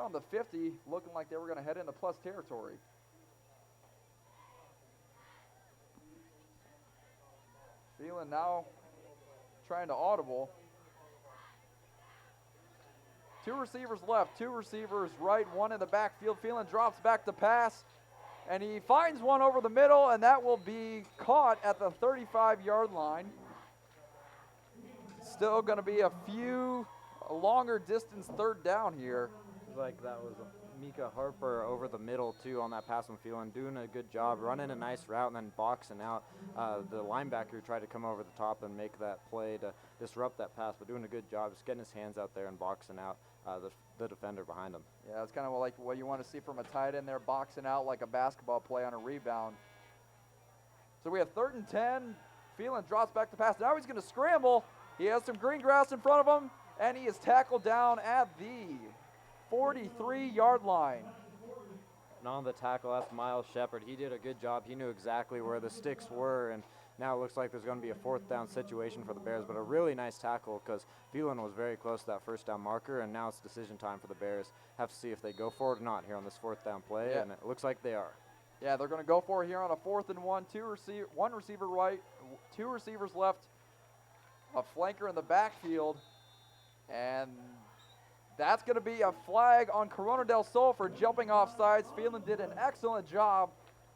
On the 50, looking like they were going to head into plus territory. Phelan now trying to audible. Two receivers left, two receivers right, one in the backfield. Phelan drops back to pass, and he finds one over the middle, and that will be caught at the 35-yard line. Still going to be a longer distance third down here. Like that was Mika Harper over the middle too on that pass from Phelan, doing a good job, running a nice route and then boxing out. The linebacker tried to come over the top and make that play to disrupt that pass, but doing a good job, just getting his hands out there and boxing out the defender behind him. Yeah, it's kind of like what you want to see from a tight end there, boxing out like a basketball play on a rebound. So we have 3rd and 10. Phelan drops back to pass. Now he's going to scramble. He has some green grass in front of him, and he is tackled down at the 43-yard line. And on the tackle, that's Miles Shepard. He did a good job. He knew exactly where the sticks were, and now it looks like there's going to be a 4th down situation for the Bears, but a really nice tackle because Phelan was very close to that 1st down marker, and now it's decision time for the Bears. Have to see if they go for it or not here on this 4th down play, and it looks like they are. Yeah, they're going to go for it here on a 4th and 1. One receiver right, two receivers left, a flanker in the backfield, and that's going to be a flag on Corona del Sol for jumping off sides. Phelan did an excellent job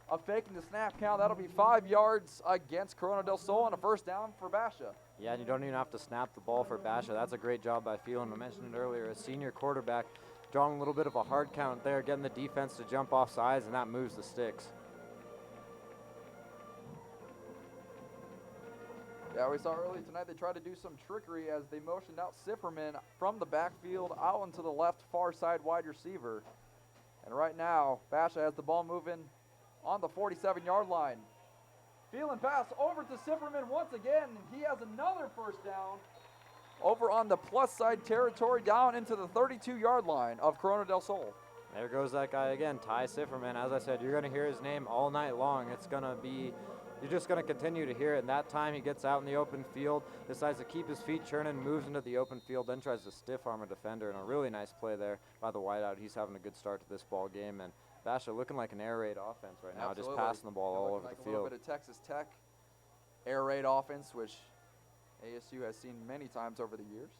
of faking the snap count. That'll be 5 yards against Corona del Sol and a 1st down for Basha. Yeah, and you don't even have to snap the ball for Basha. That's a great job by Phelan. I mentioned it earlier, a senior quarterback drawing a little bit of a hard count there, getting the defense to jump off sides, and that moves the sticks. Yeah, we saw early tonight they tried to do some trickery as they motioned out Sifferman from the backfield out into the left far side wide receiver. And right now, Basha has the ball moving on the 47-yard line. Phelan pass over to Sifferman once again, and he has another 1st down over on the plus side territory down into the 32-yard line of Corona del Sol. There goes that guy again, Ty Sifferman. As I said, you're going to hear his name all night long. It's going to be, you're just going to continue to hear it. And that time he gets out in the open field, decides to keep his feet churning, moves into the open field, then tries to stiff arm a defender. And a really nice play there by the wideout. He's having a good start to this ball game. And Basha looking like an air raid offense right now, just passing the ball all over the field. A little bit of Texas Tech air raid offense, which ASU has seen many times over the years.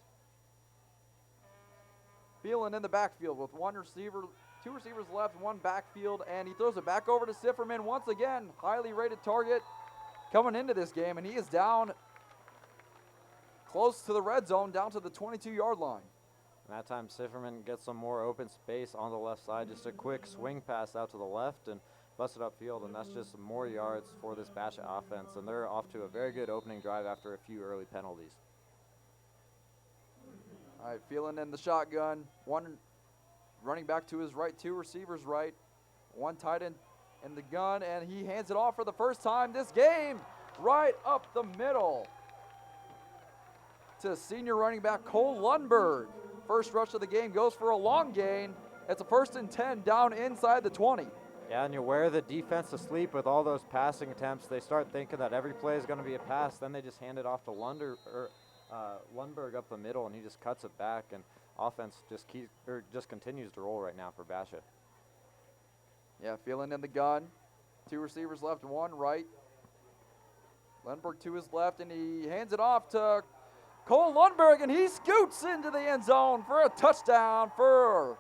Phelan in the backfield with two receivers left, one backfield, and he throws it back over to Sifferman once again. Highly rated target coming into this game, and he is down close to the red zone, down to the 22-yard line. And that time Sifferman gets some more open space on the left side, just a quick swing pass out to the left and busted upfield, and that's just some more yards for this Basha offense, and they're off to a very good opening drive after a few early penalties. All right, Phelan in the shotgun, one running back to his right, two receivers right, one tight end in the gun, and he hands it off for the first time this game, right up the middle to senior running back Cole Lundberg. First rush of the game goes for a long gain. It's a 1st and 10 down inside the 20. Yeah, and you wear the defense to sleep with all those passing attempts. They start thinking that every play is going to be a pass. Then they just hand it off to Lundberg up the middle, and he just cuts it back. And offense just continues to roll right now for Basha. Yeah, Phelan in the gun. Two receivers left, one right. Lundberg to his left, and he hands it off to Cole Lundberg, and he scoots into the end zone for a touchdown for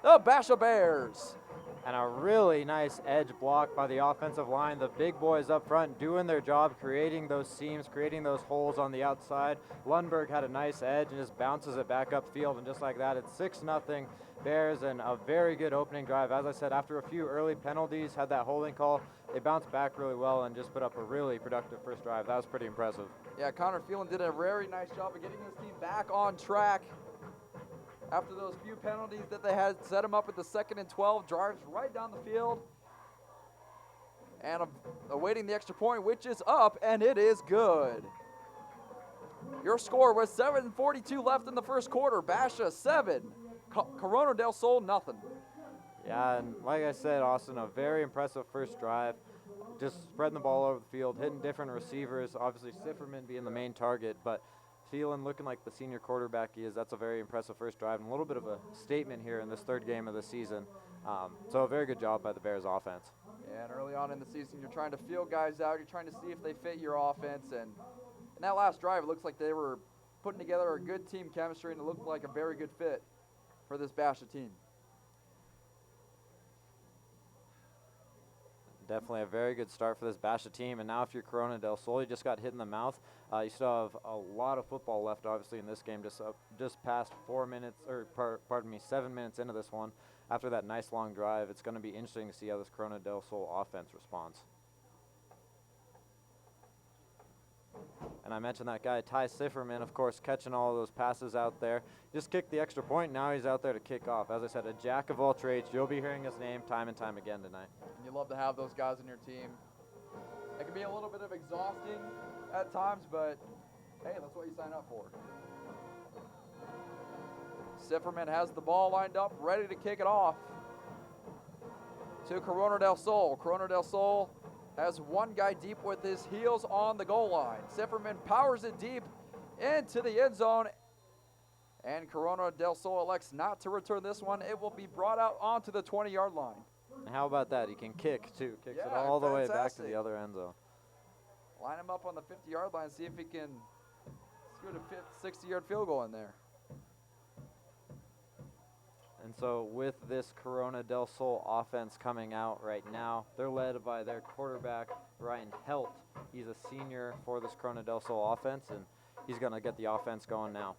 the Basha Bears. And a really nice edge block by the offensive line. The big boys up front doing their job, creating those seams, creating those holes on the outside. Lundberg had a nice edge and just bounces it back upfield, and just like that, it's 6-0 Bears, and a very good opening drive. As I said, after a few early penalties, had that holding call, they bounced back really well and just put up a really productive first drive. That was pretty impressive. Yeah, Connor Phelan did a very nice job of getting his team back on track. After those few penalties that they had, set him up at the 2nd and 12, drives right down the field. And awaiting the extra point, which is up, and it is good. Your score was 7:42 left in the first quarter. Basha 7, Corona del Sol nothing. Yeah, and like I said, Austin, a very impressive first drive. Just spreading the ball over the field, hitting different receivers. Obviously, Sifferman being the main target, but feeling, looking like the senior quarterback he is. That's a very impressive first drive and a little bit of a statement here in this third game of the season. So a very good job by the Bears offense. Yeah, and early on in the season, you're trying to feel guys out. You're trying to see if they fit your offense. And in that last drive, it looks like they were putting together a good team chemistry, and it looked like a very good fit for this Basha team. Definitely a very good start for this Basha team. And now if you're Corona del Sol, you just got hit in the mouth. You still have a lot of football left, obviously, in this game. Just past 4 minutes, or 7 minutes into this one. After that nice long drive, it's going to be interesting to see how this Corona del Sol offense responds. And I mentioned that guy, Ty Sifferman, of course, catching all of those passes out there. Just kicked the extra point. Now he's out there to kick off. As I said, a jack of all trades. You'll be hearing his name time and time again tonight. And you love to have those guys in your team. It can be a little bit of exhausting at times, but hey, that's what you sign up for. Sifferman has the ball lined up, ready to kick it off to Corona del Sol. Corona del Sol has one guy deep with his heels on the goal line. Sifferman powers it deep into the end zone, and Corona del Sol elects not to return this one. It will be brought out onto the 20-yard line. And how about that? He can kick, too. Kicks it Yeah, all the way back to fantastic. the other end zone. Line him up on the 50-yard line, see if he can scoot a 60-yard field goal in there. And so with this Corona del Sol offense coming out right now, they're led by their quarterback, Ryan Helt. He's a senior for this Corona del Sol offense, and he's going to get the offense going now.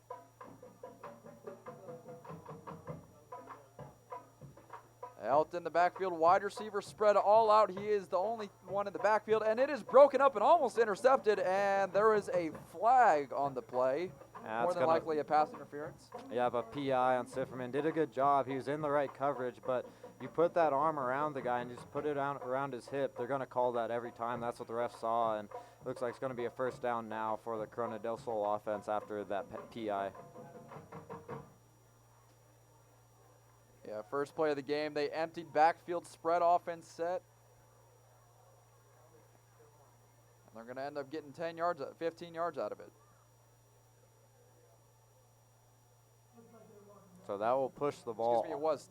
Helt in the backfield, wide receiver spread all out. He is the only one in the backfield, and it is broken up and almost intercepted, and there is a flag on the play. Yeah, More than likely a pass interference. Yeah, but PI on Sifferman did a good job. He was in the right coverage, but you put that arm around the guy and you just put it around his hip, they're going to call that every time. That's what the ref saw, and it looks like it's going to be a first down now for the Corona del Sol offense after that PI. Yeah, first play of the game, they emptied backfield spread offense set. And they're going to end up getting 15 yards out of it. So that will push the ball. Excuse me, it was,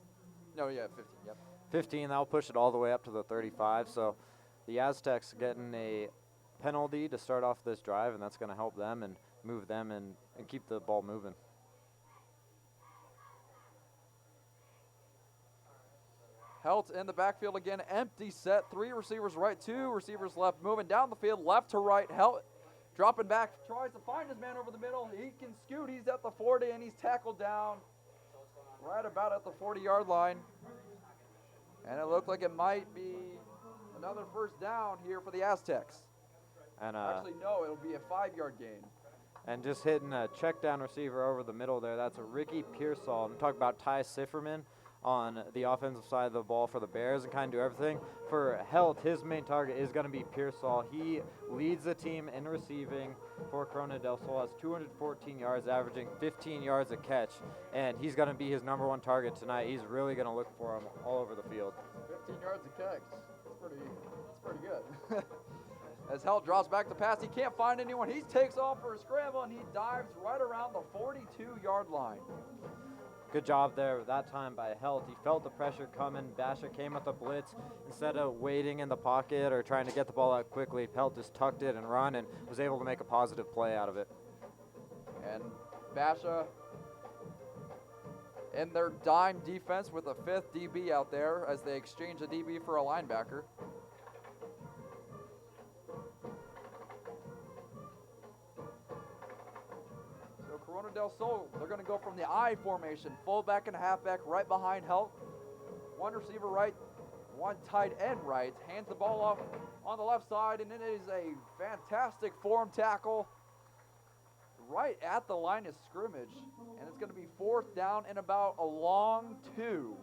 no, yeah, 15, yep. 15, that'll push it all the way up to the 35. So the Aztecs getting a penalty to start off this drive, and that's going to help them and move them and keep the ball moving. Helt in the backfield again, empty set, 3 receivers right, 2 receivers left, moving down the field, left to right. Helt dropping back, tries to find his man over the middle. He can scoot, he's at the 40, and he's tackled down right about at the 40-yard line. And it looked like it might be another first down here for the Aztecs. And Actually, no, it'll be a 5-yard gain. And just hitting a check down receiver over the middle there. That's a Ricky Pearsall. I'm talking about Ty Sifferman on the offensive side of the ball for the Bears and kind of do everything. For Helt, his main target is going to be Pearsall. He leads the team in receiving for Corona del Sol, has 214 yards, averaging 15 yards a catch, and he's going to be his number 1 target tonight. He's really going to look for him all over the field. 15 yards a catch. That's pretty good. As Helt drops back to pass, he can't find anyone. He takes off for a scramble, and he dives right around the 42-yard line. Good job there that time by Helt. He felt the pressure coming. Basha came with the blitz. Instead of waiting in the pocket or trying to get the ball out quickly, Helt just tucked it and run and was able to make a positive play out of it. And Basha in their dime defense with a 5th DB out there as they exchange a DB for a linebacker. Corona del Sol, they're going to go from the I formation, fullback and halfback right behind Helt. 1 receiver right, 1 tight end right. Hands the ball off on the left side, and it is a fantastic form tackle right at the line of scrimmage. And it's going to be 4th down and about a long 2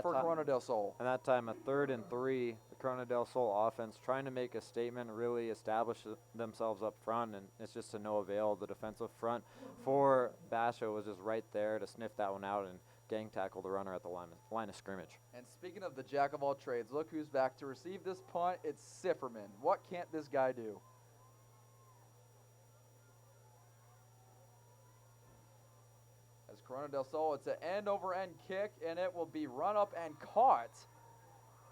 for Corona del Sol. And that time, a 3rd and 3, the Corona del Sol offense trying to make a statement, really establish themselves up front, and it's just to no avail. The defensive front for Basha was just right there to sniff that one out and gang tackle the runner at the line of scrimmage. And speaking of the jack of all trades, look who's back to receive this punt. It's Sifferman. What can't this guy do? Corona del Sol, it's an end-over-end kick, and it will be run up and caught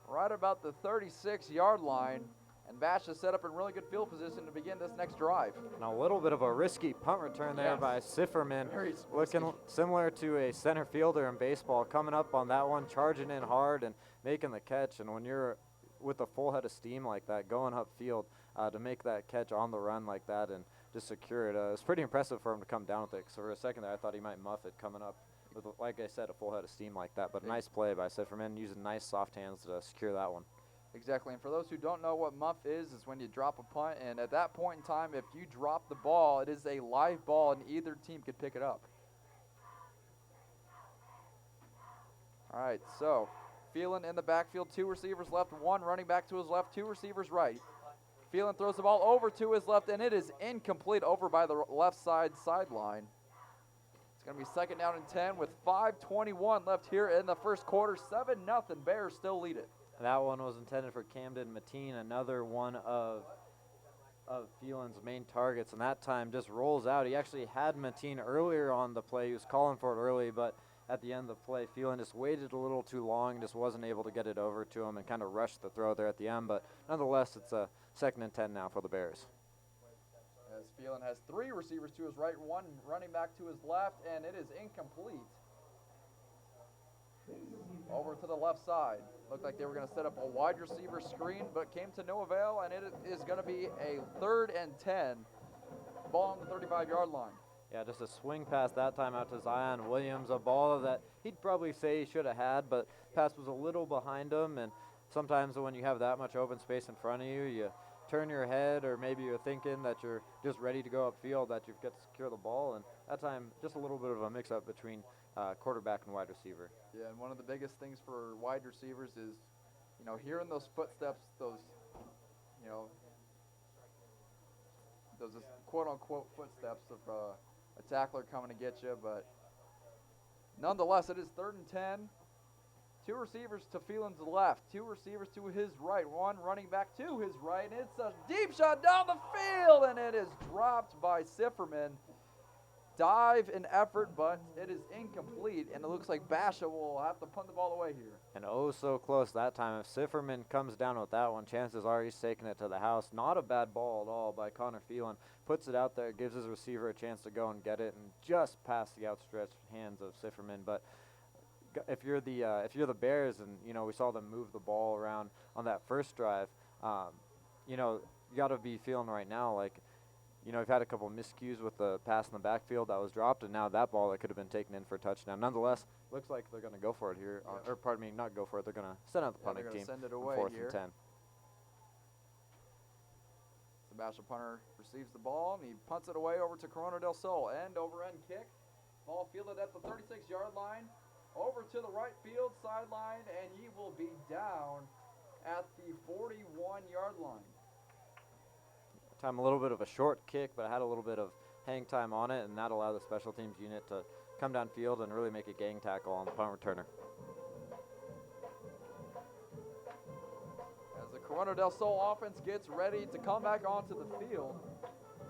right about the 36-yard line. And Basha set up in really good field position to begin this next drive. And a little bit of a risky punt return there Yes. by Sifferman. Very Looking risky. similar to a center fielder in baseball, coming up on that one, charging in hard and making the catch. And when you're with a full head of steam like that, going upfield to make that catch on the run like that and just secure it, it's pretty impressive for him to come down with it. So for a second there, I thought he might muff it coming up with, like I said, a full head of steam like that. But a nice play by Sifferman, using nice soft hands to secure that one. Exactly, and for those who don't know what muff is when you drop a punt, and at that point in time, if you drop the ball, it is a live ball, and either team could pick it up. All right, so Phelan in the backfield, 2 receivers left, 1 running back to his left, 2 receivers right. Phelan throws the ball over to his left, and it is incomplete over by the left side sideline. It's going to be second down and 10 with 5:21 left here in the first quarter. 7-0, Bears still lead it. That one was intended for Camden Mateen, another one of Phelan's main targets, and that time just rolls out. He actually had Mateen earlier on the play. He was calling for it early, but at the end of the play, Phelan just waited a little too long, just wasn't able to get it over to him and kind of rushed the throw there at the end. But nonetheless, it's a second and 10 now for the Bears. As Phelan has 3 receivers to his right, 1 running back to his left, and it is incomplete. Over to the left side. Looked like they were going to set up a wide receiver screen, but came to no avail, and it is going to be a 3rd and 10. Ball on the 35-yard line. Yeah, just a swing pass that time out to Zion Williams, a ball that he'd probably say he should have had, but pass was a little behind him, and sometimes when you have that much open space in front of you, you turn your head, or maybe you're thinking that you're just ready to go upfield, that you've got to secure the ball, and that time just a little bit of a mix-up between quarterback and wide receiver. Yeah, and one of the biggest things for wide receivers is, hearing those footsteps, those quote-unquote footsteps of a tackler coming to get you. But nonetheless, it is 3rd and 10. 2 receivers to Phelan's left, 2 receivers to his right, 1 running back to his right, and it's a deep shot down the field, and it is dropped by Sifferman. Dive and effort, but it is incomplete, and it looks like Basha will have to punt the ball away here. And oh so close that time. If Sifferman comes down with that one, chances are he's taking it to the house. Not a bad ball at all by Connor Phelan. Puts it out there, gives his receiver a chance to go and get it, and just past the outstretched hands of Sifferman. But if you're the Bears, and we saw them move the ball around on that first drive, you got to be feeling right now like, we've had a couple of miscues with the pass in the backfield that was dropped, and now that ball that could have been taken in for a touchdown. Nonetheless, looks like they're going to go for it here. Or pardon me, not go for it. They're going to send out the punting they're team. Send it on away 4th here. and 10. Sebastian Punter receives the ball, and he punts it away over to Corona del Sol. End-over-end kick. Ball fielded at the 36-yard line. Over to the right field sideline, and he will be down at the 41-yard line. Time a little bit of a short kick, but it had a little bit of hang time on it, and that allowed the special teams unit to come downfield and really make a gang tackle on the punt returner. As the Corona del Sol offense gets ready to come back onto the field,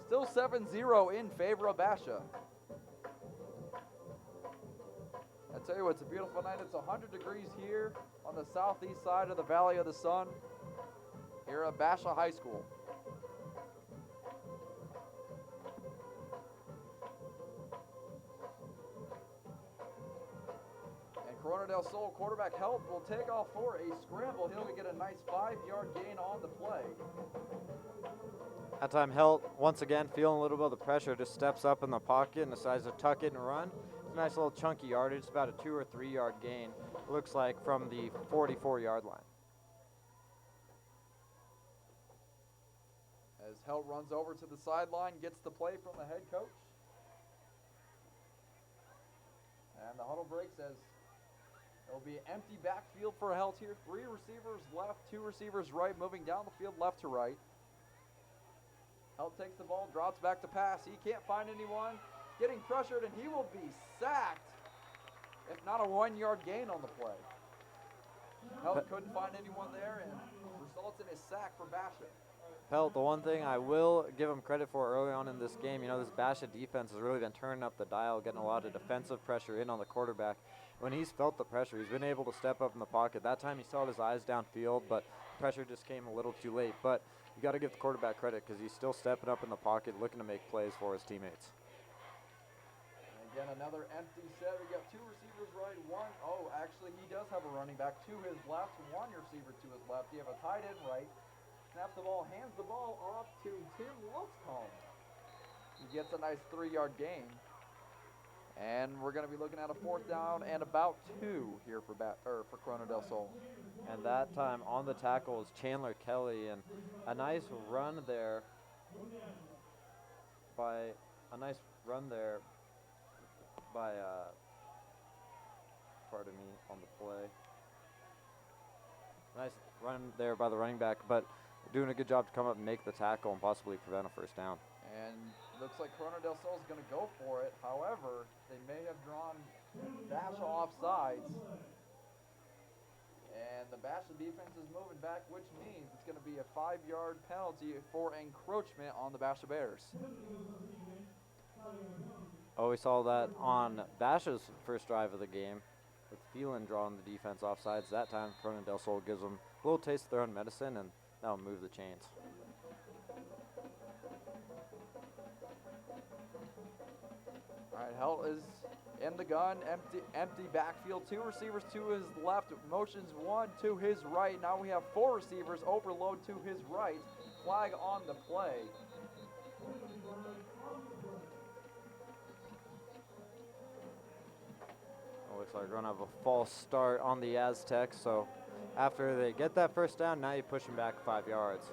still 7-0 in favor of Basha. I tell you what, it's a beautiful night. It's 100 degrees here on the southeast side of the Valley of the Sun here at Basha High School. Corona del Sol quarterback Help will take off for a scramble. He'll get a nice 5-yard gain on the play. That time Helt, once again, feeling a little bit of the pressure, just steps up in the pocket and decides to tuck it and run. It's a nice little chunky yardage. It's about a 2 or 3 yard gain, looks like, from the 44-yard line. As Helt runs over to the sideline, gets the play from the head coach. And the huddle breaks as there'll be an empty backfield for Helt here. 3 receivers left, 2 receivers right, moving down the field left to right. Helt takes the ball, drops back to pass. He can't find anyone. Getting pressured, and he will be sacked, if not a 1-yard gain on the play. Helt couldn't find anyone there, and results in a sack for Basha. Pelt, the one thing I will give him credit for early on in this game, this Basha defense has really been turning up the dial, getting a lot of defensive pressure in on the quarterback. When he's felt the pressure, he's been able to step up in the pocket. That time he saw his eyes downfield, but pressure just came a little too late. But you got to give the quarterback credit because he's still stepping up in the pocket, looking to make plays for his teammates. And again, another empty set. We got two receivers right, one. Oh, actually, he does have a running back to his left, one receiver to his left. You have a tight end right. Snaps the ball, hands the ball off to Tim Lutcombe. He gets a nice 3-yard gain. And we're going to be looking at a 4th down and about 2 here for Corona del Sol. And that time on the tackle is Chandler Kelly, and a nice run there by pardon me, on the play. Nice run there by the running back, but doing a good job to come up and make the tackle and possibly prevent a 1st down. And looks like Corona del Sol is going to go for it. However, they may have drawn Basha offsides. And the Basha defense is moving back, which means it's going to be a 5-yard penalty for encroachment on the Basha Bears. Oh, we saw that on Basha's first drive of the game with Phelan drawing the defense offsides. That time, Corona del Sol gives them a little taste of their own medicine, and that'll move the chains. All right, Helt is in the gun, empty backfield. 2 receivers to his left, motions 1 to his right. Now we have 4 receivers, overload to his right. Flag on the play. Looks like we're going to have a false start on the Aztecs, so after they get that 1st down, now you push them back 5 yards.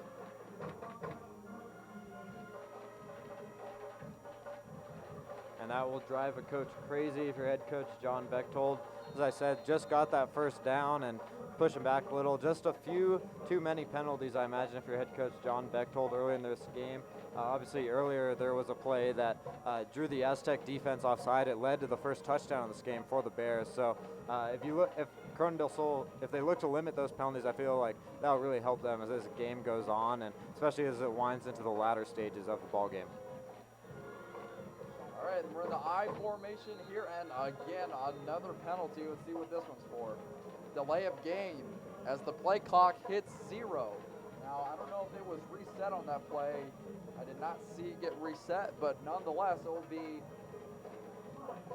And that will drive a coach crazy if your head coach John Bechtold, as I said, just got that 1st down and push him back a little. Just a few too many penalties, I imagine, if your head coach John Bechtold early in this game. Obviously, earlier there was a play that drew the Aztec defense offside. It led to the 1st touchdown in this game for the Bears. So if Corona del Sol, if they look to limit those penalties, I feel like that will really help them as this game goes on, and especially as it winds into the latter stages of the ball game. All right, we're in the I formation here, and again, another penalty. Let's see what this one's for. Delay of game as the play clock hits 0. Now, I don't know if it was reset on that play. I did not see it get reset, but nonetheless, it will be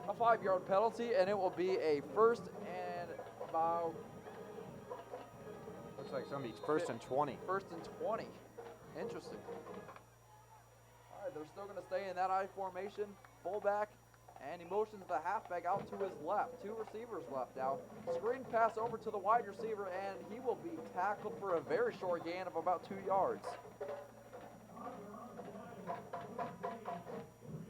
a 5-yard penalty, and it will be a 1st and about... Looks like it's going to be 1st and 20. 1st and 20. Interesting. All right, they're still going to stay in that I formation. Fullback, and he motions the halfback out to his left. 2 receivers left now. Screen pass over to the wide receiver, and he will be tackled for a very short gain of about 2 yards.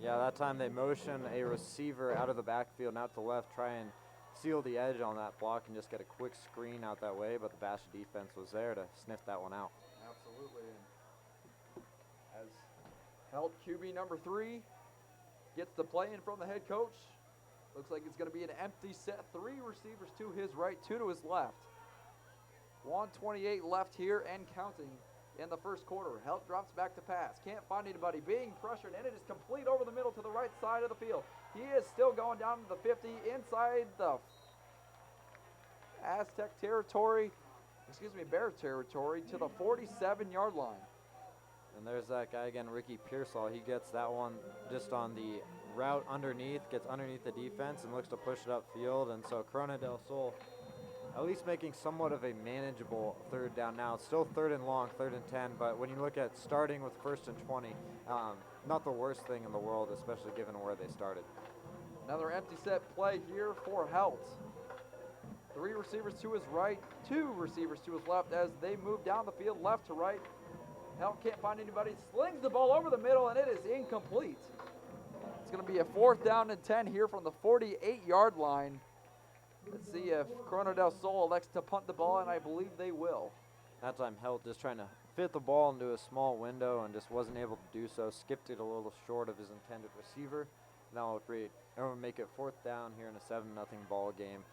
Yeah, that time they motion a receiver out of the backfield and out to the left, try and seal the edge on that block and just get a quick screen out that way, but the Basha defense was there to sniff that one out. Absolutely. And as Helt QB number 3 gets the play in from the head coach, looks like it's going to be an empty set. 3 receivers to his right, 2 to his left. 1:28 left here and counting in the 1st quarter. Helt drops back to pass. Can't find anybody. Being pressured, and it is complete over the middle to the right side of the field. He is still going down to the 50 inside the Aztec territory, Bear territory to the 47-yard line. And there's that guy again, Ricky Pearsall. He gets that one just on the route underneath, gets underneath the defense and looks to push it upfield. And so Corona del Sol at least making somewhat of a manageable 3rd down now. It's still 3rd and long, 3rd and 10, but when you look at starting with 1st and 20, not the worst thing in the world, especially given where they started. Another empty set play here for Helt. 3 receivers to his right, 2 receivers to his left as they move down the field left to right. Helt can't find anybody, slings the ball over the middle, and it is incomplete. It's going to be a 4th down and 10 here from the 48-yard line. Let's see if Corona del Sol elects to punt the ball, and I believe they will. That time Helt just trying to fit the ball into a small window and just wasn't able to do so. Skipped it a little short of his intended receiver. Now it'll make it 4th down here in a 7-0 ball game.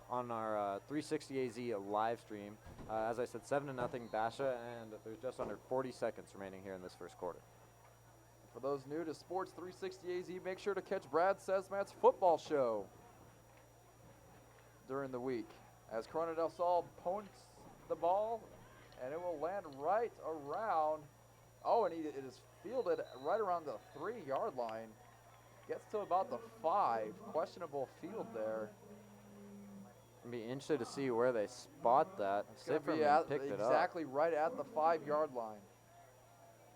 on our 360 AZ live stream. As I said, 7-0 Basha, and there's just under 40 seconds remaining here in this first quarter. For those new to Sports 360 AZ, make sure to catch Brad Sesmat's football show during the week as Corona del Sol punts the ball, and it will land right around. Oh, and it is fielded right around the 3-yard line. Gets to about the 5. Questionable field there. I'd be interested to see where they spot that. It's gonna be Sifferman picked it up. exactly right at the 5-yard line.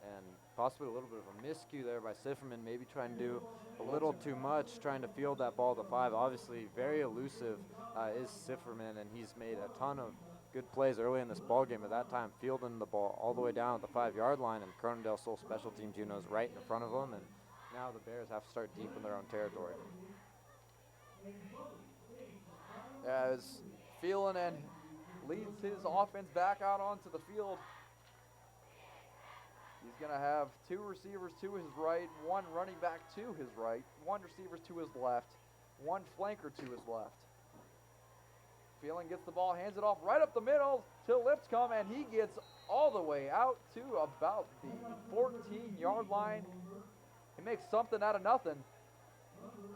And possibly a little bit of a miscue there by Sifferman, maybe trying to do a little too much, trying to field that ball to 5. Obviously, very elusive is Sifferman, and he's made a ton of good plays early in this ball game. At that time, fielding the ball all the way down at the 5-yard line, and Corona del Sol special teams, is right in front of them, and now the Bears have to start deep in their own territory. As Phelan and leads his offense back out onto the field. He's going to have 2 receivers to his right, 1 running back to his right, 1 receiver to his left, 1 flanker to his left. Phelan gets the ball, hands it off right up the middle till Lipscomb, and he gets all the way out to about the 14-yard line. He makes something out of nothing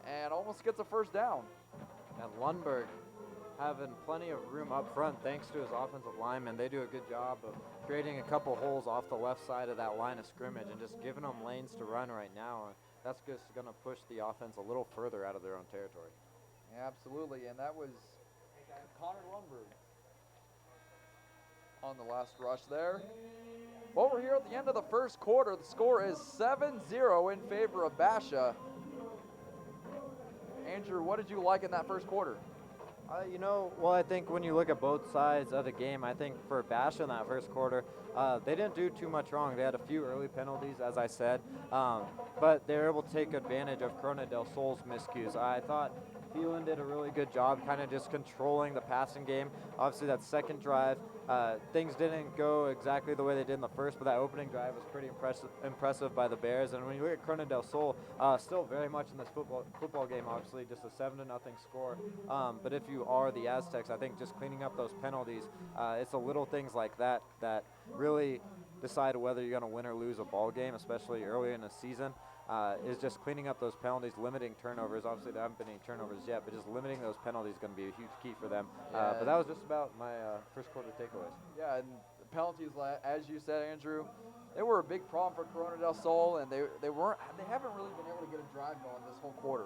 and almost gets a first down. And Lundberg having plenty of room up front thanks to his offensive linemen. They do a good job of creating a couple holes off the left side of that line of scrimmage and just giving them lanes to run right now. That's just going to push the offense a little further out of their own territory. Yeah, absolutely, and that was Connor Lundberg on the last rush there. Over here at the end of the first quarter, the score is 7-0 in favor of Basha. Andrew, what did you like in that first quarter? Well, I think when you look at both sides of the game, I think for Basha in that first quarter, they didn't do too much wrong. They had a few early penalties, as I said, but they were able to take advantage of Corona del Sol's miscues. I thought Phelan did a really good job kind of just controlling the passing game. Obviously, that second drive, things didn't go exactly the way they did in the first, but that opening drive was pretty impressive by the Bears. And when you look at Corona del Sol, still very much in this football game, obviously, just a 7-0 score. But if you are the Aztecs, I think just cleaning up those penalties, it's the little things like that that really decide whether you're going to win or lose a ball game, especially early in the season. Is just cleaning up those penalties, limiting turnovers. Obviously, there haven't been any turnovers yet, but just limiting those penalties is going to be a huge key for them. But that was just about my first quarter takeaways. Yeah, and the penalties, as you said, Andrew, they were a big problem for Corona del Sol, and they haven't really been able to get a drive going this whole quarter.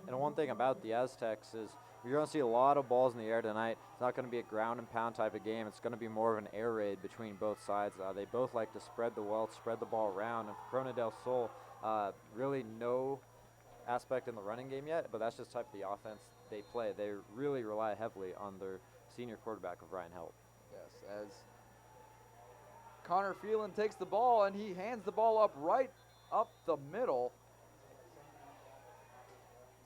And one thing about the Aztecs is you're going to see a lot of balls in the air tonight. It's not going to be a ground and pound type of game. It's going to be more of an air raid between both sides. They both like to spread the wealth, spread the ball around. And for Corona del Sol, really no aspect in the running game yet, but that's just type of the offense they play. They really rely heavily on their senior quarterback of Ryan Help. Yes, as Connor Phelan takes the ball and he hands the ball up right up the middle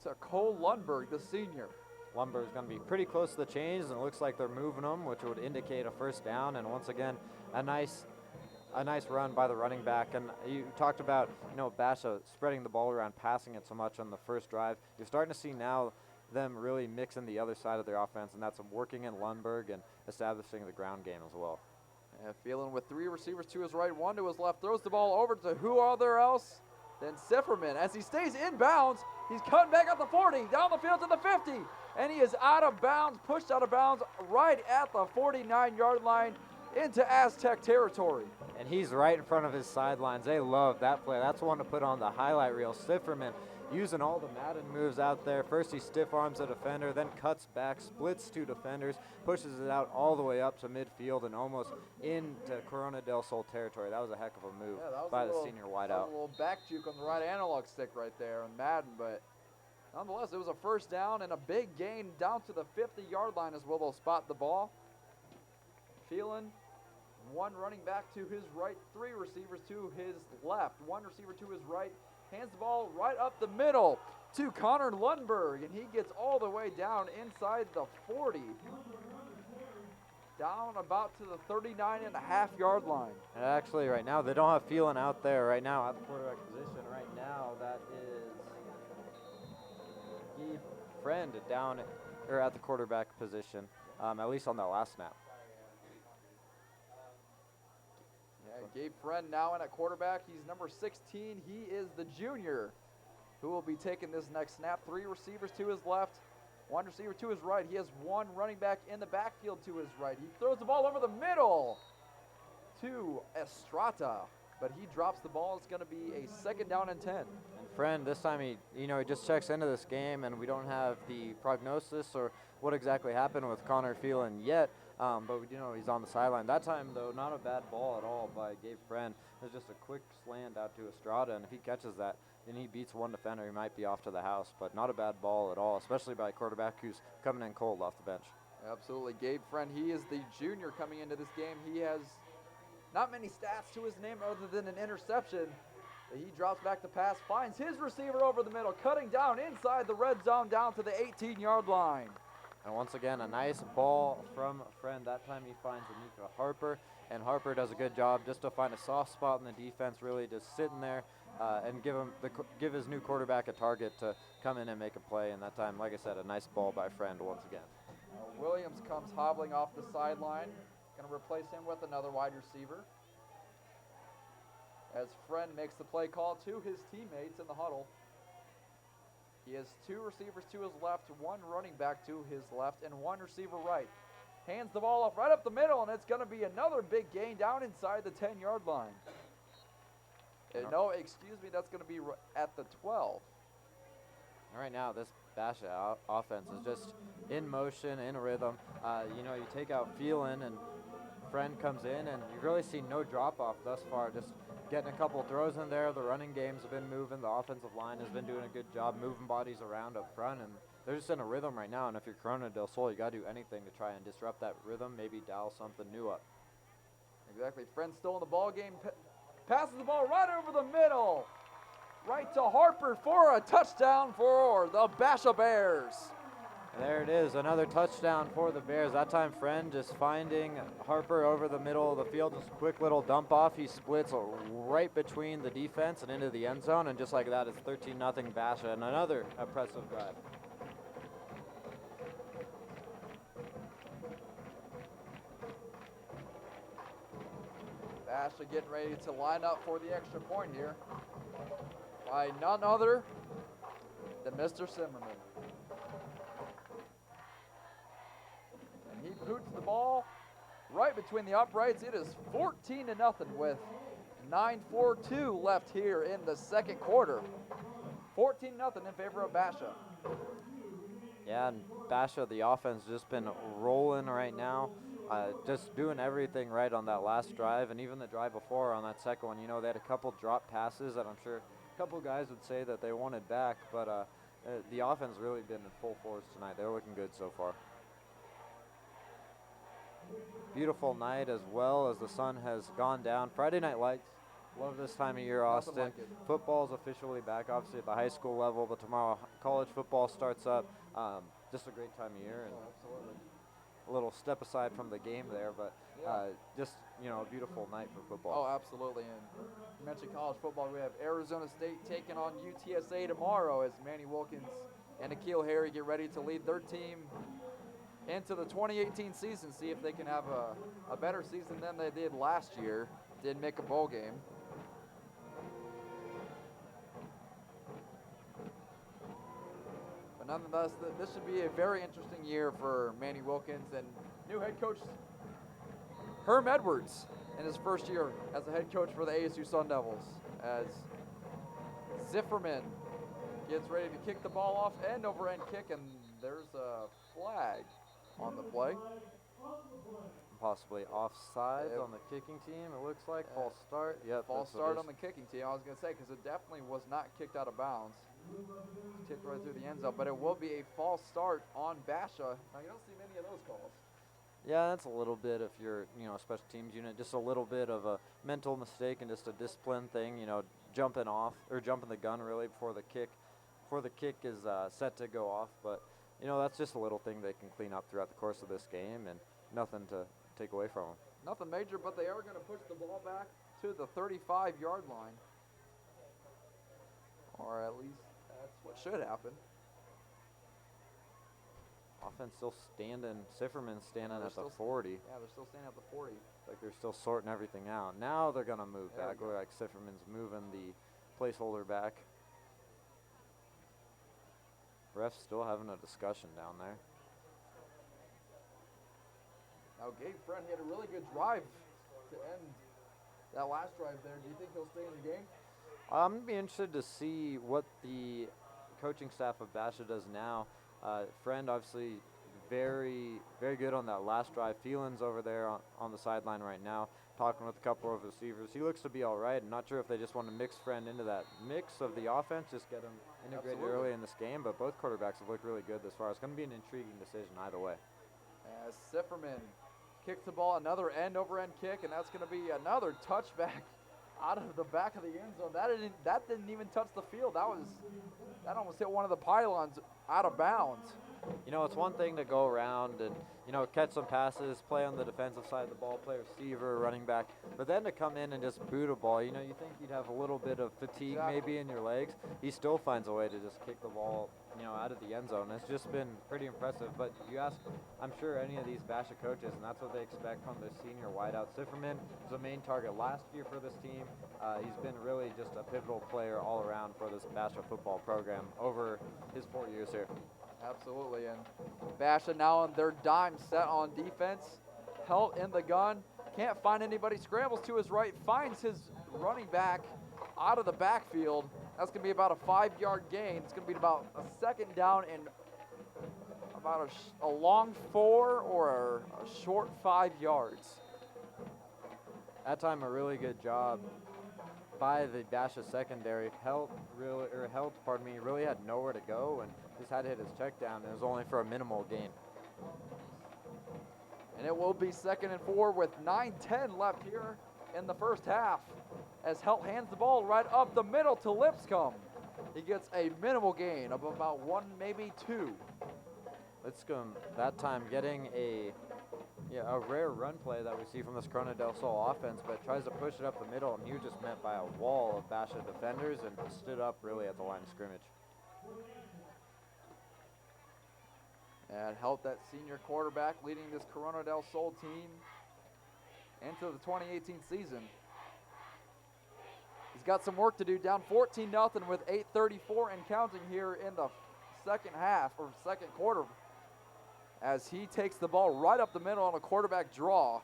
to Cole Lundberg, the senior. Lundberg is going to be pretty close to the chains, and it looks like they're moving them, which would indicate a first down. And once again, a nice run by the running back. And you talked about, Basha spreading the ball around, passing it so much on the first drive. You're starting to see now them really mix in the other side of their offense, and that's working in Lundberg and establishing the ground game as well. And Phelan with 3 receivers to his right, 1 to his left, throws the ball over to who other else than Sifferman. As he stays in bounds, he's cutting back at the 40, down the field to the 50, and he is out of bounds, pushed out of bounds right at the 49-yard line into Aztec territory. And he's right in front of his sidelines. They love that play. That's one to put on the highlight reel. Sifferman using all the Madden moves out there. First he stiff arms a defender, then cuts back, splits 2 defenders, pushes it out all the way up to midfield and almost into Corona del Sol territory. That was a heck of a move by the senior wideout. That was a little back juke on the right analog stick right there on Madden, but nonetheless, it was a first down and a big gain down to the 50-yard line as well. They'll spot the ball. Phelan, 1 running back to his right, 3 receivers to his left, 1 receiver to his right, hands the ball right up the middle to Connor Lundberg, and he gets all the way down inside the 40, down about to the 39.5-yard line. And actually, right now, they don't have Phelan out there right now at the quarterback position. Right now, that is Guy Friend down or at the quarterback position, at least on that last snap. Yeah, Gabe Friend now in at quarterback. He's number 16. He is the junior who will be taking this next snap. 3 receivers to his left, 1 receiver to his right. He has 1 running back in the backfield to his right. He throws the ball over the middle to Estrada, but he drops the ball. It's going to be a 2nd down and 10. And Friend, this time he just checks into this game, and we don't have the prognosis or what exactly happened with Connor Phelan yet, but he's on the sideline. That time, though, not a bad ball at all by Gabe Friend. It was just a quick slant out to Estrada, and if he catches that, then he beats 1 defender. He might be off to the house, but not a bad ball at all, especially by a quarterback who's coming in cold off the bench. Absolutely. Gabe Friend, he is the junior coming into this game. He has not many stats to his name other than an interception. He drops back to pass, finds his receiver over the middle, cutting down inside the red zone down to the 18-yard line. And once again, a nice ball from Friend. That time he finds Anika Harper, and Harper does a good job just to find a soft spot in the defense, really just sitting there and give his new quarterback a target to come in and make a play. And that time, like I said, a nice ball by Friend once again. Williams comes hobbling off the sideline, going to replace him with another wide receiver, as Friend makes the play call to his teammates in the huddle. He has 2 receivers to his left, 1 running back to his left, and 1 receiver right. Hands the ball off right up the middle, and it's going to be another big gain down inside the 10-yard line. No, excuse me, that's going to be at the 12. Right now, this Basha offense is just in motion, in rhythm. You take out Phelan, and Friend comes in, and you really see no drop-off thus far, just getting a couple throws in there. The running games have been moving. The offensive line has been doing a good job moving bodies around up front, and they're just in a rhythm right now. And if you're Corona del Sol, you got to do anything to try and disrupt that rhythm, maybe dial something new up. Exactly. Friend still in the ball game. Passes the ball right over the middle. Right to Harper for a touchdown for the Basha Bears. And there it is, another touchdown for the Bears. That time Friend just finding Harper over the middle of the field. Just a quick little dump off. He splits right between the defense and into the end zone. And just like that, it's 13-0 Basha and another impressive drive. Basha getting ready to line up for the extra point here by none other than Mr. Simmerman. And he boots the ball right between the uprights. It is 14-0 with 9:42 left here in the 2nd quarter. 14-0 in favor of Basha. Yeah, and Basha, the offense just been rolling right now. Just doing everything right on that last drive, and even the drive before on that second one. They had a couple drop passes that I'm sure a couple guys would say that they wanted back, but the offense really been in full force tonight. They're looking good so far. Beautiful night as well as the sun has gone down. Friday Night Lights. Love this time of year, Austin. Like it. Football's officially back, obviously at the high school level, but tomorrow college football starts up. Just a great time of year. And absolutely. a little step aside from the game there, but just a beautiful night for football. Oh, absolutely. And you mentioned college football. We have Arizona State taking on UTSA tomorrow as Manny Wilkins and Akil Harry get ready to lead their team into the 2018 season, see if they can have a better season than they did last year. Did make a bowl game. But nonetheless, this should be a very interesting year for Manny Wilkins and new head coach Herm Edwards in his first year as a head coach for the ASU Sun Devils, as Zifferman gets ready to kick the ball off, end over end kick, and there's a flag on the play. Possibly offsides on the kicking team, it looks like. False start. Yep. False start on the kicking team, I was going to say, because it definitely was not kicked out of bounds. Kicked right through the end zone, but it will be a false start on Basha. Now, you don't see many of those calls. Yeah, that's a little bit if you're, a special teams unit, just a little bit of a mental mistake and just a discipline thing, jumping off, or jumping the gun really before the kick is set to go off. But, that's just a little thing they can clean up throughout the course of this game and nothing to take away from them. Nothing major, but they are going to push the ball back to the 35-yard line. Or at least that's what should happen. Offense still standing. Sifferman standing they're at the still 40. Yeah, they're still standing at the 40. Like they're still sorting everything out. Now they're gonna move There we back. go. Look like Sifferman's moving the placeholder back. Refs still having a discussion down there. Now, Gabe Friend, he had a really good drive to end that last drive there. Do you think he'll stay in the game? I'm gonna be interested to see what the coaching staff of Basha does now. Friend obviously very, very good on that last drive. Phelan's over there on the sideline right now, talking with a couple of receivers. He looks to be all right. I'm not sure if they just want to mix Friend into that mix of the offense, just get him integrated Absolutely. early in this game. But both quarterbacks have looked really good this far. It's going to be an intriguing decision either way. As Sifferman kicks the ball, another end-over-end kick, and that's going to be another touchback out of the back of the end zone. That didn't even touch the field. That almost hit one of the pylons out of bounds. You know, it's one thing to go around and, you know, catch some passes, play on the defensive side of the ball, play receiver, running back, but then to come in and just boot a ball, you know, you think you'd have a little bit of fatigue maybe in your legs. He still finds a way to just kick the ball, you know, out of the end zone. It's just been pretty impressive. But you ask, I'm sure, any of these Basha coaches, and that's what they expect from their senior wideout. Sifferman was a main target last year for this team. He's been really just a pivotal player all around for this Basha football program over his 4 years here. Absolutely, and Basha now on their dime set on defense. Helt in the gun, can't find anybody, scrambles to his right, finds his running back out of the backfield. That's going to be about a 5-yard gain. It's going to be about a second down and about a long 4 or a short 5 yards. That time a really good job by the Basha secondary. Helt really had nowhere to go and just had to hit his check down. It was only for a minimal gain. And it will be 2nd and 4 with 9:10 left here in the first half as Helt hands the ball right up the middle to Lipscomb. He gets a minimal gain of about 1, maybe 2. Lipscomb that time getting a rare run play that we see from this Corona del Sol offense, but tries to push it up the middle, and he was just met by a wall of Basha defenders and stood up really at the line of scrimmage. And Helt, that senior quarterback, leading this Corona del Sol team into the 2018 season. He's got some work to do, down 14-0 with 8:34 and counting here in the second half, or second quarter, as he takes the ball right up the middle on a quarterback draw.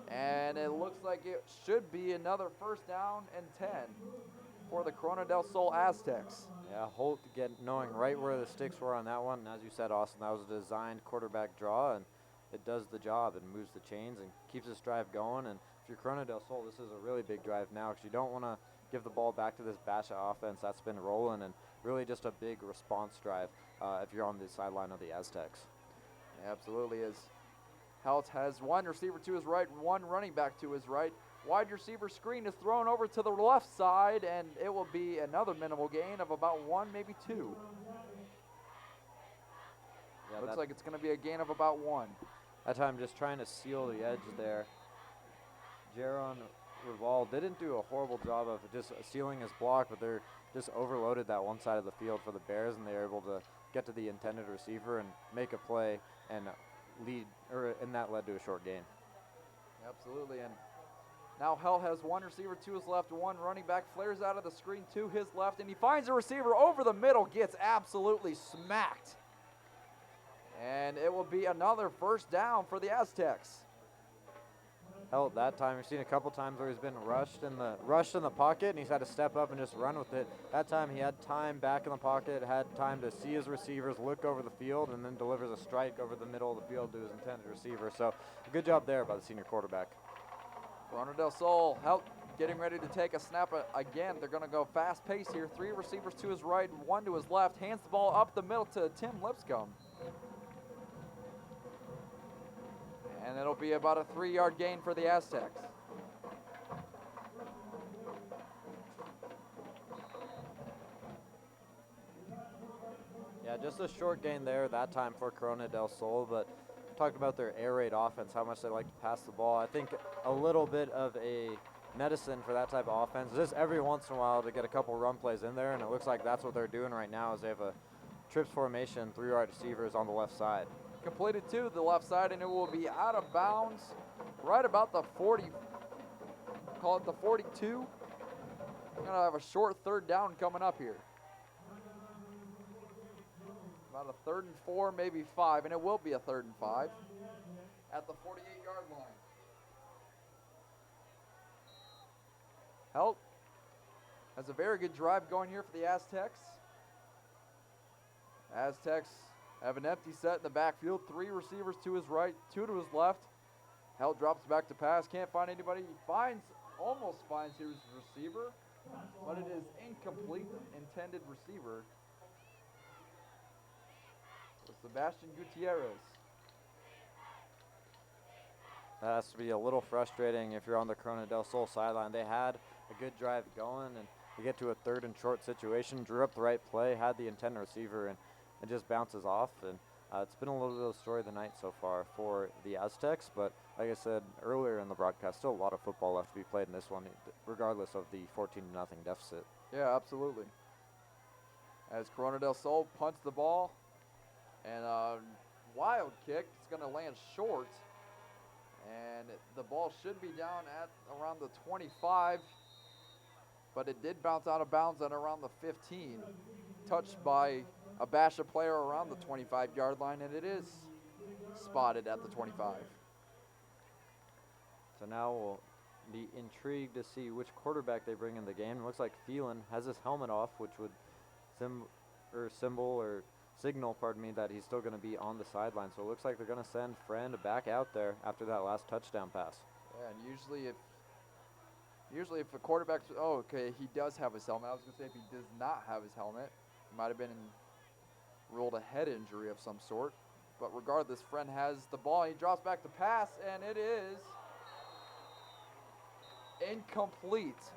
And it looks like it should be another 1st down and 10 for the Corona del Sol Aztecs. Yeah, Holt knowing right where the sticks were on that one. And as you said, Austin, that was a designed quarterback draw, and it does the job and moves the chains and keeps this drive going. And if you're Corona del Sol, this is a really big drive now because you don't want to give the ball back to this Basha offense that's been rolling, and really just a big response drive if you're on the sideline of the Aztecs. Absolutely is. Helt has one receiver to his right, one running back to his right. Wide receiver screen is thrown over to the left side, and it will be another minimal gain of about 1, maybe 2. Yeah, Looks like it's going to be a gain of about 1. That time just trying to seal the edge there. Jaron Reval didn't do a horrible job of just sealing his block, but they're just overloaded that one side of the field for the Bears, and they were able to get to the intended receiver and make a play and that led to a short gain. Absolutely, and now Helt has one receiver to his left, one running back, flares out of the screen to his left, and he finds a receiver over the middle, gets absolutely smacked. And it will be another 1st down for the Aztecs. Helt that time, we've seen a couple times where he's been rushed in the pocket, and he's had to step up and just run with it. That time he had time back in the pocket, had time to see his receivers, look over the field, and then delivers a strike over the middle of the field to his intended receiver. So a good job there by the senior quarterback. Corona del Sol, Helt getting ready to take a snap again. They're going to go fast pace here. 3 receivers to his right, 1 to his left. Hands the ball up the middle to Tim Lipscomb. And it'll be about a 3-yard gain for the Aztecs. Yeah, just a short gain there that time for Corona del Sol, but talked about their air raid offense, how much they like to pass the ball. I think a little bit of a medicine for that type of offense, just every once in a while to get a couple run plays in there, and it looks like that's what they're doing right now, is they have a trips formation, 3 wide receivers on the left side. Completed to the left side, and it will be out of bounds right about the 40, call it the 42. We're going to have a short third down coming up here. About a 3rd and 4, maybe 5, and it will be a 3rd and 5 at the 48-yard line. Helt has a very good drive going here for the Aztecs. Aztecs have an empty set in the backfield. 3 receivers to his right, 2 to his left. Helt drops back to pass. Can't find anybody. He almost finds his receiver, but it is incomplete. Intended receiver. Sebastian Gutierrez. That has to be a little frustrating if you're on the Corona del Sol sideline. They had a good drive going, and you get to a 3rd and short situation, drew up the right play, had the intended receiver, and it just bounces off. And it's been a little bit of the story of the night so far for the Aztecs, but like I said earlier in the broadcast, still a lot of football left to be played in this one, regardless of the 14-0 deficit. Yeah, absolutely. As Corona del Sol punts the ball, and a wild kick. It's going to land short. And the ball should be down at around the 25. But it did bounce out of bounds at around the 15. Touched by a Basha player around the 25-yard line. And it is spotted at the 25. So now we'll be intrigued to see which quarterback they bring in the game. It looks like Phelan has his helmet off, which would signal, that he's still going to be on the sideline. So it looks like they're going to send Friend back out there after that last touchdown pass. Yeah, and usually if a quarterback's, he does have his helmet. I was going to say if he does not have his helmet, he might have been ruled a head injury of some sort. But regardless, Friend has the ball. He drops back to pass, and it is incomplete.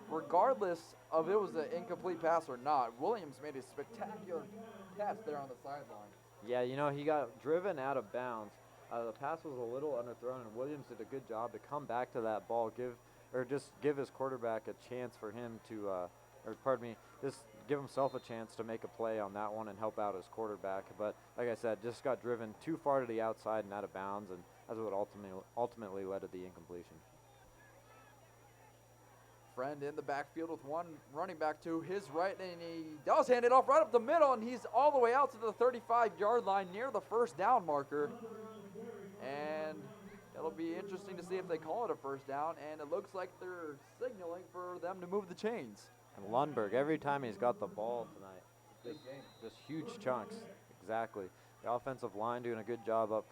Regardless of it was an incomplete pass or not, Williams made a spectacular catch there on the sideline. Yeah, he got driven out of bounds. The pass was a little underthrown, and Williams did a good job to come back to that ball, give his quarterback a chance for him to, just give himself a chance to make a play on that one and help out his quarterback. But like I said, just got driven too far to the outside and out of bounds, and that's what ultimately led to the incompletion. Friend in the backfield with one running back to his right, and he does hand it off right up the middle, and he's all the way out to the 35-yard line near the first down marker. And it'll be interesting to see if they call it a first down, and it looks like they're signaling for them to move the chains. And Lundberg, every time he's got the ball tonight, just huge chunks. Exactly. The offensive line doing a good job up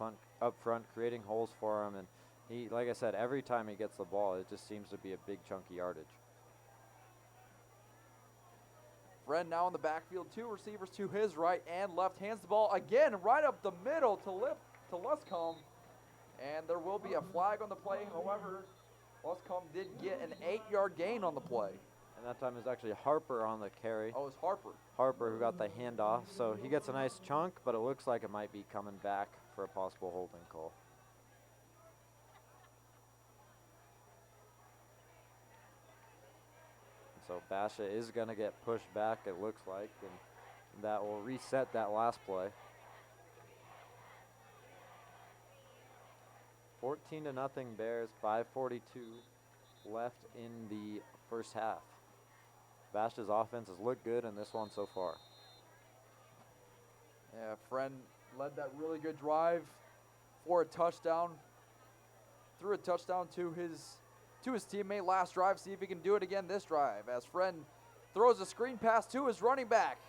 front, creating holes for him, and he, like I said, every time he gets the ball, it just seems to be a big chunky yardage. Friend now in the backfield, 2 receivers to his right and left, hands the ball again right up the middle to Luscombe, and there will be a flag on the play. However, Luscombe did get an 8-yard gain on the play. And that time it was actually Harper on the carry. Oh, it was Harper. Harper who got the handoff, so he gets a nice chunk, but it looks like it might be coming back for a possible holding call. So Basha is going to get pushed back, it looks like, and that will reset that last play. 14-0 Bears, 5:42 left in the first half. Basha's offense has looked good in this one so far. Yeah, Friend led that really good drive for a touchdown. Threw a touchdown to his teammate last drive. See if he can do it again this drive, as Friend throws a screen pass to his running back.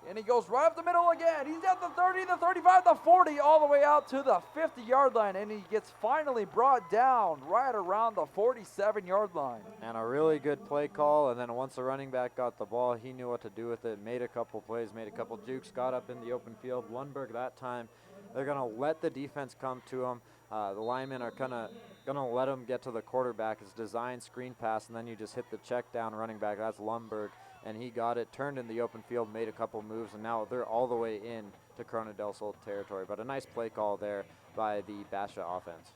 And he goes right up the middle again. He's at the 30, the 35, the 40, all the way out to the 50-yard line. And he gets finally brought down right around the 47-yard line. And a really good play call. And then once the running back got the ball, he knew what to do with it. Made a couple plays, made a couple jukes, got up in the open field. Lundberg that time, they're going to let the defense come to him. The linemen are going to let him get to the quarterback. It's designed screen pass, and then you just hit the check down running back. That's Lundberg. And he got it, turned in the open field, made a couple moves, and now they're all the way in to Corona del Sol territory. But a nice play call there by the Basha offense.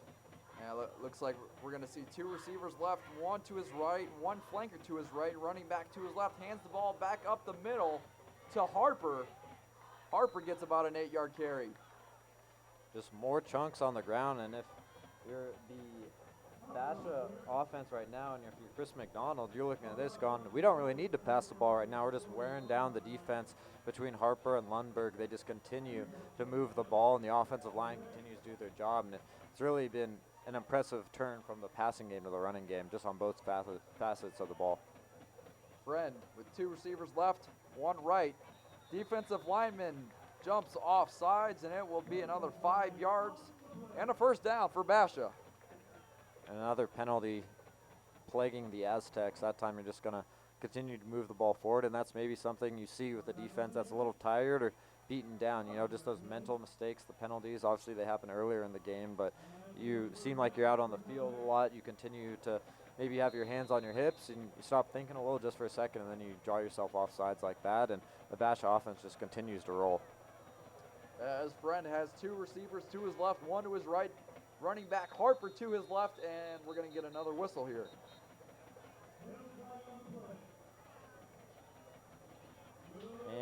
Yeah, looks like we're going to see 2 receivers left, 1 to his right, 1 flanker to his right, running back to his left, hands the ball back up the middle to Harper. Harper gets about an 8-yard carry. Just more chunks on the ground, and if you're the Basha offense right now, and if you're Chris McDonald, you're looking at this going, we don't really need to pass the ball right now. We're just wearing down the defense between Harper and Lundberg. They just continue to move the ball, and the offensive line continues to do their job, and it's really been an impressive turn from the passing game to the running game, just on both facets of the ball. Friend with 2 receivers left, 1 right. Defensive lineman jumps off sides, and it will be another 5 yards and a first down for Basha. Another penalty plaguing the Aztecs. That time you're just going to continue to move the ball forward, and that's maybe something you see with the defense that's a little tired or beaten down. You know, just those mental mistakes, the penalties. Obviously, they happen earlier in the game, but you seem like you're out on the field a lot. You continue to maybe have your hands on your hips, and you stop thinking a little just for a second, and then you draw yourself off sides like that, and the Basha offense just continues to roll. As Friend has 2 receivers to his left, 1 to his right. Running back Harper to his left, and we're going to get another whistle here.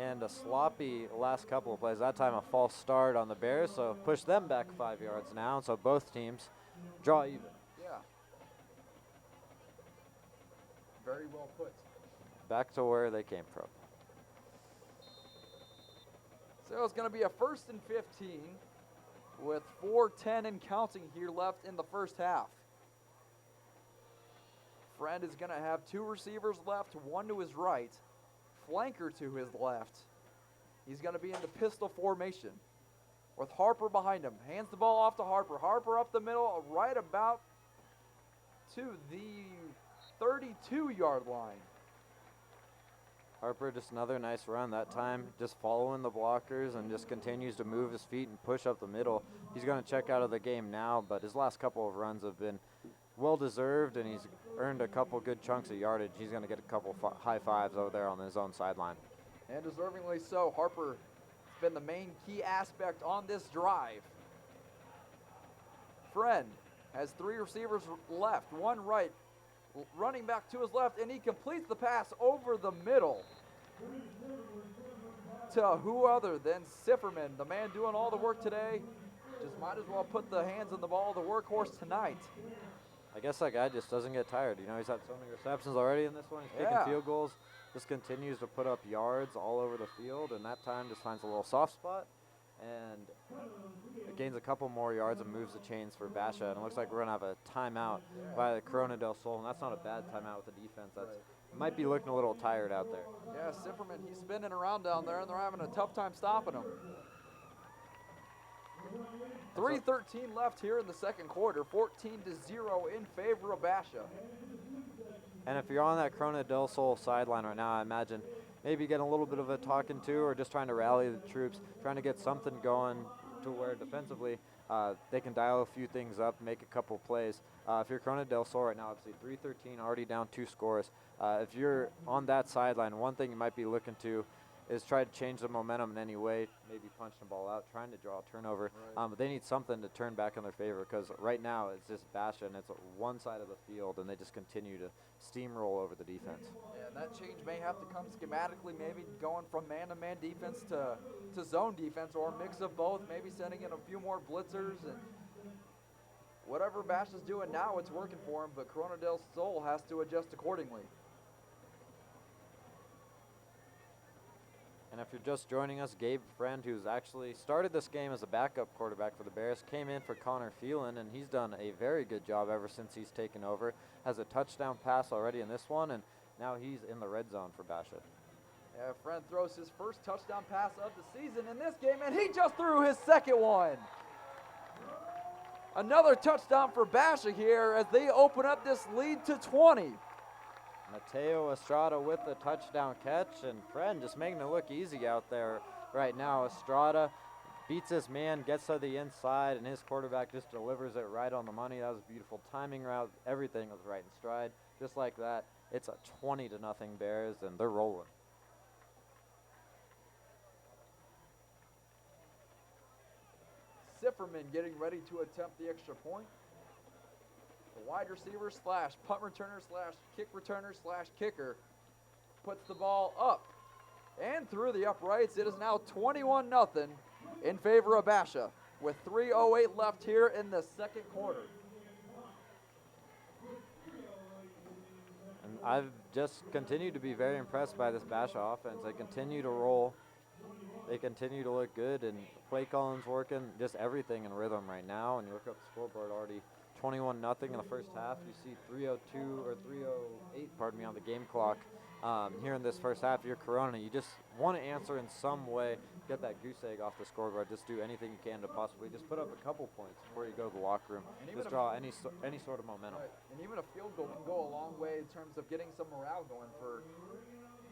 And a sloppy last couple of plays. That time a false start on the Bears, so push them back 5 yards now. So both teams draw even. Yeah. Very well put. Back to where they came from. So it's going to be a 1st and 15 with 4:10 and counting here left in the first half. Friend is going to have 2 receivers left, 1 to his right, flanker to his left. He's going to be in the pistol formation with Harper behind him. Hands the ball off to Harper. Harper up the middle, right about to the 32-yard line. Harper, just another nice run. That time just following the blockers and just continues to move his feet and push up the middle. He's going to check out of the game now, but his last couple of runs have been well-deserved, and he's earned a couple good chunks of yardage. He's going to get a couple high fives over there on his own sideline. And deservingly so. Harper has been the main key aspect on this drive. Friend has 3 receivers left, 1 right. Running back to his left, and he completes the pass over the middle to who other than Sifferman, the man doing all the work today. Just might as well put the hands on the ball, the workhorse tonight. I guess that guy just doesn't get tired. You know, he's had so many receptions already in this one. He's kicking field goals, just continues to put up yards all over the field, and that time just finds a little soft spot and it gains a couple more yards and moves the chains for Basha. And it looks like we're going to have a timeout by the Corona del Sol, and that's not a bad timeout with the defense. That's might be looking a little tired out there. Yeah, Sifferman, he's spinning around down there, and they're having a tough time stopping him. 3:13 left here in the second quarter, 14-0 in favor of Basha. And if you're on that Corona del Sol sideline right now, I imagine maybe getting a little bit of a talking to, or just trying to rally the troops, trying to get something going to where defensively they can dial a few things up, make a couple plays. If you're Corona del Sol right now, obviously 3:13, already down 2 scores. If you're on that sideline, one thing you might be looking to is try to change the momentum in any way, maybe punch the ball out, trying to draw a turnover. Right. But they need something to turn back in their favor, because right now it's just Basha, and it's one side of the field, and they just continue to steamroll over the defense. Yeah, and that change may have to come schematically, maybe going from man-to-man defense to zone defense, or a mix of both, maybe sending in a few more blitzers. And whatever Basha's doing now, it's working for him, but Corona del Sol has to adjust accordingly. And if you're just joining us, Gabe Friend, who's actually started this game as a backup quarterback for the Bears, came in for Connor Phelan, and he's done a very good job ever since he's taken over. Has a touchdown pass already in this one, and now he's in the red zone for Basha. Yeah, Friend throws his first touchdown pass of the season in this game, and he just threw his second one. Another touchdown for Basha here as they open up this lead to 20. Mateo Estrada with the touchdown catch, and Friend just making it look easy out there right now. Estrada beats his man, gets to the inside, and his quarterback just delivers it right on the money. That was a beautiful timing route. Everything was right in stride. Just like that, it's a 20-0 Bears, and they're rolling. Sifferman getting ready to attempt the extra point. The wide receiver slash punt returner slash kick returner slash kicker puts the ball up and through the uprights. It is now 21-0 in favor of Basha with 3:08 left here in the second quarter. And I've just continued to be very impressed by this Basha offense. They continue to roll. They continue to look good, and play calling's working, just everything in rhythm right now. And you look up the scoreboard, already 21-0 in the first half. You see 3:02 or 3:08, pardon me, on the game clock here in this first half. You're Corona. You just want to answer in some way, get that goose egg off the scoreboard. Just do anything you can to possibly just put up a couple points before you go to the locker room. Just draw any sort of momentum. Right. And even a field goal can go a long way in terms of getting some morale going for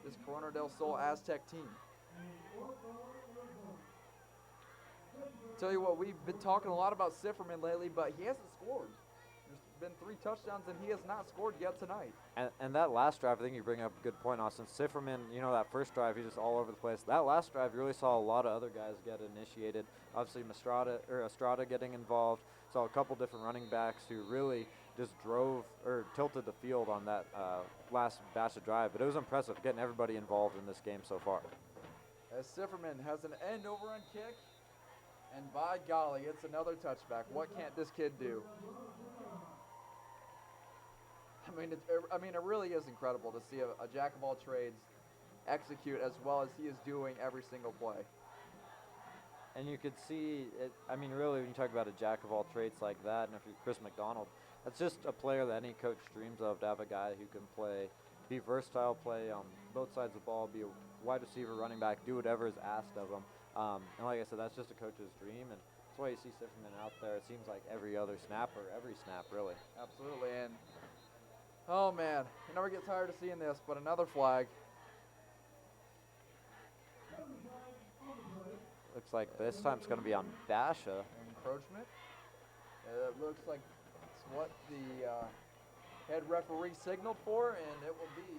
this Corona del Sol Aztec team. Tell you what, we've been talking a lot about Sifferman lately, but he hasn't scored. There's been 3 touchdowns, and he has not scored yet tonight. And that last drive, I think you bring up a good point, Austin. Sifferman, you know, that first drive, he's just all over the place. That last drive, you really saw a lot of other guys get initiated. Obviously, Estrada getting involved. Saw a couple different running backs who really just drove or tilted the field on that last Basha drive. But it was impressive getting everybody involved in this game so far. As Sifferman has an end over run kick, and by golly, it's another touchback. What can't this kid do? I mean, it really is incredible to see a jack of all trades execute as well as he is doing every single play. And you could see it. I mean, really, when you talk about a jack of all trades like that, and if you're Chris McDonald, that's just a player that any coach dreams of, to have a guy who can be versatile, play on both sides of the ball, be a wide receiver, running back, do whatever is asked of him. And like I said, that's just a coach's dream, and that's why you see Sifferman out there. It seems like every other snap, or every snap, really. Absolutely, and oh man, you never get tired of seeing this, but another flag. Looks like this time it's going to be on Basha. Encroachment. It looks like it's what the head referee signaled for, and it will be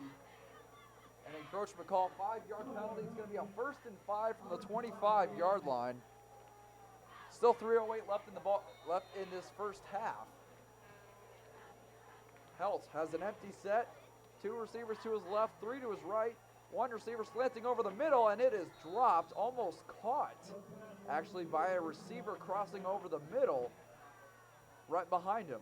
an encroachment call. 5-yard penalty. It's going to be a 1st and 5 from the 25-yard line. Still 3:08 left in this first half. Helt has an empty set. 2 receivers to his left, 3 to his right. 1 receiver slanting over the middle, and it is dropped, almost caught, actually, by a receiver crossing over the middle right behind him.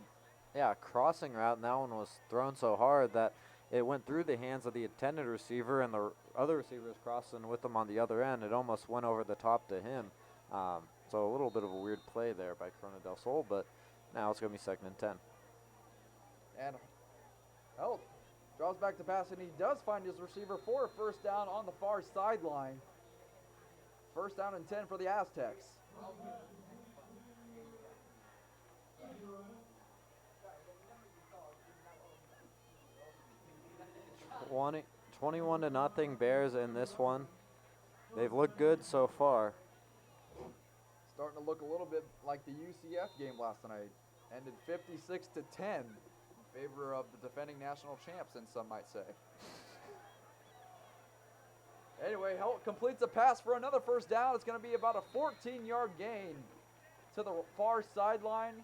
Yeah, crossing route, and that one was thrown so hard that it went through the hands of the intended receiver, and the other receiver was crossing with him on the other end. It almost went over the top to him. So a little bit of a weird play there by Corona del Sol, but now it's going to be 2nd and 10. And Helt draws back to pass, and he does find his receiver for a 1st down on the far sideline. 1st down and 10 for the Aztecs. Twenty 21-0 Bears in this one. They've looked good so far. Starting to look a little bit like the UCF game last night. Ended 56-10 in favor of the defending national champs, and some might say. Anyway, Helt completes a pass for another 1st down. It's going to be about a 14-yard gain to the far sideline.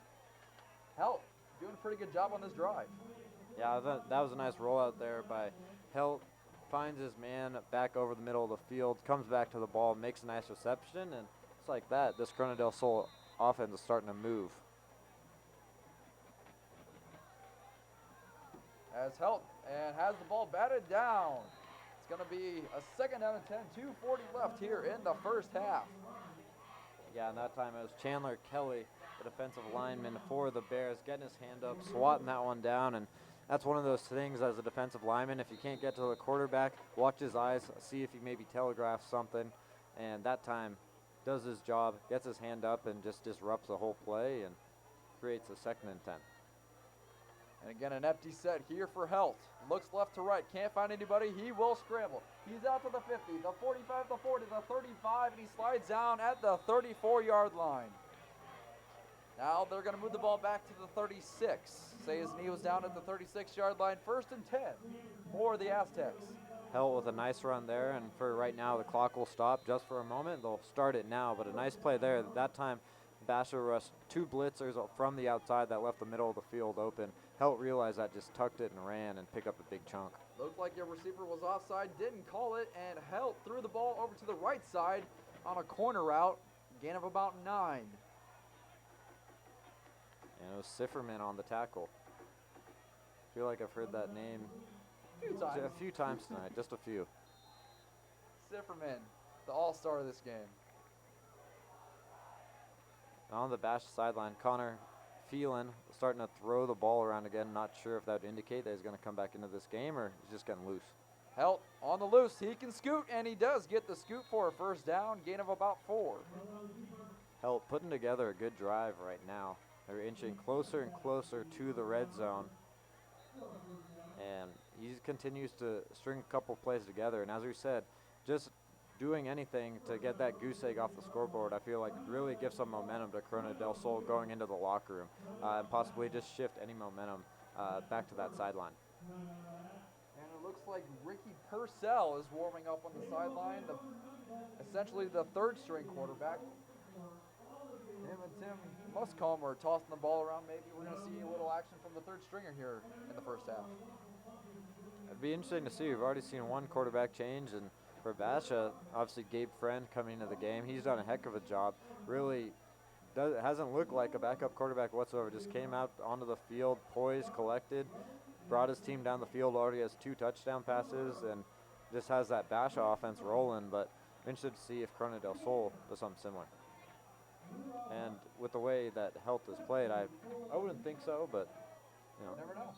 Helt doing a pretty good job on this drive. Yeah, that was a nice rollout there by Helt. Finds his man back over the middle of the field, comes back to the ball, makes a nice reception, and just like that, this Corona del Sol offense is starting to move. As Helt and has the ball batted down. It's going to be a 2nd down and 10, 2:40 left here in the first half. Yeah, and that time it was Chandler Kelly, the defensive lineman for the Bears, getting his hand up, swatting that one down, and that's one of those things as a defensive lineman. If you can't get to the quarterback, watch his eyes, see if he maybe telegraphs something, and that time does his job, gets his hand up, and just disrupts the whole play and creates a 2nd and 10. And again, an empty set here for Helt. Looks left to right, can't find anybody. He will scramble. He's out to the 50, the 45, the 40, the 35, and he slides down at the 34-yard line. Now they're going to move the ball back to the 36. Say his knee was down at the 36-yard line. 1st and 10 for the Aztecs. Helt with a nice run there, and for right now the clock will stop just for a moment. They'll start it now, but a nice play there. That time Basha rushed 2 blitzers from the outside that left the middle of the field open. Helt realized that, just tucked it and ran and picked up a big chunk. Looked like your receiver was offside, didn't call it, and Helt threw the ball over to the right side on a corner route, gain of about 9. And it was Sifferman on the tackle. I feel like I've heard that name a few times tonight, just a few. Sifferman, the all-star of this game. On the Bash sideline, Connor Phelan starting to throw the ball around again. Not sure if that would indicate that he's going to come back into this game or he's just getting loose. Helt on the loose. He can scoot, and he does get the scoot for a first down, gain of about 4. Helt putting together a good drive right now. They're inching closer and closer to the red zone. And he continues to string a couple plays together. And as we said, just doing anything to get that goose egg off the scoreboard, I feel like really gives some momentum to Corona del Sol going into the locker room, and possibly just shift any momentum back to that sideline. And it looks like Ricky Purcell is warming up on the sideline, essentially the third string quarterback. Him and Tim Muscombe are tossing the ball around. Maybe we're going to see a little action from the third stringer here in the first half. It'd be interesting to see. We've already seen one quarterback change, and for Basha, obviously Gabe Friend coming into the game. He's done a heck of a job. Really hasn't looked like a backup quarterback whatsoever. Just came out onto the field, poised, collected, brought his team down the field, already has 2 touchdown passes, and just has that Basha offense rolling. But I'm interested to see if Corona del Sol does something similar. And with the way that Helt has played, I wouldn't think so, but you know, Never know.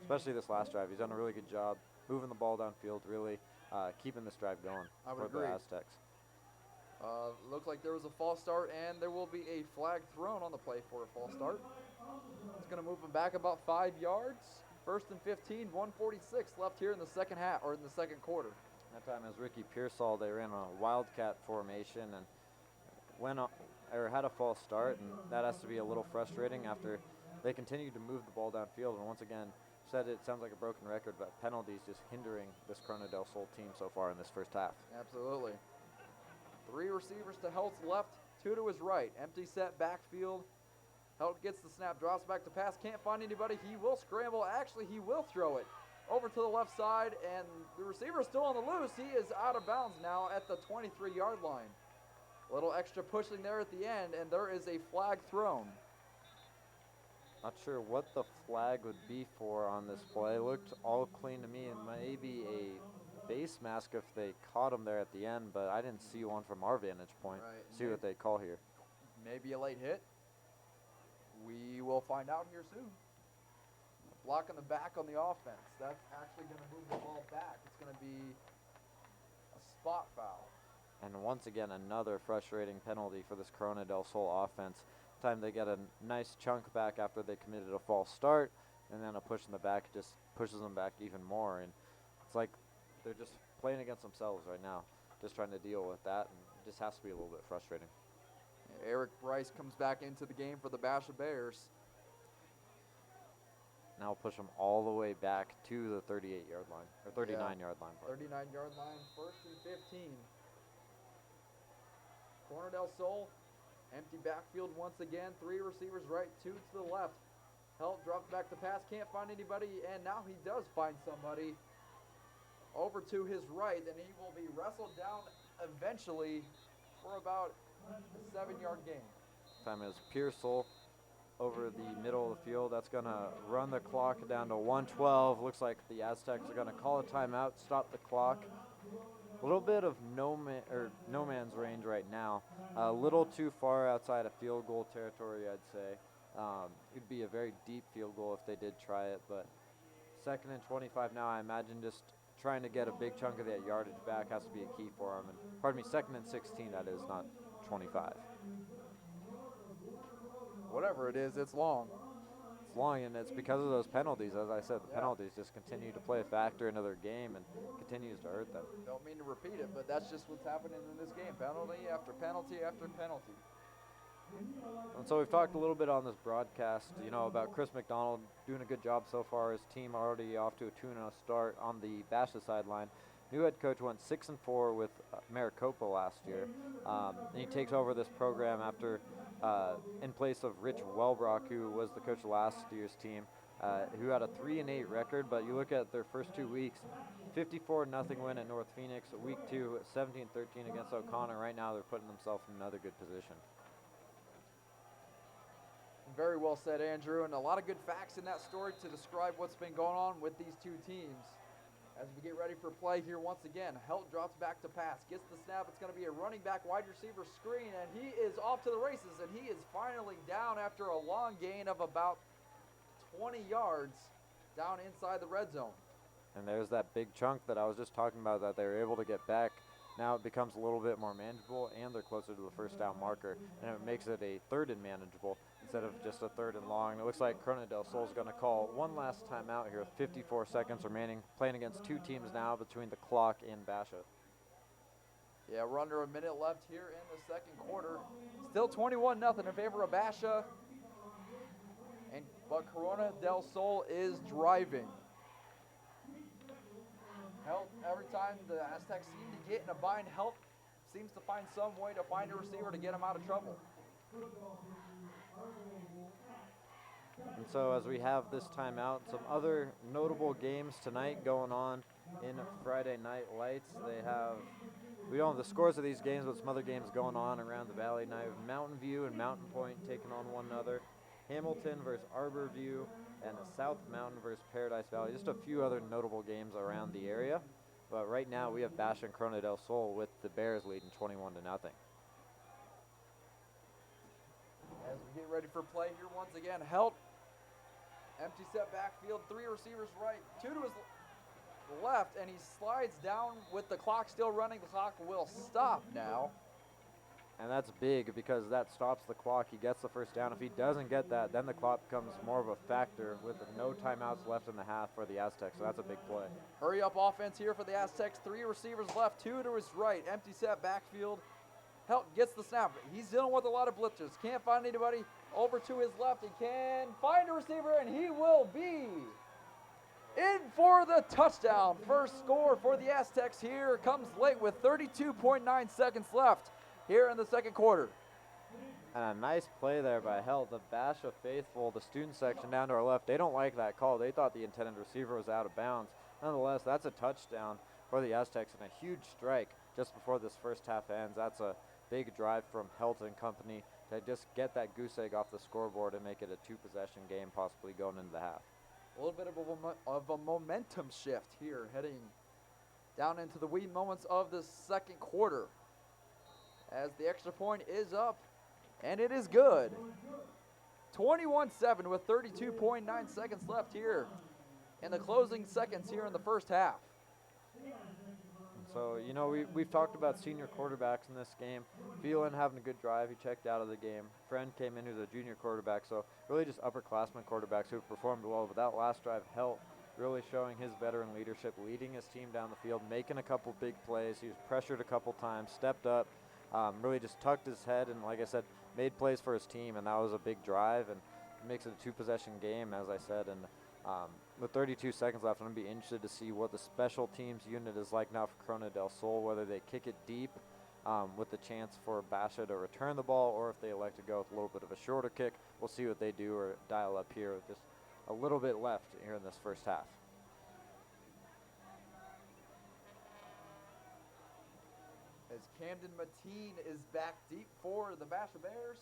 especially this last drive, he's done a really good job moving the ball downfield, really keeping this drive going I would for agree. the Aztecs. Looks like there was a false start, and there will be a flag thrown on the play for a false start. It's going to move them back about 5 yards. First and 15, 1:46 left here in the second half, or in the second quarter. That time as Ricky Pearsall, they ran a wildcat formation and had a false start, and that has to be a little frustrating after they continued to move the ball downfield. And once again, said it sounds like a broken record, but penalties just hindering this Corona del Sol team so far in this first half. Absolutely. 3 receivers to Helt's left, 2 to his right. Empty set backfield. Helt gets the snap, drops back to pass, can't find anybody. He will scramble. Actually, he will throw it over to the left side, and the receiver is still on the loose. He is out of bounds now at the 23-yard line. A little extra pushing there at the end, and there is a flag thrown. Not sure what the flag would be for on this play. Looked all clean to me, and maybe a base mask if they caught him there at the end, but I didn't see one from our vantage point. Right. See what they call here. Maybe a late hit. We will find out here soon. Block in the back on the offense. That's actually going to move the ball back. It's going to be a spot foul. And once again, another frustrating penalty for this Corona del Sol offense. Time they get a nice chunk back after they committed a false start, and then a push in the back just pushes them back even more. And it's like they're just playing against themselves right now, just trying to deal with that, and it just has to be a little bit frustrating. Eric Bryce comes back into the game for the Basha Bears. Now we'll push them all the way back to the 38-yard line, or 39-yard line. 39-yard line, first and 15. Corona del Sol, empty backfield once again. 3 receivers right, 2 to the left. Helt drops back to pass, can't find anybody, and now he does find somebody over to his right, and he will be wrestled down eventually for about a 7-yard gain. Time is Pearsall over the middle of the field. That's going to run the clock down to 1:12. Looks like the Aztecs are going to call a timeout, stop the clock. A little bit of no man's range right now. A little too far outside of field goal territory, I'd say. It'd be a very deep field goal if they did try it, but 2nd and 25 now. I imagine just trying to get a big chunk of that yardage back has to be a key for them. And pardon me, 2nd and 16, that is, not 25. Whatever it is, it's long. It's long, and it's because of those penalties. As I said, the Yeah. penalties just continue to play a factor into their game and continues to hurt them. Don't mean to repeat it, but that's just what's happening in this game. Penalty after penalty after penalty. And so we've talked a little bit on this broadcast, about Chris McDonald doing a good job so far. His team already off to a 2-0 start on the Basha sideline. New head coach went 6-4 with Maricopa last year. And he takes over this program after in place of Rich Welbrock, who was the coach of last year's team, who had a 3-8 record. But you look at their first 2 weeks, 54-0 win at North Phoenix. Week 2, 17-13 against O'Connor. Right now, they're putting themselves in another good position. Very well said, Andrew, and a lot of good facts in that story to describe what's been going on with these two teams. As we get ready for play here once again, Helt drops back to pass, gets the snap. It's going to be a running back wide receiver screen, and he is off to the races, and he is finally down after a long gain of about 20 yards down inside the red zone. And there's that big chunk that I was just talking about that they were able to get back. Now it becomes a little bit more manageable, and they're closer to the first down marker, and it makes it a 3rd and manageable instead of just a 3rd and long. It looks like Corona del Sol is going to call one last timeout here with 54 seconds remaining, playing against 2 teams now between the Clock and Basha. Yeah, we're under a minute left here in the second quarter. Still 21-0 in favor of Basha, but Corona del Sol is driving. Helt, every time the Aztecs seem to get in a bind, Helt seems to find some way to find a receiver to get him out of trouble. And so as we have this timeout, some other notable games tonight going on in Friday Night Lights. We don't have the scores of these games, but some other games going on around the valley tonight. Mountain View and Mountain Point taking on one another. Hamilton versus Arborview, and South Mountain versus Paradise Valley. Just a few other notable games around the area. But right now we have Basha and Corona del Sol with the Bears leading 21-0. As we get ready for play here once again, Helt, empty set backfield, 3 receivers right, 2 to his left, and he slides down with the clock still running. The clock will stop now. And that's big because that stops the clock. He gets the first down. If he doesn't get that, then the clock becomes more of a factor with no timeouts left in the half for the Aztecs. So that's a big play. Hurry up offense here for the Aztecs. 3 receivers left, 2 to his right. Empty set backfield. Helt gets the snap. He's dealing with a lot of blitzers. Can't find anybody. Over to his left. He can find a receiver, and he will be in for the touchdown. First score for the Aztecs here comes late with 32.9 seconds left here in the second quarter. And a nice play there by Helt. The Basha faithful, the student section down to our left, they don't like that call. They thought the intended receiver was out of bounds. Nonetheless, that's a touchdown for the Aztecs and a huge strike just before this first half ends. That's a big drive from Helt and company to just get that goose egg off the scoreboard and make it a 2-possession game, possibly going into the half. A little bit of a momentum shift here, heading down into the wee moments of the second quarter, as the extra point is up, and it is good. 21-7 with 32.9 seconds left here in the closing seconds here in the first half. So, you know, we've talked about senior quarterbacks in this game. Phelan having a good drive. He checked out of the game. Friend came in who's a junior quarterback. So really just upperclassmen quarterbacks who have performed well. But that last drive, Helt really showing his veteran leadership, leading his team down the field, making a couple big plays. He was pressured a couple times, stepped up, really just tucked his head, and like I said, made plays for his team. And that was a big drive, and it makes it a 2-possession game, as I said. And with 32 seconds left, I'm going to be interested to see what the special teams unit is like now for Corona del Sol, whether they kick it deep with the chance for Basha to return the ball, or if they elect to go with a little bit of a shorter kick. We'll see what they do or dial up here with just a little bit left here in this first half. As Camden Mateen is back deep for the Basha Bears.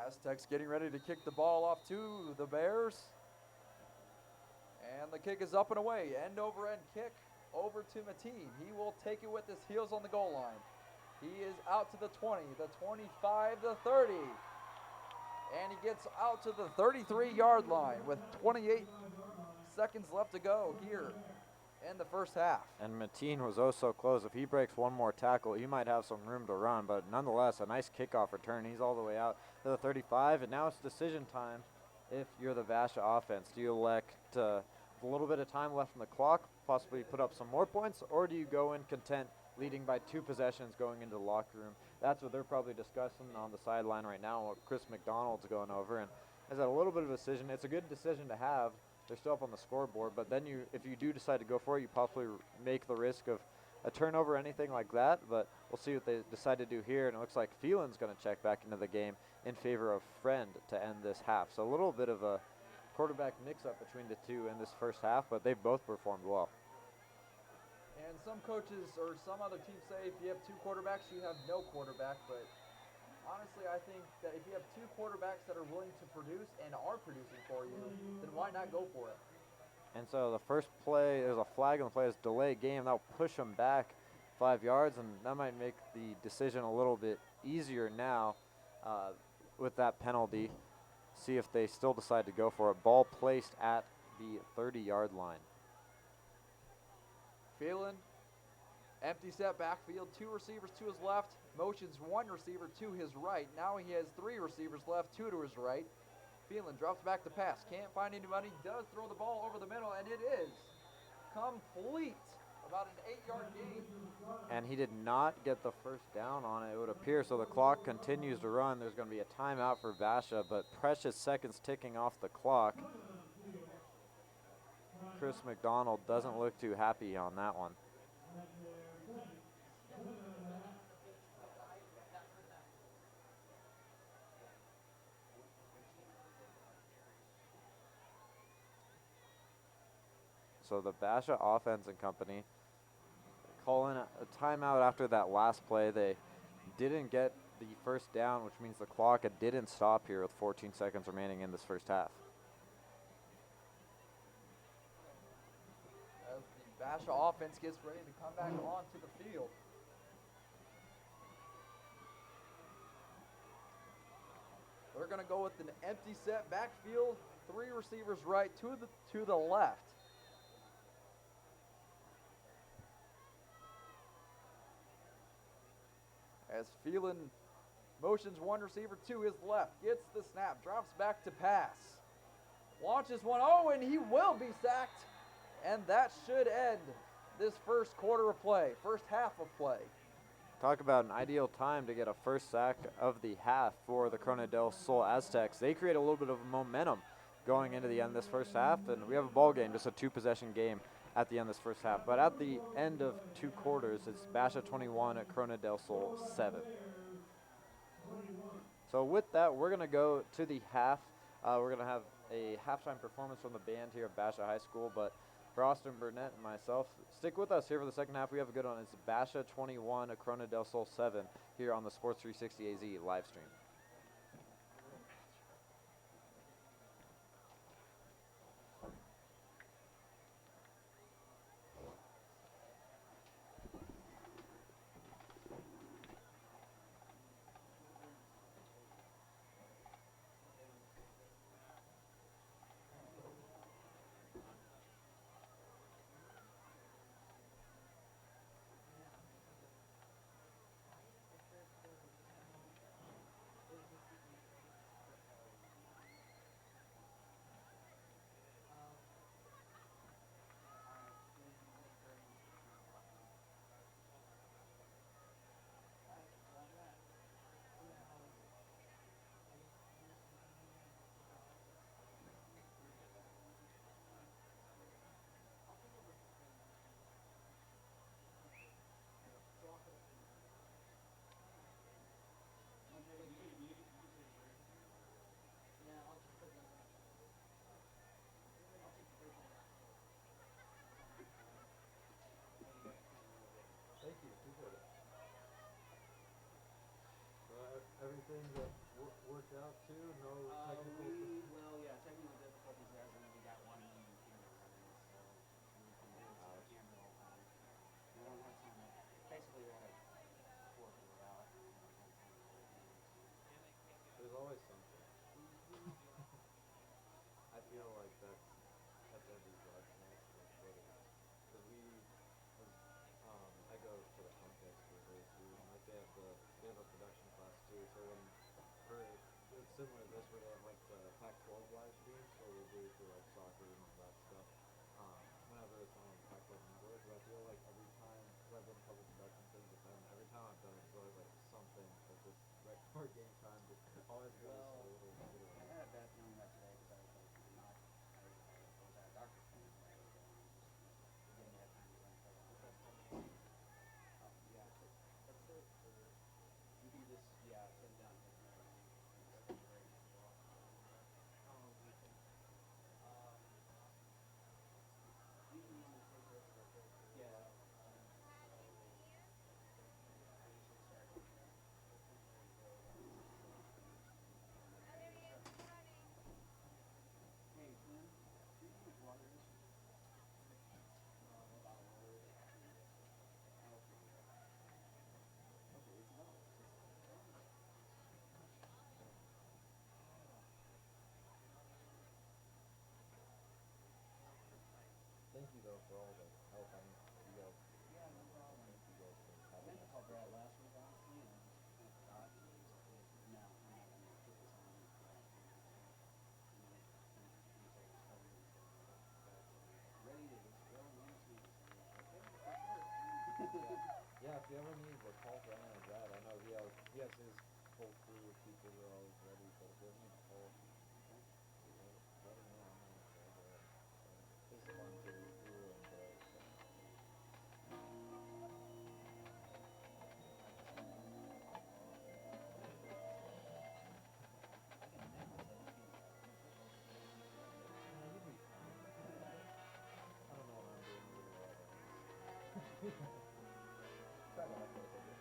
Aztecs getting ready to kick the ball off to the Bears. And the kick is up and away. End over end kick over to Mateen. He will take it with his heels on the goal line. He is out to the 20, the 25, the 30. And he gets out to the 33-yard line with 28 seconds left to go here in the first half. And Mateen was oh so close. If he breaks one more tackle, he might have some room to run. But nonetheless, a nice kickoff return. He's all the way out to the 35. And now it's decision time if you're the Basha offense. Do you elect with a little bit of time left on the clock, possibly put up some more points, or do you go in content leading by 2 possessions going into the locker room? That's what they're probably discussing on the sideline right now, what Chris McDonald's going over. And is that a little bit of a decision. It's a good decision to have. They're still up on the scoreboard, but then if you do decide to go for it, you possibly make the risk of a turnover or anything like that. But we'll see what they decide to do here, and it looks like Phelan's going to check back into the game in favor of Friend to end this half. So a little bit of a quarterback mix-up between the two in this first half, but they've both performed well. And some coaches or some other teams say if you have two quarterbacks, you have no quarterback. But honestly, I think that if you have two quarterbacks that are willing to produce and are producing for you, then why not go for it? And so the first play, there's a flag on the play, is delay game. That'll push them back 5 yards, and that might make the decision a little bit easier now with that penalty. See if they still decide to go for it. Ball placed at the 30-yard line. Phelan, empty set backfield, two receivers to his left, motions one receiver to his right. Now he has three receivers left, two to his right. Phelan drops back to pass, can't find anybody, does throw the ball over the middle, and it is complete. About an 8-yard gain. And he did not get the first down on it, it would appear, so the clock continues to run. There's going to be a timeout for Basha, but precious seconds ticking off the clock. Chris McDonald doesn't look too happy on that one. So the Basha offense and company call in a timeout after that last play. They didn't get the first down, which means the clock didn't stop here with 14 seconds remaining in this first half. As the Basha offense gets ready to come back onto the field. They're going to go with an empty set backfield, three receivers right, two to the left. As Phelan motions one receiver to his left, gets the snap, drops back to pass, launches one, and he will be sacked, and that should end this first quarter of play, first half of play. Talk about an ideal time to get a first sack of the half for the Corona del Sol Aztecs. They create a little bit of momentum going into the end of this first half, and we have a ball game, just a two-possession game at the end of this first half. But at the end of two quarters, it's Basha 21 at Corona del Sol 7. So with that, we're going to go to the half. We're going to have a halftime performance from the band here at Basha High School. But for Austin Burnett and myself, stick with us here for the second half. We have a good one. It's Basha 21 at Corona del Sol 7 here on the Sports 360 AZ live stream. Everything that worked out too? No technical? Well, yeah, technical difficulties there, and then we got one main camera running, so we can do it on camera all the time. We don't have time to, basically we're at 4 out. There's always something. I feel like that's every broadcast. Because I go to the context for those too. Like they have a production class too. So it's similar to this where they have like the Pac-12 live stream. So we'll do for like soccer and all that stuff. Whenever it's on Pac-12 network, but I feel like every time, because I've done a couple production things with them, every time I've done it, it's always like something that just right before game time just always goes a little. I had a bad feeling though for all the help. I mean, you guys, Yeah, no problem. thank you guys for I having meant to us. call Brad last week, honestly, and I just kind of forgot. And he was like, hey, no, I'm not going to put this on you for that. And then he told us how he was ready to just go next week. So I'm like, okay, for sure. Yeah, if you ever need a call for any of that, I know he has his whole crew of people who are always ready, but if you ever need a call, Okay. let him know. I'm always there. It's fun to we really enjoy it. So. I can make myself feel bad. Yeah, you'll be fine. I don't know what I'm doing either. Try to act like I do.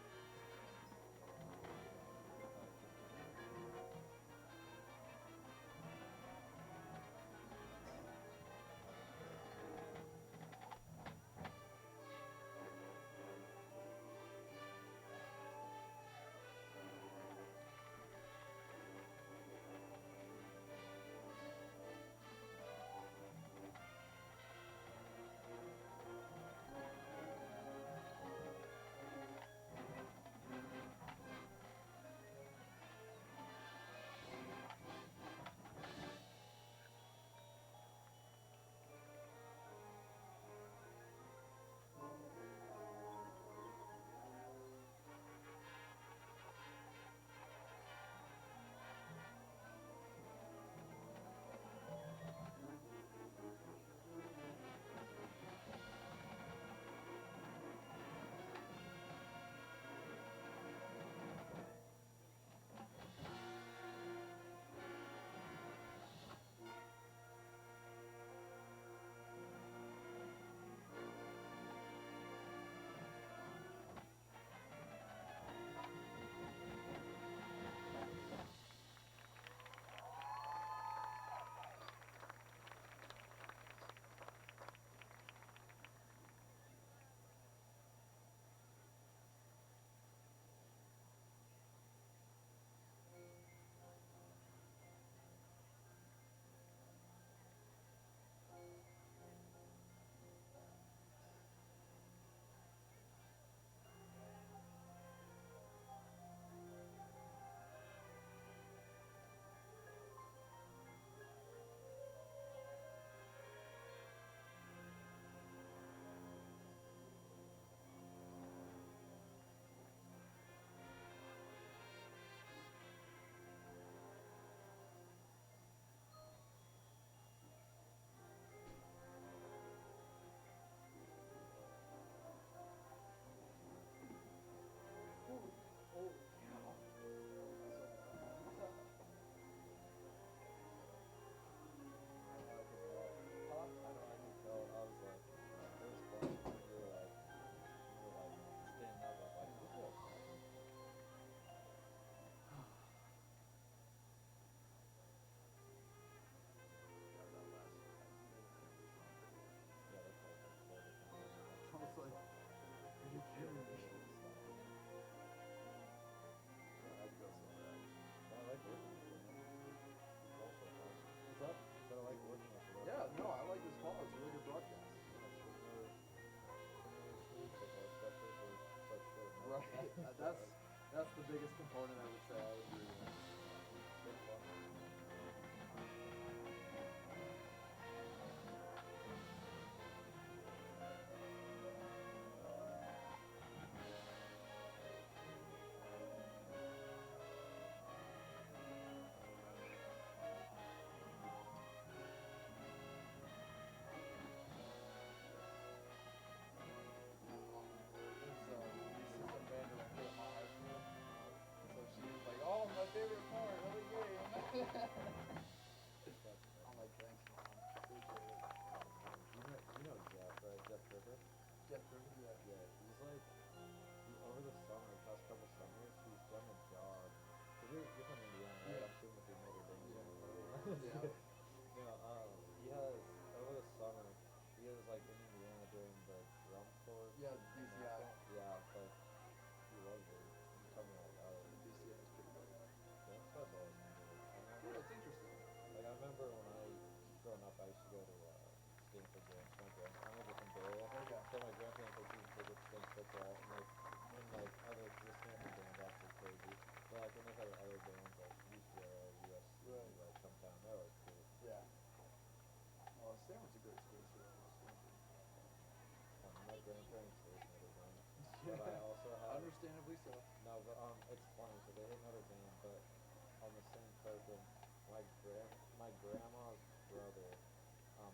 Yeah, no, I like this call. It's a really good broadcast. Right. That's the biggest component I would say. I would agree with. So Lisa from Vanderbilt put in my high school. So she was like, "Oh, my favorite part of the game." I'm like, "Thanks, mom. Appreciate it." You know Jeff, right? Jeff Tripper? Jeff Griffin, yeah. Yeah, he's like, over the summer, past couple summers, he's done a job. Cause you're from Indiana, right? Yeah. I'm assuming if you Notre Dame. Yeah. Yeah. He has, over the summer, he was like in Indiana doing the drum course. Yeah, and DCI. that. Yeah, but he loves it. He told me all about it. DCF is pretty good. Yeah, that's all I can do. Yeah, it's interesting. Like, I remember when growing up, I used to go to Stanford games. I went to Stanford, which thinks football, and like when like other the Stanford band's actually crazy. But like when they've had other bands like UCLA, USC, Right. like come down, they're like cool. Yeah. Well, Stanford's a great school too. Stanford. My grandparents hate Notre Dame, but I also have Understandably so. no, but it's funny because they hate Notre Dame, but on the same token, my grandma's brother,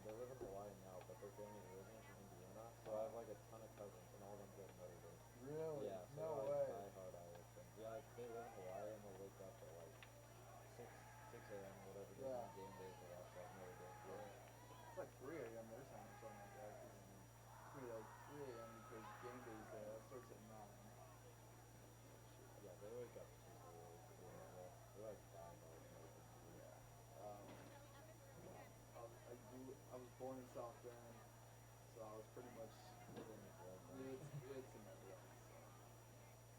they live in Hawaii now, but their family's originally from Indiana, so I have like a ton of cousins, and all of them go to Notre Dame. Really? Yeah, so No they're like way. diehard Irish fans. Yeah, like they live in Hawaii and they'll wake up at like 6 a.m. or whatever it is Yeah. on game day to watch that Notre Dame game. It's like 3 a.m. their time or something like that. 'Cause it's gonna be like 3 a.m. because game day's there. That starts at 9. Yeah, they wake up super early to do it. Yeah, they're like diehard Notre Dame fans. Yeah. I was born in South Bend, so I was pretty much. It's in the blood, man. It's in my blood. So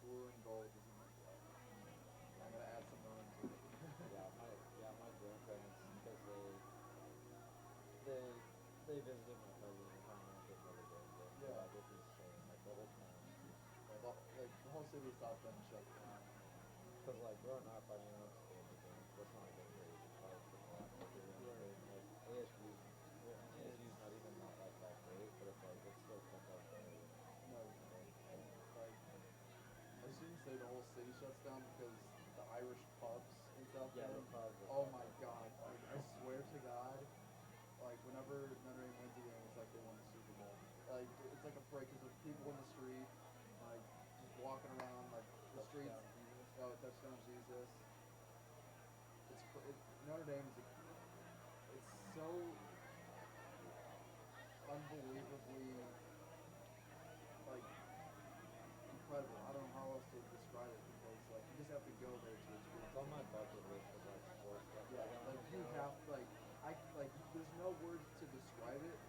blue and gold is in my blood. I'm gonna add some maroon to it. My grandparents, because they visited my cousin and kind of went to Notre Dame game. Yeah. Like it's insane. Like the whole town. Like the whole city of South Bend shut down. Cause like growing up, I mean, I'm still the game. That's not like a great college football atmosphere. Right. Like ASU's not even not like that great, but it's like it's still 10 times better than No, like as soon as the whole city shuts down because the Irish pubs in South Yeah, Bend. the pubs are Oh fucking my God! Like, I swear to God, like whenever Notre Dame wins a game, it's like they won the Super Bowl. Like it's like a break because there's people in the street, like just walking around like the streets. Touchdown Jesus. Oh, touchdown Jesus! Notre Dame is it's so unbelievably like incredible. I don't know how else to describe it because like you just have to go there to experience. It's on my bucket list of like sports stuff. Yeah, like you have there's no words to describe it.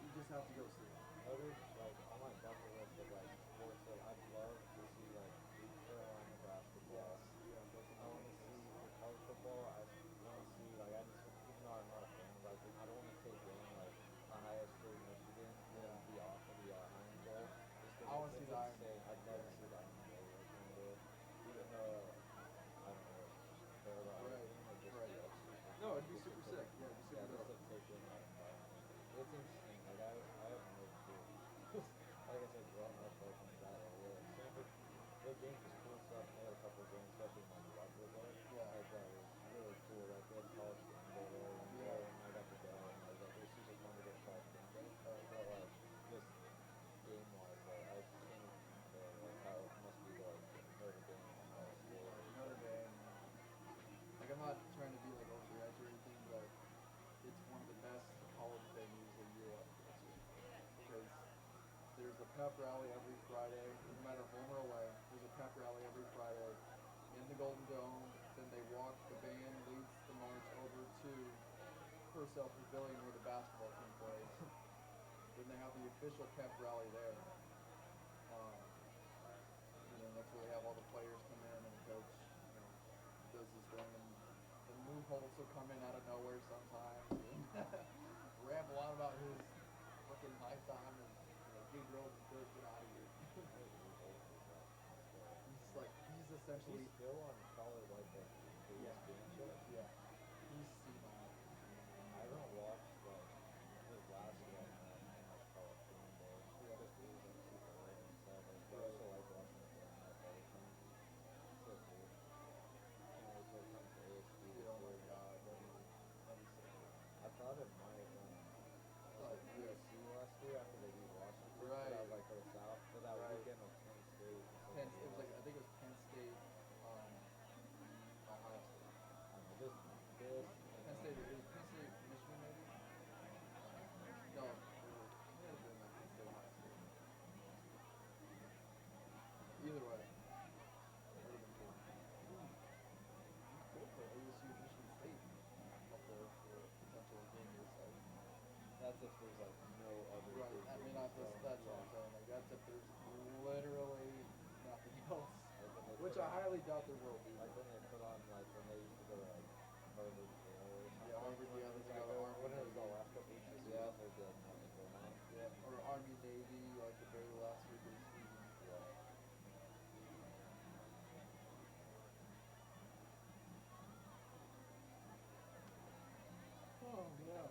You just have to go see it. Like on my bucket list of like sports that I'd love to see like East Carolina basketball. Yeah, that's I want to see for college football. I want to see like even though I'm not a fan, like I don't want to take in like Ohio State, Michigan, and be off of the Iron Bowl. Just 'cause I wanna it's see the Iron insane. Bowl. I'd love to see the Iron Bowl. Like even though I don't know, care about Right, it, or just right. be like super. No, it'd be super sick. Yeah, it'd be super Just dope. to take in that environment. It's insane. Like I have no clue. Like I said, growing up like in that area, like Stanford, the games was cool stuff. They had a couple of games, especially when my blood was there. Yeah. Like that was really cool. Like they had college game day there, and I got to go, and I was like, it was super fun to get college game day. But like just game wise, like I can't even compare like how it must be like Notre Dame and high school. Notre Dame. Like I'm not trying to be like over the edge or anything, but it's one of the best college venues that you will ever go to because there's a pep rally every Friday, no matter home or away. There's a pep rally every Friday in the Golden Dome. Then they walk. The band leads the march over to Purcell Pavilion where the basketball team plays. Then they have the official pep rally there. That's where they have all the players come in and the coach, does his thing. And the Lou Holtz will come in out of nowhere sometimes and ramble on about his fucking lifetime and get girls and get out of here. He's essentially He's still on college like the ESPN show. yeah. He's senile. I haven't watched like his last one much college game day. Yeah. Just because I'm super old and stuff. But I also like watching it growing up all the time. So cool. Can't wait till it comes to ASU. Oh my God, that'd be so good. I thought it might Like, USC last year after they beat Washington. Right. But I was like for the South. But that Right. weekend was Penn State. It was like I think it was Penn State, Ohio State. I don't know, Penn State, Michigan maybe? No, it may have been like Penn State, Ohio State. Either way, it would have been cool. Cool for ASU Michigan State up there for a potential game this side. That's if there's like no other. Right, big I mean, games. that's what I'm saying. Like, that's if there's literally nothing else. Like when they Which put I on- highly doubt there will be. Like when they put on like when they used to go to like Harvard Yale or something. Yeah, Harvard Yale, they Like, go to Army, when it was the Navy. last couple of years, Yeah. there'd be like nothing going on. Yeah, or Army, Navy like the very last week of the season. Oh yeah.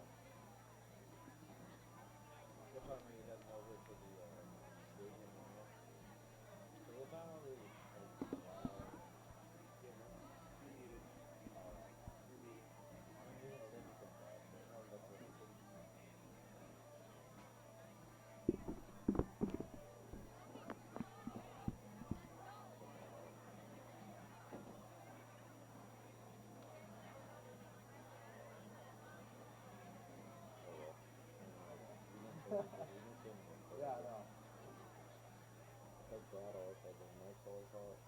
What time are you heading over to the stadium tomorrow? What time are we? Yeah, no. That's bad. Always had the nice always hot.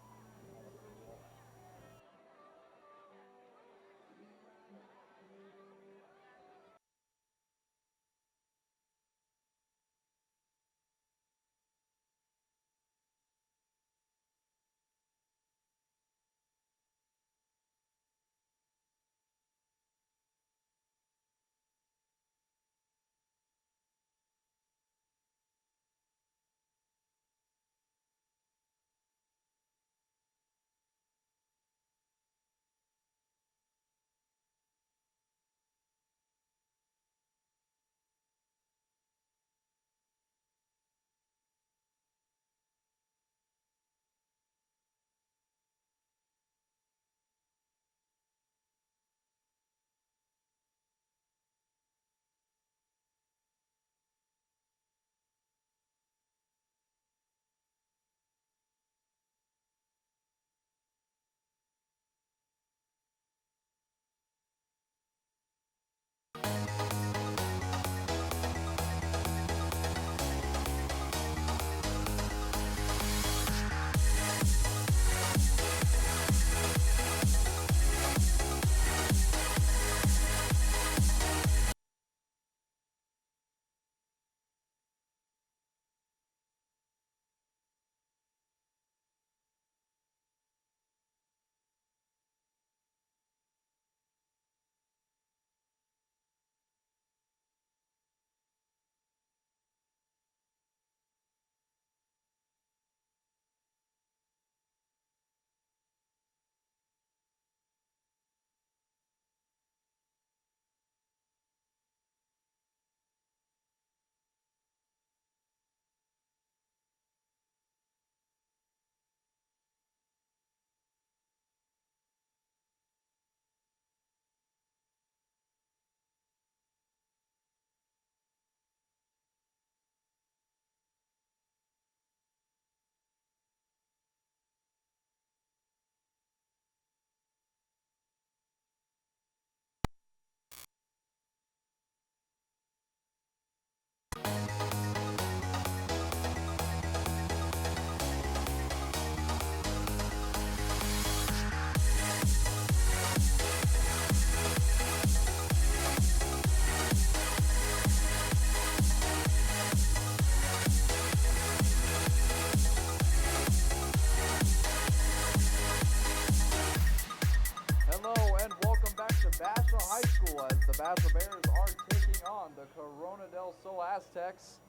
Hello and welcome back to Bashville High School as the Bashville Bears are taking on the Corona del Sol Aztecs.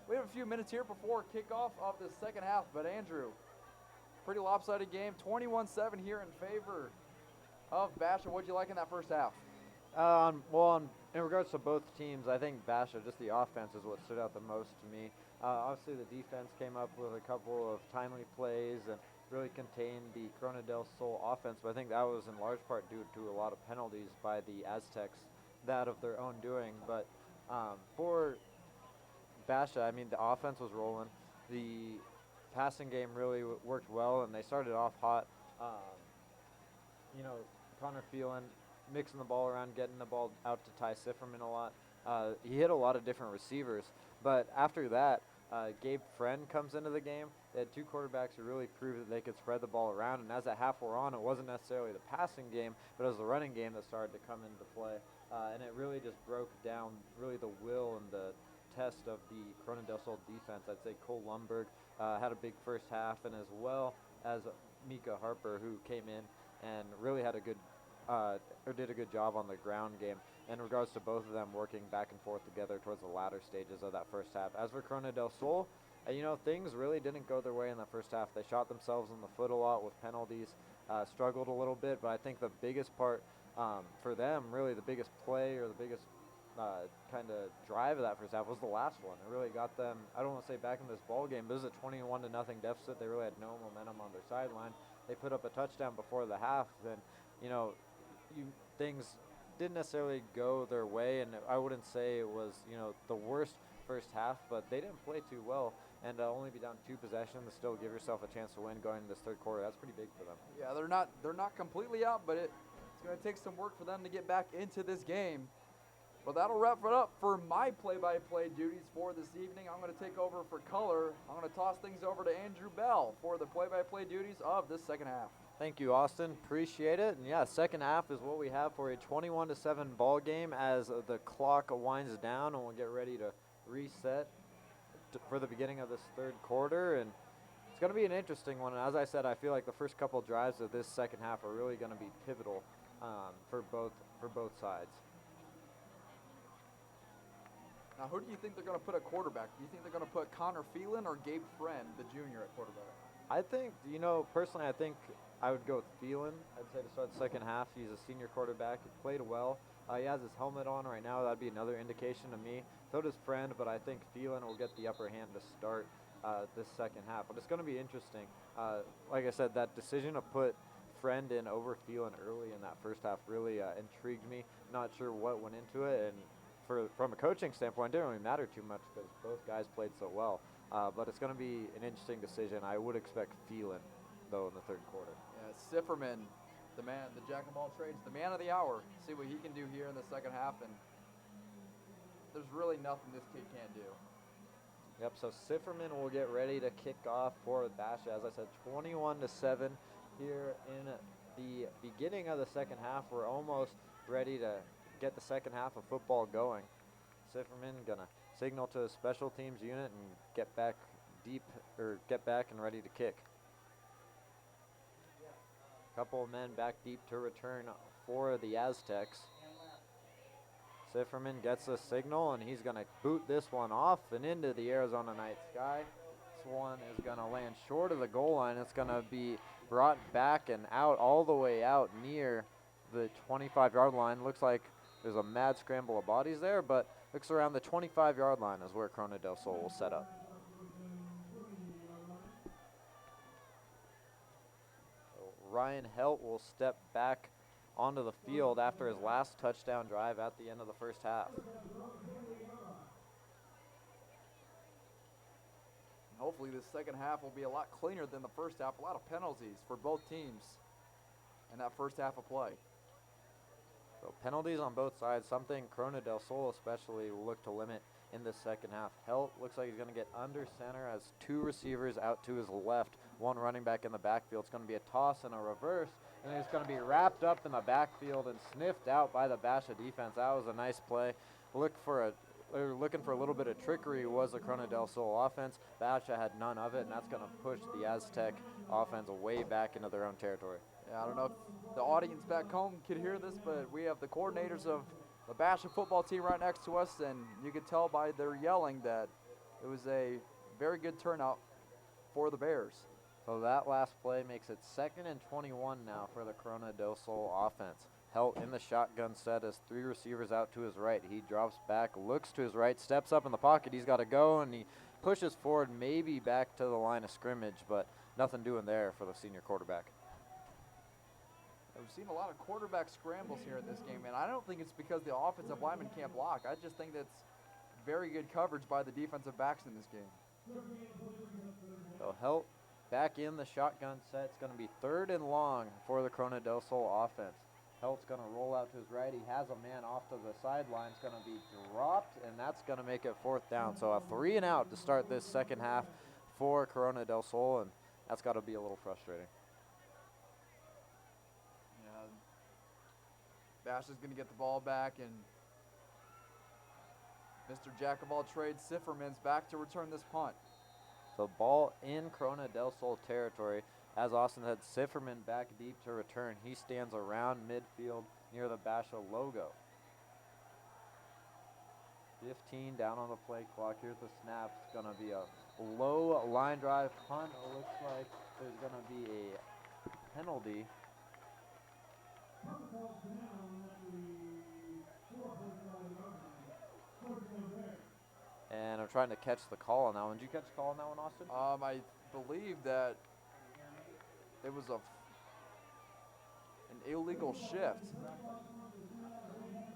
We have a few minutes here before kickoff of the second half, but Andrew, pretty lopsided game, 21-7 here in favor of Bashville. What'd you like in that first half? In regards to both teams, I think Basha, just the offense is what stood out the most to me. Obviously, the defense came up with a couple of timely plays and really contained the Corona del Sol offense, but I think that was in large part due to a lot of penalties by the Aztecs, that of their own doing. But for Basha, I mean, the offense was rolling. The passing game really worked well, and they started off hot. Connor Phelan mixing the ball around, getting the ball out to Ty Sifferman a lot. He hit a lot of different receivers, but after that, Gabe Friend comes into the game. They had two quarterbacks who really proved that they could spread the ball around, and as that half wore on, it wasn't necessarily the passing game, but it was the running game that started to come into play, and it really just broke down really the will and the test of the Corona del Sol defense. I'd say Cole Lundberg had a big first half, and as well as Mika Harper, who came in and really had a good or did a good job on the ground game. in regards to both of them working back and forth together towards the latter stages of that first half. As for Corona del Sol, things really didn't go their way in the first half. They shot themselves in the foot a lot with penalties, struggled a little bit, but I think the biggest part for them, really the biggest play or the biggest kind of drive of that first half was the last one. It really got them, I don't want to say back in this ball game, but it was a 21-0 deficit. They really had no momentum on their sideline. They put up a touchdown before the half, then, things didn't necessarily go their way, and I wouldn't say it was, the worst first half, but they didn't play too well, and only be down 2 possessions, still give yourself a chance to win going into this third quarter. That's pretty big for them. Yeah, they're not completely out, but it's going to take some work for them to get back into this game. But that'll wrap it up for my play-by-play duties for this evening. I'm going to take over for color. I'm going to toss things over to Andrew Bell for the play-by-play duties of this second half. Thank you, Austin. Appreciate it. And yeah, second half is what we have for a 21-7 ball game as the clock winds down, and we'll get ready to reset for the beginning of this third quarter. And it's going to be an interesting one. And as I said, I feel like the first couple drives of this second half are really going to be pivotal for both sides. Now, who do you think they're going to put at quarterback? Do you think they're going to put Connor Phelan or Gabe Friend, the junior, at quarterback? I think, personally, I think I would go with Phelan. I'd say to start the second half. He's a senior quarterback. He played well. He has his helmet on right now. That'd be another indication to me. So does Friend, but I think Phelan will get the upper hand to start this second half. But it's going to be interesting. Like I said, that decision to put Friend in over Phelan early in that first half really intrigued me. Not sure what went into it, and from a coaching standpoint, it didn't really matter too much because both guys played so well. But it's going to be an interesting decision. I would expect Phelan, though, in the third quarter. Yeah, Sifferman, the jack of all trades, the man of the hour. See what he can do here in the second half, and there's really nothing this kid can't do. Yep, so Sifferman will get ready to kick off for Basha. As I said, 21-7 here in the beginning of the second half. We're almost ready to get the second half of football going. Sifferman gonna signal to his special teams unit and get back and ready to kick. Couple of men back deep to return for the Aztecs. Sifferman gets the signal, and he's gonna boot this one off and into the Arizona night sky. This one is gonna land short of the goal line. It's gonna be brought back and out all the way out near the 25-yard line. Looks like there's a mad scramble of bodies there, but looks around the 25-yard line is where Corona del Sol will set up. So Ryan Helt will step back onto the field after his last touchdown drive at the end of the first half. Hopefully this second half will be a lot cleaner than the first half. A lot of penalties for both teams in that first half of play. So penalties on both sides, something Corona del Sol especially will look to limit in the second half. Helt looks like he's going to get under center as 2 receivers out to his left, 1 running back in the backfield. It's going to be a toss and a reverse, and then it's going to be wrapped up in the backfield and sniffed out by the Basha defense. That was a nice play. Looking for a little bit of trickery was the Corona del Sol offense. Basha had none of it, and that's going to push the Aztec offense way back into their own territory. Yeah, I don't know if the audience back home could hear this, but we have the coordinators of the Basha football team right next to us, and you could tell by their yelling that it was a very good turnout for the Bears. So that last play makes it 2nd and 21 now for the Corona del Sol offense. Helt in the shotgun set as 3 receivers out to his right. He drops back, looks to his right, steps up in the pocket. He's got to go, and he pushes forward, maybe back to the line of scrimmage, but nothing doing there for the senior quarterback. We've seen a lot of quarterback scrambles here in this game, and I don't think it's because the offensive lineman can't block. I just think that's very good coverage by the defensive backs in this game. So Helt back in the shotgun set. It's going to be 3rd and long for the Corona del Sol offense. Helt's going to roll out to his right. He has a man off to the sideline. It's going to be dropped, and that's going to make it 4th down. So a 3 and out to start this second half for Corona del Sol, and that's got to be a little frustrating. Bash is going to get the ball back, and Mr. Jack of all trades, Sifferman's back to return this punt. So ball in Corona del Sol territory. As Austin said, Sifferman back deep to return. He stands around midfield near the Basha logo. 15 down on the play clock. Here's the snap. It's going to be a low line drive punt. It looks like there's going to be a penalty. And I'm trying to catch the call on that one. Did you catch the call on that one, Austin? I believe that it was an illegal shift.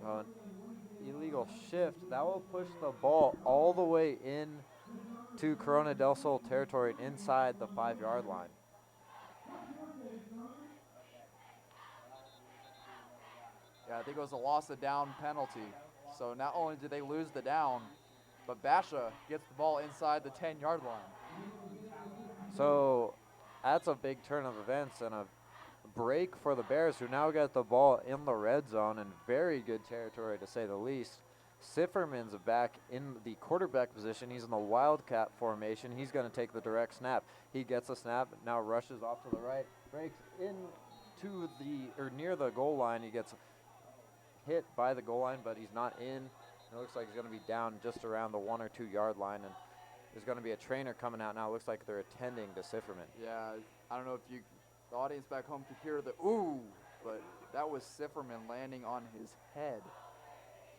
An illegal shift. That will push the ball all the way in to Corona del Sol territory inside the 5-yard line. Yeah, I think it was a loss of down penalty. So not only did they lose the down, but Basha gets the ball inside the 10-yard line. So that's a big turn of events and a break for the Bears, who now get the ball in the red zone in very good territory, to say the least. Sifferman's back in the quarterback position. He's in the wildcat formation. He's going to take the direct snap. He gets a snap, now rushes off to the right, breaks into near the goal line. He gets hit by the goal line, but he's not in. It looks like he's going to be down just around the 1 or 2 yard line, and there's going to be a trainer coming out now. It looks like they're attending to Sifferman. Yeah, I don't know if the audience back home could hear the ooh, but that was Sifferman landing on his head.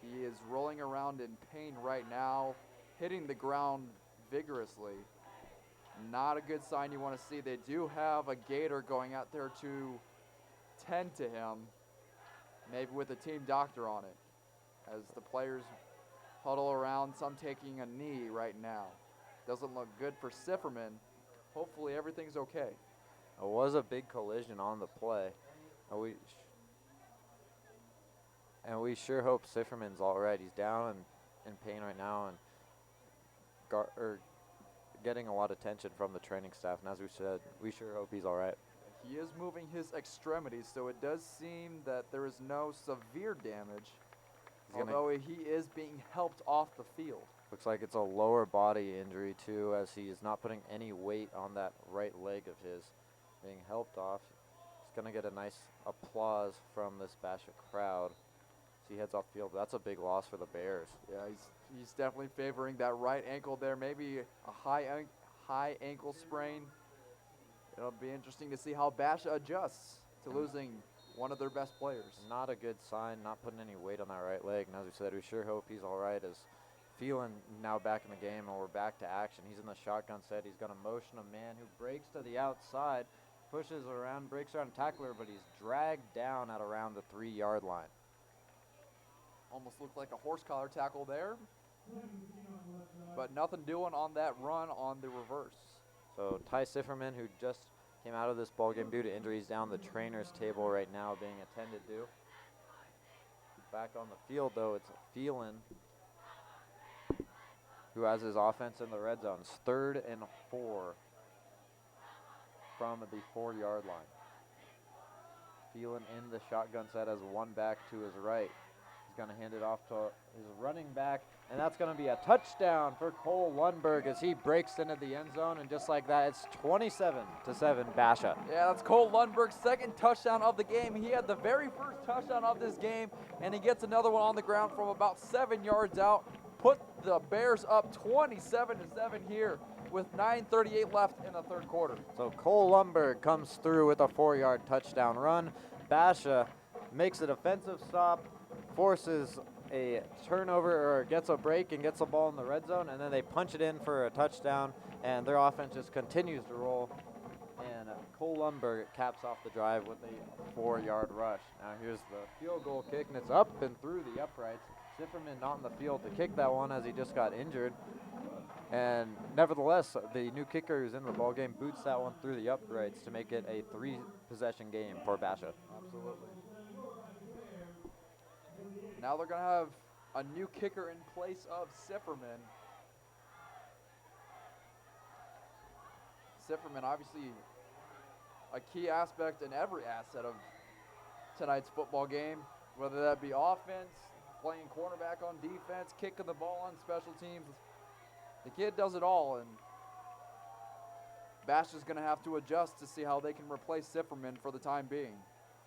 He is rolling around in pain right now, hitting the ground vigorously. Not a good sign you want to see. They do have a gator going out there to tend to him, maybe with a team doctor on it, as the players huddle around, some taking a knee right now. Doesn't look good for Sifferman. Hopefully everything's okay. It was a big collision on the play. And we sure hope Sifferman's all right. He's down and in pain right now and getting a lot of attention from the training staff. And as we said, we sure hope he's all right. He is moving his extremities, so it does seem that there is no severe damage, although he is being helped off the field. Looks like it's a lower body injury, too, as he is not putting any weight on that right leg of his. Being helped off. He's going to get a nice applause from this Basha crowd as he heads off field. That's a big loss for the Bears. Yeah, he's definitely favoring that right ankle there. Maybe a high ankle sprain. It'll be interesting to see how Basha adjusts to losing one of their best players. Not a good sign, not putting any weight on that right leg. And as we said, we sure hope he's all right, as Phelan now back in the game, and we're back to action. He's in the shotgun set. He's going to motion a man who breaks to the outside, pushes around, breaks around tackler, but he's dragged down at around the 3-yard line. Almost looked like a horse collar tackle there, but nothing doing on that run on the reverse. So Ty Sifferman, who just came out of this ball game due to injuries, down the trainer's table right now being attended to. Back on the field, though, it's Phelan, who has his offense in the red zone. It's 3rd and 4 from the 4-yard line. Phelan in the shotgun set as one back to his right. He's going to hand it off to his running back, and that's going to be a touchdown for Cole Lundberg as he breaks into the end zone, and just like that, it's 27-7 Basha. Yeah, that's Cole Lundberg's second touchdown of the game. He had the very first touchdown of this game, and he gets another one on the ground from about 7 yards out. Put the Bears up 27-7 here with 9:38 left in the third quarter. So Cole Lundberg comes through with a 4-yard touchdown run. Basha makes a defensive stop, forces a turnover or gets a break and gets the ball in the red zone, and then they punch it in for a touchdown, and their offense just continues to roll. And Cole Lundberg caps off the drive with a 4-yard rush. Now here's the field goal kick, and it's up and through the uprights. Sifferman not in the field to kick that one as he just got injured. And nevertheless, the new kicker who's in the ball game boots that one through the uprights to make it a 3-possession game for Basha. Absolutely. Now they're going to have a new kicker in place of Sifferman. Sifferman, obviously a key aspect in every asset of tonight's football game, whether that be offense, playing cornerback on defense, kicking the ball on special teams. The kid does it all, and Basha's going to have to adjust to see how they can replace Sifferman for the time being.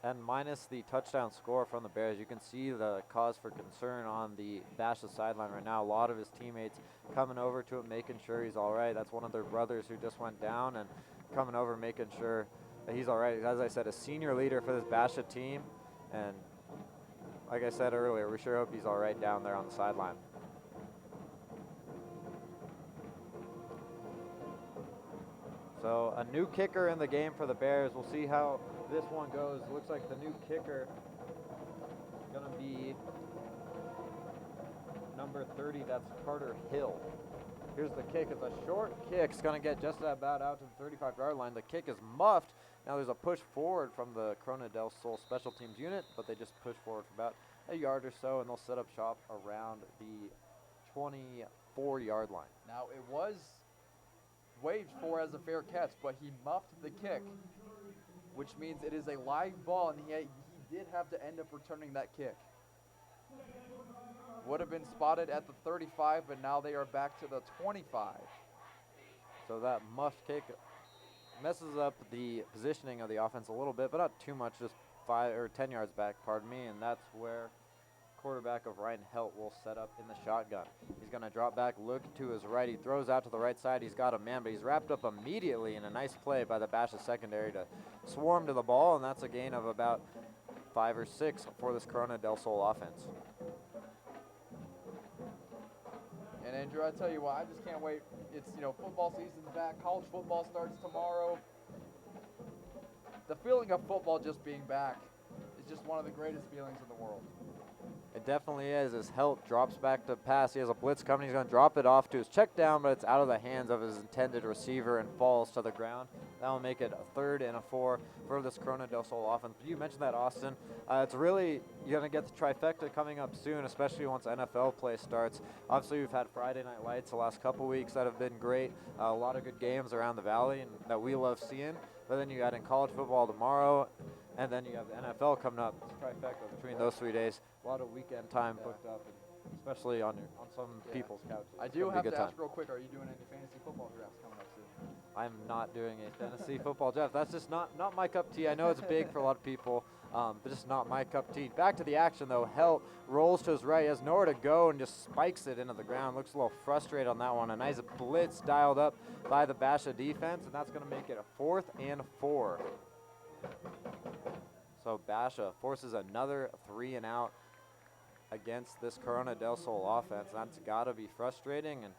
And minus the touchdown score from the Bears, you can see the cause for concern on the Basha sideline right now. A lot of his teammates coming over to him, making sure he's all right. That's one of their brothers who just went down, and coming over, making sure that he's all right. As I said, a senior leader for this Basha team, and like I said earlier, we sure hope he's all right down there on the sideline. So a new kicker in the game for the Bears. We'll see how this one goes. Looks like the new kicker is going to be number 30. That's Carter Hill. Here's the kick. It's a short kick. It's going to get just about out to the 35-yard line. The kick is muffed. Now there's a push forward from the Corona del Sol special teams unit, but they just push forward for about a yard or so, and they'll set up shop around the 24-yard line. Now, it was waged for as a fair catch, but he muffed the kick, which means it is a live ball, and he did have to end up returning that kick. Would have been spotted at the 35, but now they are back to the 25. So that muffed kick messes up the positioning of the offense a little bit, but not too much, just 5 or 10 yards back, pardon me, and that's where quarterback of Ryan Helt will set up in the shotgun. He's going to drop back, look to his right. He throws out to the right side. He's got a man, but he's wrapped up immediately in a nice play by the Basha secondary to swarm to the ball, and that's a gain of about 5 or 6 for this Corona del Sol offense. And Andrew, I tell you what, I just can't wait. It's, football season's back. College football starts tomorrow. The feeling of football just being back is just one of the greatest feelings in the world. It definitely is. As Helt drops back to pass, he has a blitz coming. He's going to drop it off to his check down, but it's out of the hands of his intended receiver and falls to the ground. That will make it a 3rd and a 4 for this Corona del Sol offense. But you mentioned that, Austin. It's really, you're going to get the trifecta coming up soon, especially once NFL play starts. Obviously, we've had Friday Night Lights the last couple weeks that have been great. A lot of good games around the Valley and that we love seeing. But then you got in college football tomorrow, and then you have the NFL coming up. It's a trifecta between those 3 days. A lot of weekend time booked up, and especially on some people's couches. I do have to ask real quick, are you doing any fantasy football drafts coming up soon? I'm not doing a fantasy football draft. That's just not my cup of tea. I know it's big for a lot of people, but just not my cup of tea. Back to the action, though. Helt rolls to his right. He has nowhere to go and just spikes it into the ground. Looks a little frustrated on that one. A nice blitz dialed up by the Basha defense, and that's going to make it a 4th and 4. So Basha forces another 3 and out against this Corona del Sol offense. That's got to be frustrating, and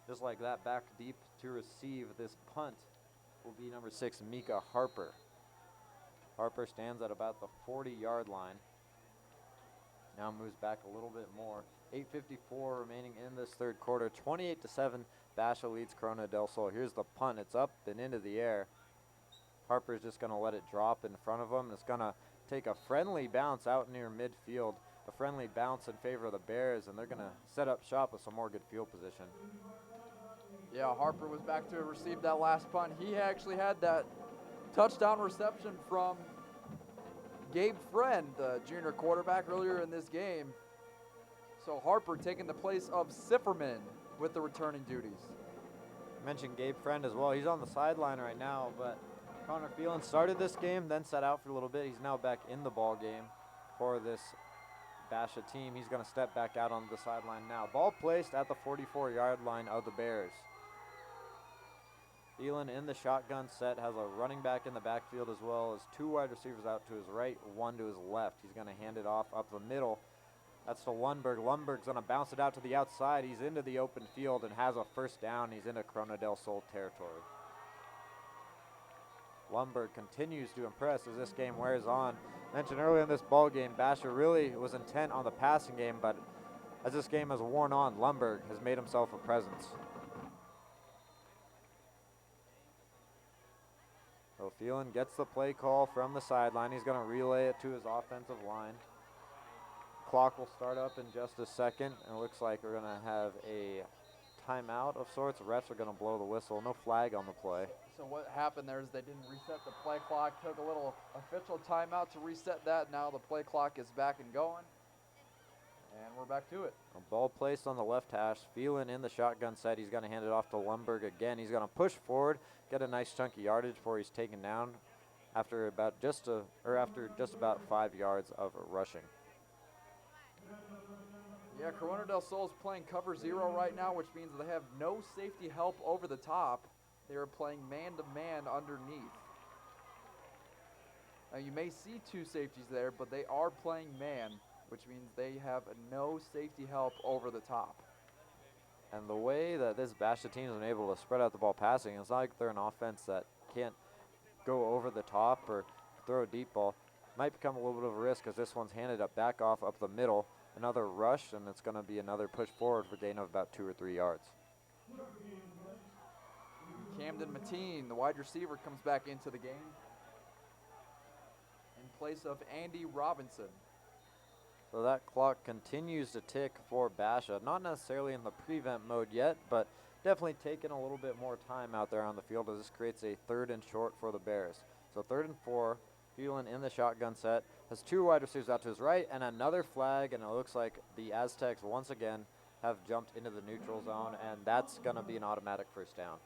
just like that, back deep to receive this punt will be number 6, Mika Harper. Harper stands at about the 40-yard line. Now moves back a little bit more. 8:54 remaining in this 3rd quarter. 28-7, Basha leads Corona del Sol. Here's the punt. It's up and into the air. Harper's just going to let it drop in front of him. It's going to take a friendly bounce out near midfield. A friendly bounce in favor of the Bears, and they're going to set up shop with some more good field position. Yeah, Harper was back to receive that last punt. He actually had that touchdown reception from Gabe Friend, the junior quarterback, earlier in this game. So Harper taking the place of Sifferman with the returning duties. I mentioned Gabe Friend as well. He's on the sideline right now, but Connor Phelan started this game, then sat out for a little bit. He's now back in the ball game for this Basha team. He's going to step back out on the sideline now. Ball placed at the 44-yard line of the Bears. Phelan in the shotgun set, has a running back in the backfield as well as 2 wide receivers out to his right, 1 to his left. He's going to hand it off up the middle. That's to Lundberg. Lundberg's going to bounce it out to the outside. He's into the open field and has a 1st down. He's into Corona del Sol territory. Lundberg continues to impress as this game wears on. Mentioned earlier in this ball game, Basha really was intent on the passing game, but as this game has worn on, Lundberg has made himself a presence. So Phelan gets the play call from the sideline. He's going to relay it to his offensive line. Clock will start up in just a second, and it looks like we're going to have a timeout of sorts. The refs are going to blow the whistle. No flag on the play. So what happened there is they didn't reset the play clock, took a little official timeout to reset that. Now the play clock is back and going, and we're back to it. A ball placed on the left hash. Phelan in the shotgun set. He's going to hand it off to Lundberg again. He's going to push forward, get a nice chunky yardage before he's taken down after about just about 5 yards of rushing. Yeah, Corona del Sol is playing cover 0 right now, which means they have no safety help over the top. They are playing man-to-man underneath. Now, you may see 2 safeties there, but they are playing man, which means they have no safety help over the top. And the way that this Basha team has been able to spread out the ball passing, it's not like they're an offense that can't go over the top or throw a deep ball. Might become a little bit of a risk because this one's handed up back off up the middle. Another rush, and it's going to be another push forward for a gain of about 2 or 3 yards. Camden Mateen, the wide receiver, comes back into the game in place of Andy Robinson. So that clock continues to tick for Basha. Not necessarily in the prevent mode yet, but definitely taking a little bit more time out there on the field as this creates a 3rd and short for the Bears. So 3rd and 4, Phelan in the shotgun set, has 2 wide receivers out to his right and another flag, and it looks like the Aztecs once again have jumped into the neutral zone, and that's going to be an automatic first down.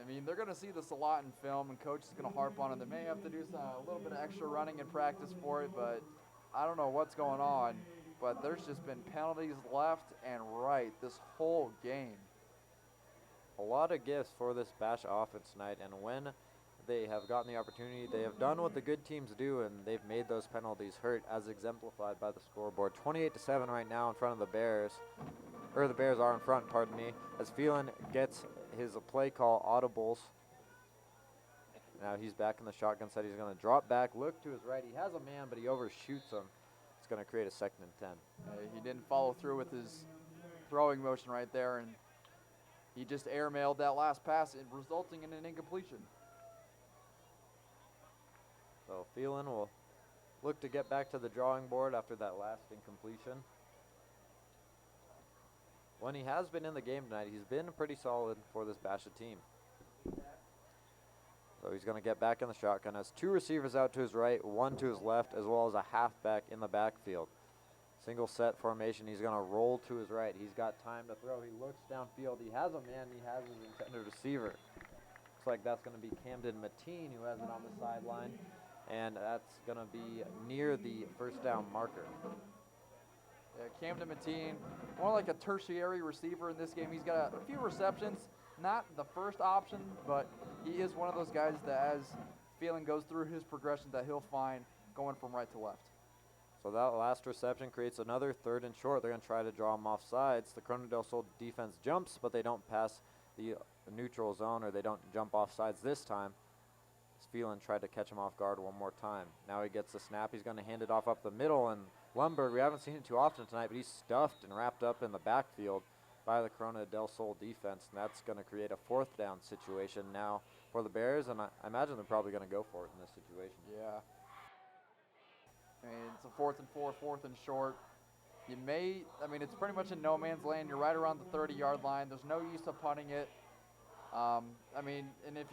I mean, they're going to see this a lot in film, and coach is going to harp on it. They may have to do a little bit of extra running in practice for it, but I don't know what's going on. But there's just been penalties left and right this whole game. A lot of gifts for this Bash offense tonight, and when they have gotten the opportunity, they have done what the good teams do, and they've made those penalties hurt, as exemplified by the scoreboard. 28-7 right now in front of the Bears, or the Bears are in front, pardon me, as Phelan gets his play call audibles. Now he's back in the shotgun set. He's going to drop back, look to his right. He has a man, but he overshoots him. It's going to create a 2nd and 10. He didn't follow through with his throwing motion right there, and he just airmailed that last pass, resulting in an incompletion. So Phelan will look to get back to the drawing board after that last incompletion. When he has been in the game tonight, he's been pretty solid for this Basha team. So he's going to get back in the shotgun. Has 2 receivers out to his right, 1 to his left, as well as a halfback in the backfield. Single set formation. He's going to roll to his right. He's got time to throw. He looks downfield. He has a man. He has his intended receiver. Looks like that's going to be Camden Mateen, who has it on the sideline. And that's going to be near the first down marker. Yeah, Camden Mateen, more like a tertiary receiver in this game. He's got a few receptions, not the first option, but he is one of those guys that as Phelan goes through his progression that he'll find going from right to left. So that last reception creates another 3rd and short. They're going to try to draw him off sides. The Corona del Sol defense jumps, but they don't pass the neutral zone, or they don't jump off sides this time. Phelan tried to catch him off guard one more time. Now he gets the snap. He's going to hand it off up the middle, and Lundberg, we haven't seen it too often tonight, but he's stuffed and wrapped up in the backfield by the Corona del Sol defense, and that's going to create a 4th down situation now for the Bears, and I imagine they're probably going to go for it in this situation. Yeah. I mean, it's a 4th and 4, 4th and short. It's pretty much in no man's land. You're right around the 30-yard line. There's no use of punting it. And if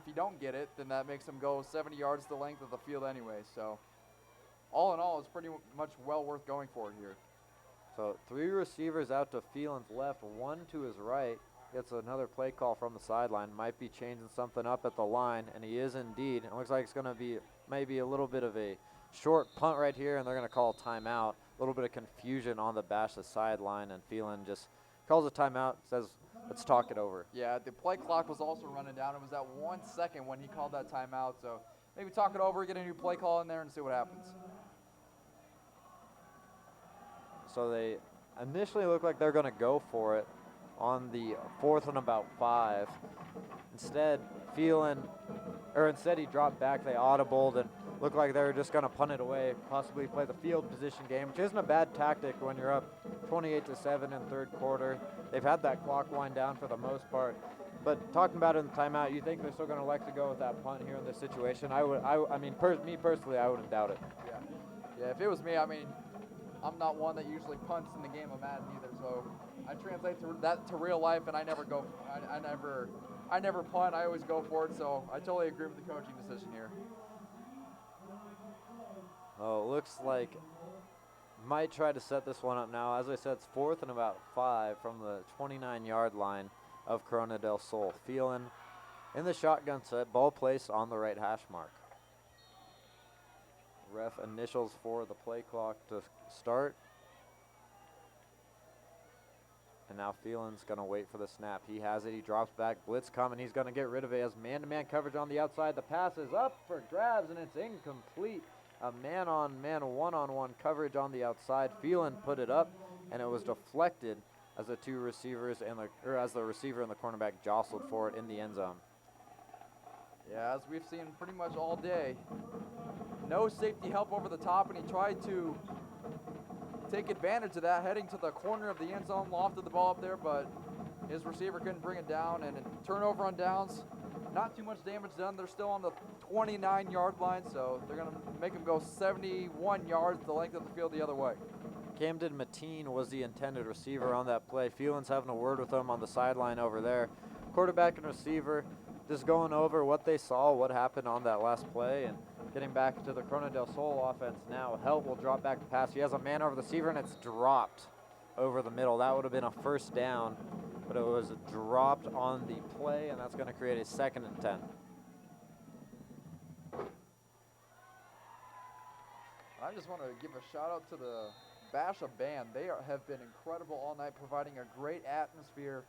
you don't get it, then that makes them go 70 yards the length of the field anyway. So, all in all, it's pretty much well worth going for it here. So 3 receivers out to Phelan's left, 1 to his right. Gets another play call from the sideline. Might be changing something up at the line, and he is indeed. It looks like it's going to be maybe a little bit of a short punt right here, and they're going to call timeout. A little bit of confusion on the Basha sideline, and Phelan just calls a timeout, says, let's talk it over. Yeah, the play clock was also running down. It was at 1 second when he called that timeout. So maybe talk it over, get a new play call in there, and see what happens. So they initially look like they're going to go for it on the 4th and about 5. Instead, he dropped back. They audibled and looked like they were just going to punt it away, possibly play the field position game, which isn't a bad tactic when you're up 28-7 in 3rd quarter. They've had that clock wind down for the most part. But talking about it in the timeout, you think they're still going to elect to go with that punt here in this situation? Me personally, I wouldn't doubt it. Yeah, if it was me, I'm not one that usually punts in the game of Madden either. So I translate that to real life, and I never go. I never punt. I always go for it. So I totally agree with the coaching decision here. Oh, it looks like might try to set this one up now. As I said, it's 4th and about 5 from the 29-yard line of Corona del Sol. Phelan In the shotgun set, ball placed on the right hash mark. Ref initials for the play clock to start. And now Phelan's going to wait for the snap. He has it. He drops back. Blitz coming. He's going to get rid of it. He has man-to-man coverage on the outside. The pass is up for grabs, and it's incomplete. A man-on-man, one-on-one coverage on the outside. Phelan put it up, and it was deflected as the two receivers and as the receiver and the cornerback jostled for it in the end zone. Yeah, as we've seen pretty much all day, no safety help over the top, and he tried to take advantage of that, heading to the corner of the end zone, lofted the ball up there, but his receiver couldn't bring it down, and a turnover on downs. Not too much damage done. They're still on the 29-yard line, so they're going to make him go 71 yards the length of the field the other way. Camden Mateen was the intended receiver on that play. Phelan's having a word with him on the sideline over there. Quarterback and receiver just going over what they saw, what happened on that last play, and getting back to the Corona del Sol offense now. Helt will drop back to pass. He has a man over the receiver, and it's dropped over the middle. That would have been a first down, but it was dropped on the play, and that's going to create a 2nd and 10. I just want to give a shout out to the Basha band. They have been incredible all night, providing a great atmosphere.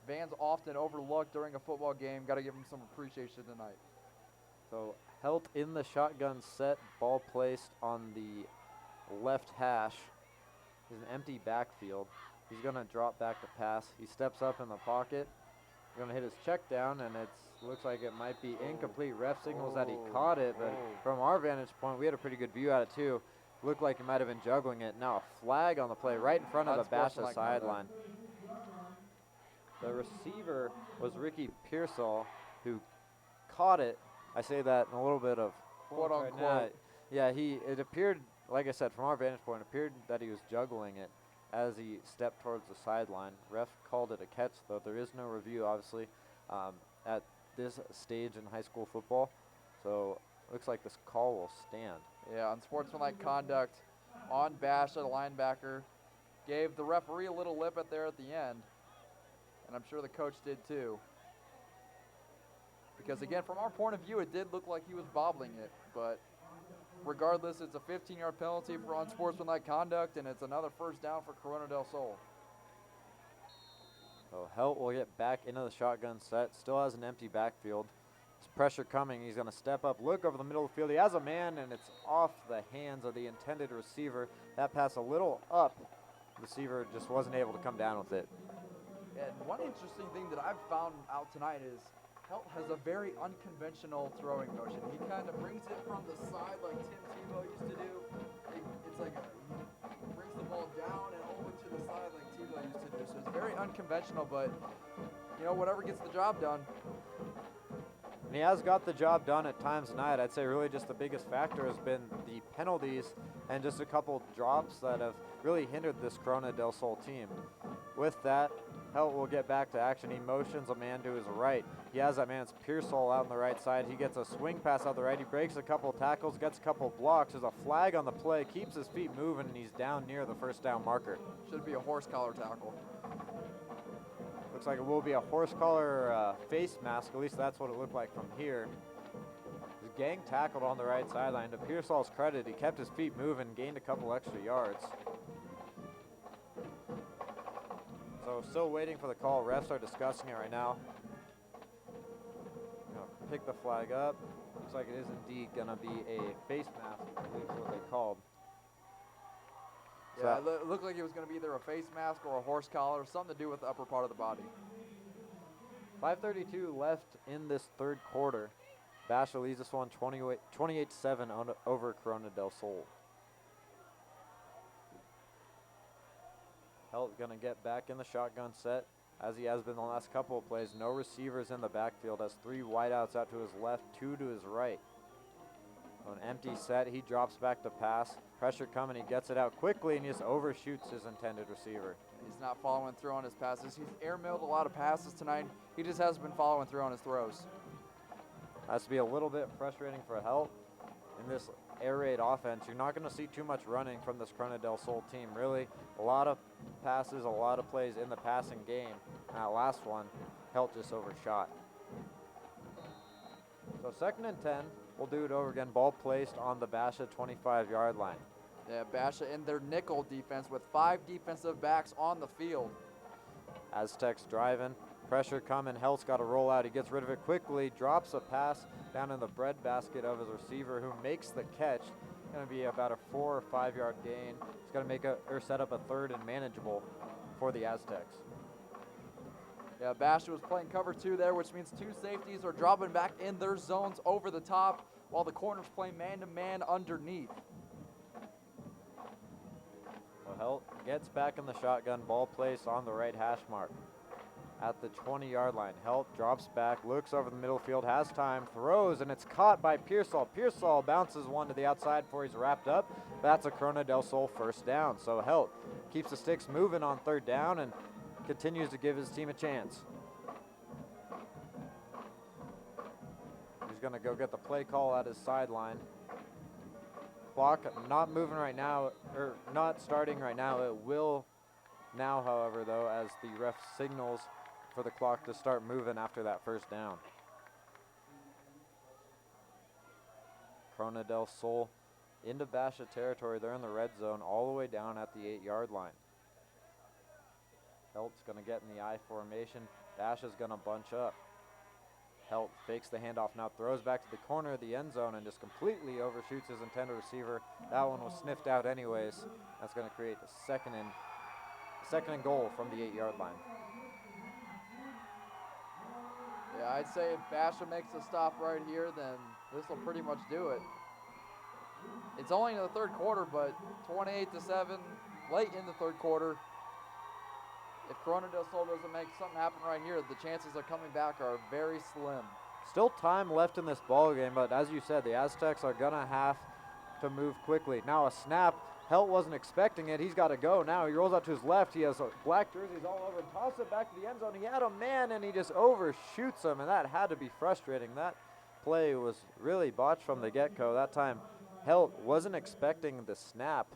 Band's often overlooked during a football game. Got to give them some appreciation tonight. So Helt in the shotgun set, ball placed on the left hash. There's an empty backfield. He's going to drop back to pass. He steps up in the pocket. Going to hit his check down, and it looks like it might be incomplete. Ref signals that he caught it, but from our vantage point, we had a pretty good view at it too. Looked like he might have been juggling it. Now a flag on the play right in front of the Basha sideline. The receiver was Ricky Pearsall, who caught it. I say that in a little bit of Quote right unquote. now. Yeah, it appeared, like I said, from our vantage point, it appeared that he was juggling it as he stepped towards the sideline. Ref called it a catch, though there is no review, obviously, at this stage in high school football. So looks like this call will stand. Yeah, unsportsmanlike conduct on Basha, the linebacker. Gave the referee a little lip at there at the end. And I'm sure the coach did too. Because again, from our point of view, it did look like he was bobbling it. But regardless, it's a 15-yard penalty for unsportsmanlike conduct, and it's another first down for Corona del Sol. So Helt will get back into the shotgun set. Still has an empty backfield. There's pressure coming. He's going to step up, look over the middle of the field. He has a man, and it's off the hands of the intended receiver. That pass a little up. The receiver just wasn't able to come down with it. And one interesting thing that I've found out tonight is Helt has a very unconventional throwing motion. He kind of brings it from the side like Tim Tebow used to do. It's like he brings the ball down and over to the side like Tebow used to do. So it's very unconventional, but you know, whatever gets the job done. And he has got the job done at times tonight. I'd say really just the biggest factor has been the penalties and just a couple drops that have really hindered this Corona del Sol team. With that, Helt will get back to action. He motions a man to his right. He has that man. It's Pearsall out on the right side. He gets a swing pass out the right. He breaks a couple tackles, gets a couple blocks. There's a flag on the play, keeps his feet moving, and he's down near the first down marker. Should be a horse collar tackle. Looks like it will be a horse collar face mask. At least that's what it looked like from here. He's gang tackled on the right sideline. To Pearsall's credit, he kept his feet moving, gained a couple extra yards. So still waiting for the call. Refs are discussing it right now. Pick the flag up. Looks like it is indeed gonna be a face mask, I believe is what they called. So Yeah, it looked like it was going to be either a face mask or a horse collar, something to do with the upper part of the body. 5:32 left in this third quarter. Basha leads this one 28-7 over Corona del Sol. Helt gonna get back in the shotgun set as he has been the last couple of plays. No receivers in the backfield. Has 3 wideouts out to his left, 2 to his right. On an empty set, he drops back to pass. Pressure coming, he gets it out quickly and he just overshoots his intended receiver. He's not following through on his passes. He's airmailed a lot of passes tonight. He just hasn't been following through on his throws. Has to be a little bit frustrating for Helt in this air raid offense, you're not going to see too much running from this Corona del Sol team. Really, a lot of passes, a lot of plays in the passing game. And that last one, Helt just overshot. So 2nd and 10, we'll do it over again. Ball placed on the Basha 25-yard line. Yeah, Basha in their nickel defense with 5 defensive backs on the field. Aztecs driving, pressure coming. Helt's got to roll out. He gets rid of it quickly, drops a pass down in the breadbasket of his receiver, who makes the catch. Going to be about a 4 or 5 yard gain. He's going to make set up a 3rd and manageable for the Aztecs. Yeah, Basha was playing cover 2 there, which means 2 safeties are dropping back in their zones over the top, while the corners play man-to-man underneath. So Helt gets back in the shotgun, ball placed on the right hash mark at the 20-yard line. Helt drops back, looks over the middle field, has time, throws, and it's caught by Pearsall. Pearsall bounces one to the outside before he's wrapped up. That's a Corona del Sol 1st down. So Helt keeps the sticks moving on 3rd down and continues to give his team a chance. He's going to go get the play call at his sideline. Clock not moving right now, or not starting right now. It will now, however, though, as the ref signals for the clock to start moving after that 1st down. Corona del Sol into Basha territory. They're in the red zone all the way down at the 8-yard line. Helt's going to get in the I formation. Basha's going to bunch up. Helt fakes the handoff, now throws back to the corner of the end zone and just completely overshoots his intended receiver. That one was sniffed out anyways. That's going to create a second and goal from the 8-yard line. Yeah, I'd say if Basha makes a stop right here, then this will pretty much do it. It's only in the 3rd quarter, but 28-7, late in the 3rd quarter. If Corona del Sol doesn't make something happen right here, the chances of coming back are very slim. Still time left in this ball game, but as you said, the Aztecs are going to have to move quickly. Now a snap. Helt wasn't expecting it. He's got to go now. He rolls out to his left. He has black jerseys all over. Toss it back to the end zone. He had a man, and he just overshoots him, and that had to be frustrating. That play was really botched from the get-go. That time, Helt wasn't expecting the snap.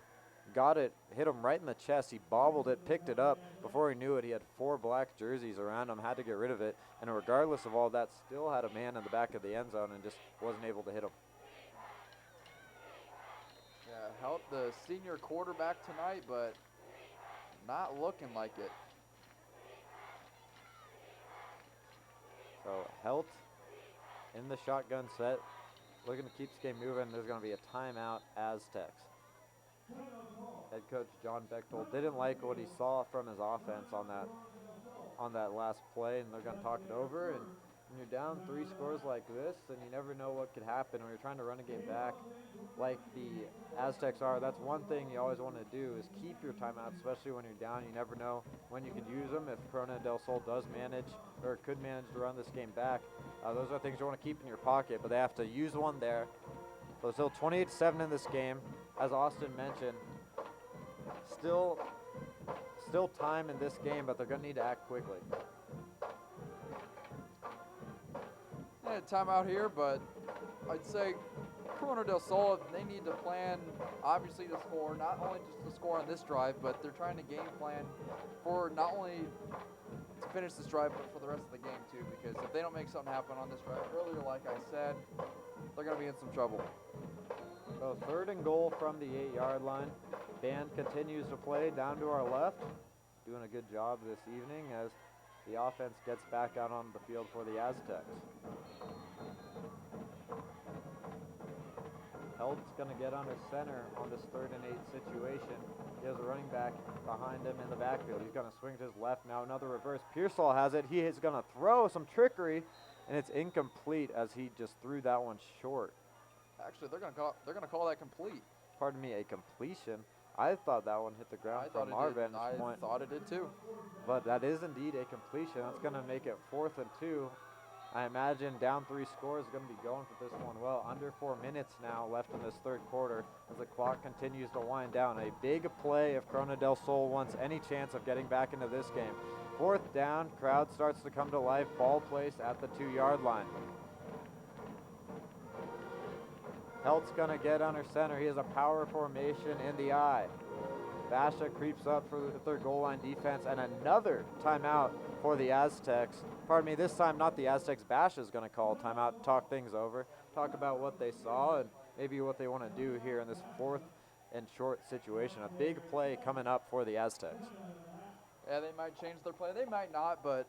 Got it, hit him right in the chest. He bobbled it, picked it up. Before he knew it, he had 4 black jerseys around him, had to get rid of it. And regardless of all that, still had a man in the back of the end zone and just wasn't able to hit him. Yeah, Helt the senior quarterback tonight, but not looking like it. So Helt in the shotgun set, looking to keep this game moving. There's going to be a timeout, Aztecs. Head coach John Bechtold didn't like what he saw from his offense on that last play, and they're going to talk it over. And when you're down 3 scores like this, and you never know what could happen when you're trying to run a game back like the Aztecs are, that's one thing you always want to do is keep your timeouts, especially when you're down. You never know when you can use them. If Corona del Sol does manage or could manage to run this game back, those are things you want to keep in your pocket, but they have to use one there. So still 28-7 in this game. As Austin mentioned, still time in this game, but they're going to need to act quickly. Yeah, timeout here, but I'd say Corona del Sol, they need to plan, obviously, to score, not only just to score on this drive, but they're trying to game plan for not only to finish this drive, but for the rest of the game, too, because if they don't make something happen on this drive earlier, like I said, they're going to be in some trouble. So 3rd and goal from the 8-yard line. Band continues to play down to our left. Doing a good job this evening as the offense gets back out on the field for the Aztecs. Helt's going to get on his center on this 3rd and 8 situation. He has a running back behind him in the backfield. He's going to swing to his left now. Another reverse. Pearsall has it. He is going to throw some trickery, and it's incomplete as he just threw that one short. Actually, they're gonna call that complete. Pardon me, a completion. I thought that one hit the ground from our vantage point. I thought it did too. But that is indeed a completion. That's going to make it 4th and 2. I imagine down 3 scores is going to be going for this one. Well, under 4 minutes now left in this 3rd quarter as the clock continues to wind down. A big play if Corona del Sol wants any chance of getting back into this game. 4th down, crowd starts to come to life. Ball placed at the 2-yard line. Helt's gonna get under center. He has a power formation in the eye. Basha creeps up for their goal line defense, and another timeout for the Aztecs. Pardon me, this time not the Aztecs. Basha's gonna call timeout, talk things over, talk about what they saw and maybe what they want to do here in this 4th and short situation. A big play coming up for the Aztecs. Yeah, they might change their play. They might not, but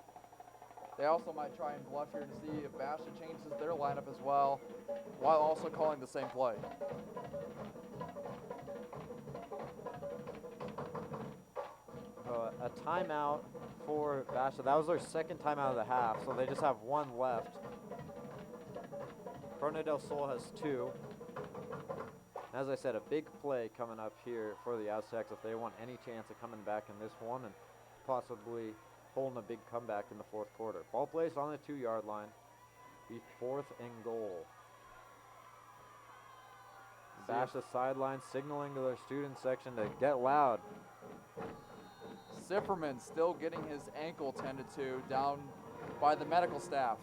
they also might try and bluff here to see if Basha changes their lineup as well, while also calling the same play. A timeout for Basha. That was their second timeout of the half, so they just have one left. Corona del Sol has 2. As I said, a big play coming up here for the Aztecs if they want any chance of coming back in this one and possibly holding a big comeback in the 4th quarter. Ball placed on the 2-yard line. Be 4th and goal. Basha sideline signaling to their student section to get loud. Sifferman still getting his ankle tended to down by the medical staff.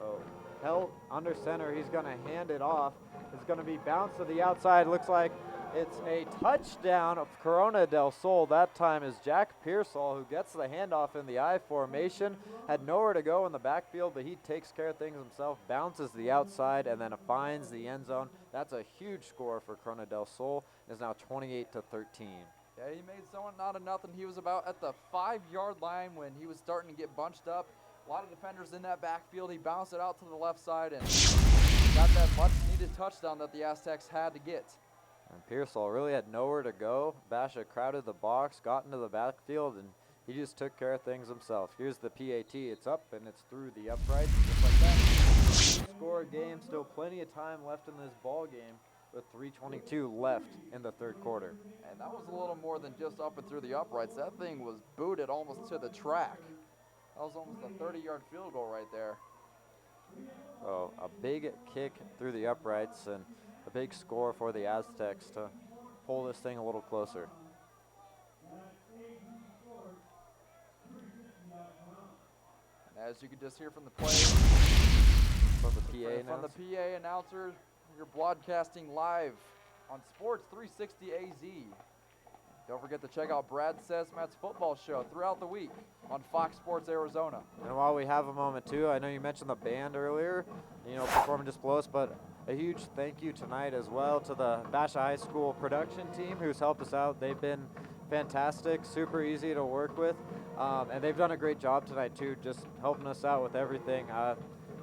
Oh, Helt under center. He's going to hand it off. It's going to be bounced to the outside. Looks like it's a touchdown of Corona del Sol. That time is Jack Pearsall who gets the handoff in the I formation. Had nowhere to go in the backfield, but he takes care of things himself. Bounces the outside and then finds the end zone. That's a huge score for Corona del Sol. It's now 28-13. Yeah, he made someone out of nothing. He was about at the 5-yard line when he was starting to get bunched up. A lot of defenders in that backfield. He bounced it out to the left side and got that much-needed touchdown that the Aztecs had to get. And Pearsall really had nowhere to go. Basha crowded the box, got into the backfield, and he just took care of things himself. Here's the PAT. It's up, and it's through the uprights, just like that. Score game. Still plenty of time left in this ball game with 3:22 left in the 3rd quarter. And that was a little more than just up and through the uprights. That thing was booted almost to the track. That was almost a 30-yard field goal right there. Oh, a big kick through the uprights and a big score for the Aztecs to pull this thing a little closer. And as you can just hear from the play, From the PA from announce. the PA announcer, you're broadcasting live on Sports 360 AZ. Don't forget to check out Brad Says Matt's football show throughout the week on Fox Sports Arizona. And while we have a moment too, I know you mentioned the band earlier, performing just below us, but a huge thank you tonight as well to the Basha High School production team who's helped us out. They've been fantastic, super easy to work with, and they've done a great job tonight too, just helping us out with everything.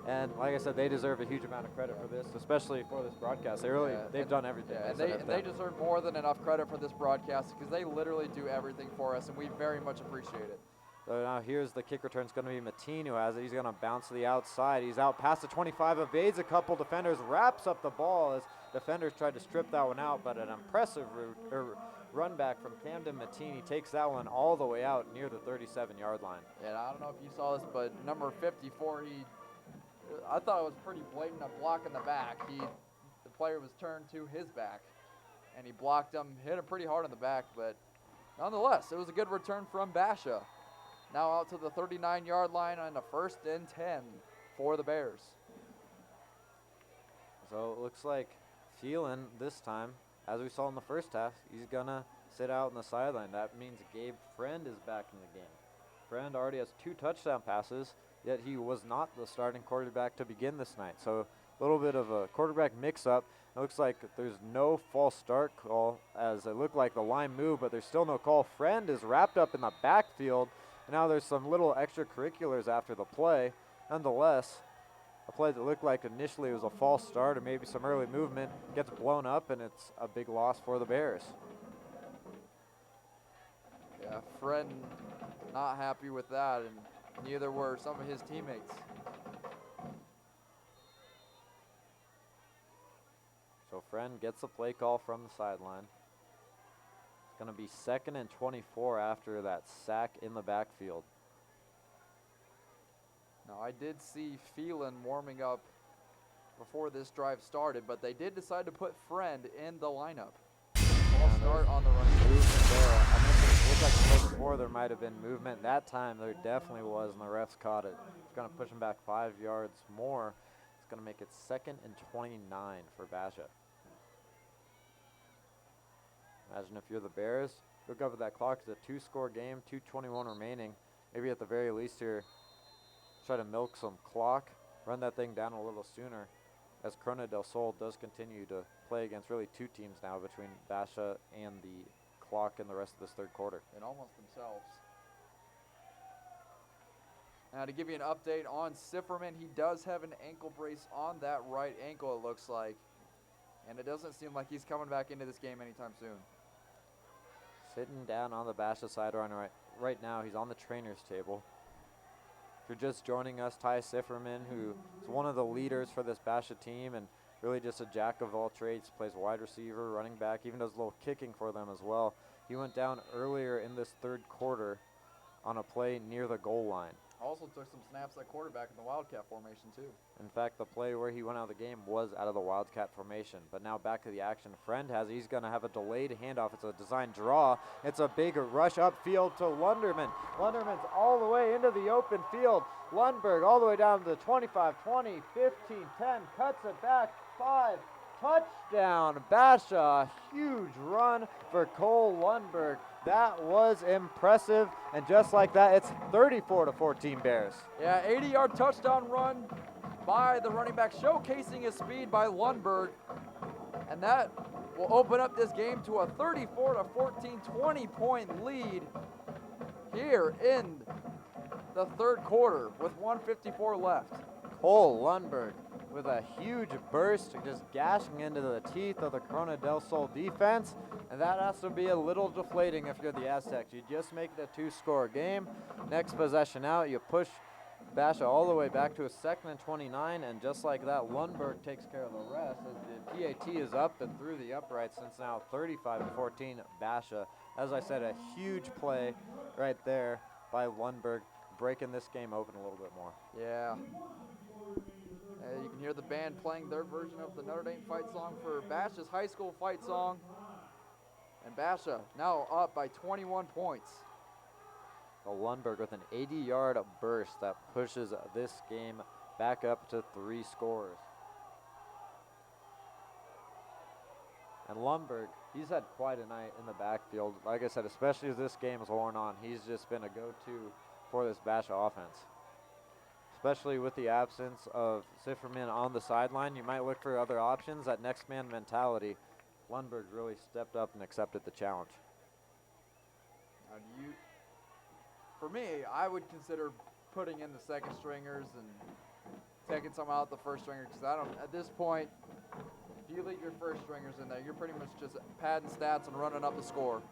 And like I said, they deserve a huge amount of credit for this, especially for this broadcast. They've done everything. Yeah, and they deserve more than enough credit for this broadcast because they literally do everything for us, and we very much appreciate it. So now here's the kick return. It's going to be Mateen who has it. He's going to bounce to the outside. He's out past the 25, evades a couple defenders, wraps up the ball as defenders tried to strip that one out, but an impressive run back from Camden Mateen. He takes that one all the way out near the 37-yard line. And I don't know if you saw this, but number 54, I thought it was pretty blatant a block in the back. The player was turned to his back, and he blocked him, hit him pretty hard in the back, but nonetheless, it was a good return from Basha. Now out to the 39-yard line on the 1st and 10 for the Bears. So it looks like Phelan this time, as we saw in the first half, he's going to sit out on the sideline. That means Gabe Friend is back in the game. Friend already has 2 touchdown passes, yet he was not the starting quarterback to begin this night. So a little bit of a quarterback mix-up. It looks like there's no false start call as it looked like the line moved, but there's still no call. Friend is wrapped up in the backfield. And now there's some little extracurriculars after the play. Nonetheless, a play that looked like initially was a false start or maybe some early movement gets blown up, and it's a big loss for the Bears. Yeah, Friend not happy with that, and neither were some of his teammates. So Friend gets a play call from the sideline. It's going to be 2nd and 24 after that sack in the backfield. Now, I did see Phelan warming up before this drive started, but they did decide to put Friend in the lineup. False start on the running back. Movement there. I mentioned it looked like the play before there might have been movement. That time there definitely was, and the refs caught it. It's going to push him back 5 yards more. It's It's going to make it 2nd and 29 for Basha. Imagine if you're the Bears, look up at that clock. It's a 2-score game, 2:21 remaining. Maybe at the very least here, try to milk some clock, run that thing down a little sooner, as Corona del Sol does continue to play against really 2 teams now between Basha and the clock in the rest of this 3rd quarter. And almost themselves. Now to give you an update on Sifferman, he does have an ankle brace on that right ankle, it looks like. And it doesn't seem like he's coming back into this game anytime soon. Sitting down on the Basha sideline right now. He's on the trainer's table. If you're just joining us, Ty Sifferman, who is one of the leaders for this Basha team and really just a jack of all trades, plays wide receiver, running back, even does a little kicking for them as well. He went down earlier in this 3rd quarter on a play near the goal line. Also took some snaps at quarterback in the Wildcat formation too. In fact, the play where he went out of the game was out of the Wildcat formation. But now back to the action. Friend has, he's going to have a delayed handoff. It's a design draw. It's a big rush upfield to Lunderman. Lunderman's all the way into the open field. Lundberg all the way down to the 25, 20, 15, 10, cuts it back, 5, touchdown. Basha, huge run for Cole Lundberg. That was impressive, and just like that, it's 34-14 Bears. Yeah, 80-yard touchdown run by the running back, showcasing his speed by Lundberg. And that will open up this game to a 34-14, 20-point lead here in the 3rd quarter with 1:54 left. Cole Lundberg with a huge burst, just gashing into the teeth of the Corona del Sol defense. And that has to be a little deflating if you're the Aztecs. You just make it a 2-score game. Next possession out, you push Basha all the way back to a 2nd and 29, and just like that, Lundberg takes care of the rest as the PAT is up and through the uprights since now 35-14 Basha. As I said, a huge play right there by Lundberg, breaking this game open a little bit more. Yeah. You can hear the band playing their version of the Notre Dame fight song for Basha's high school fight song. And Basha now up by 21 points. Lundberg with an 80-yard burst that pushes this game back up to 3 scores. And Lundberg, he's had quite a night in the backfield. Like I said, especially as this game is worn on, he's just been a go-to for this Basha offense. Especially with the absence of Sifferman on the sideline, you might look for other options. That next man mentality, Lundberg really stepped up and accepted the challenge. Now for me, I would consider putting in the 2nd stringers and taking some out the 1st stringer, because at this point, if you leave your 1st stringers in there, you're pretty much just padding stats and running up the score.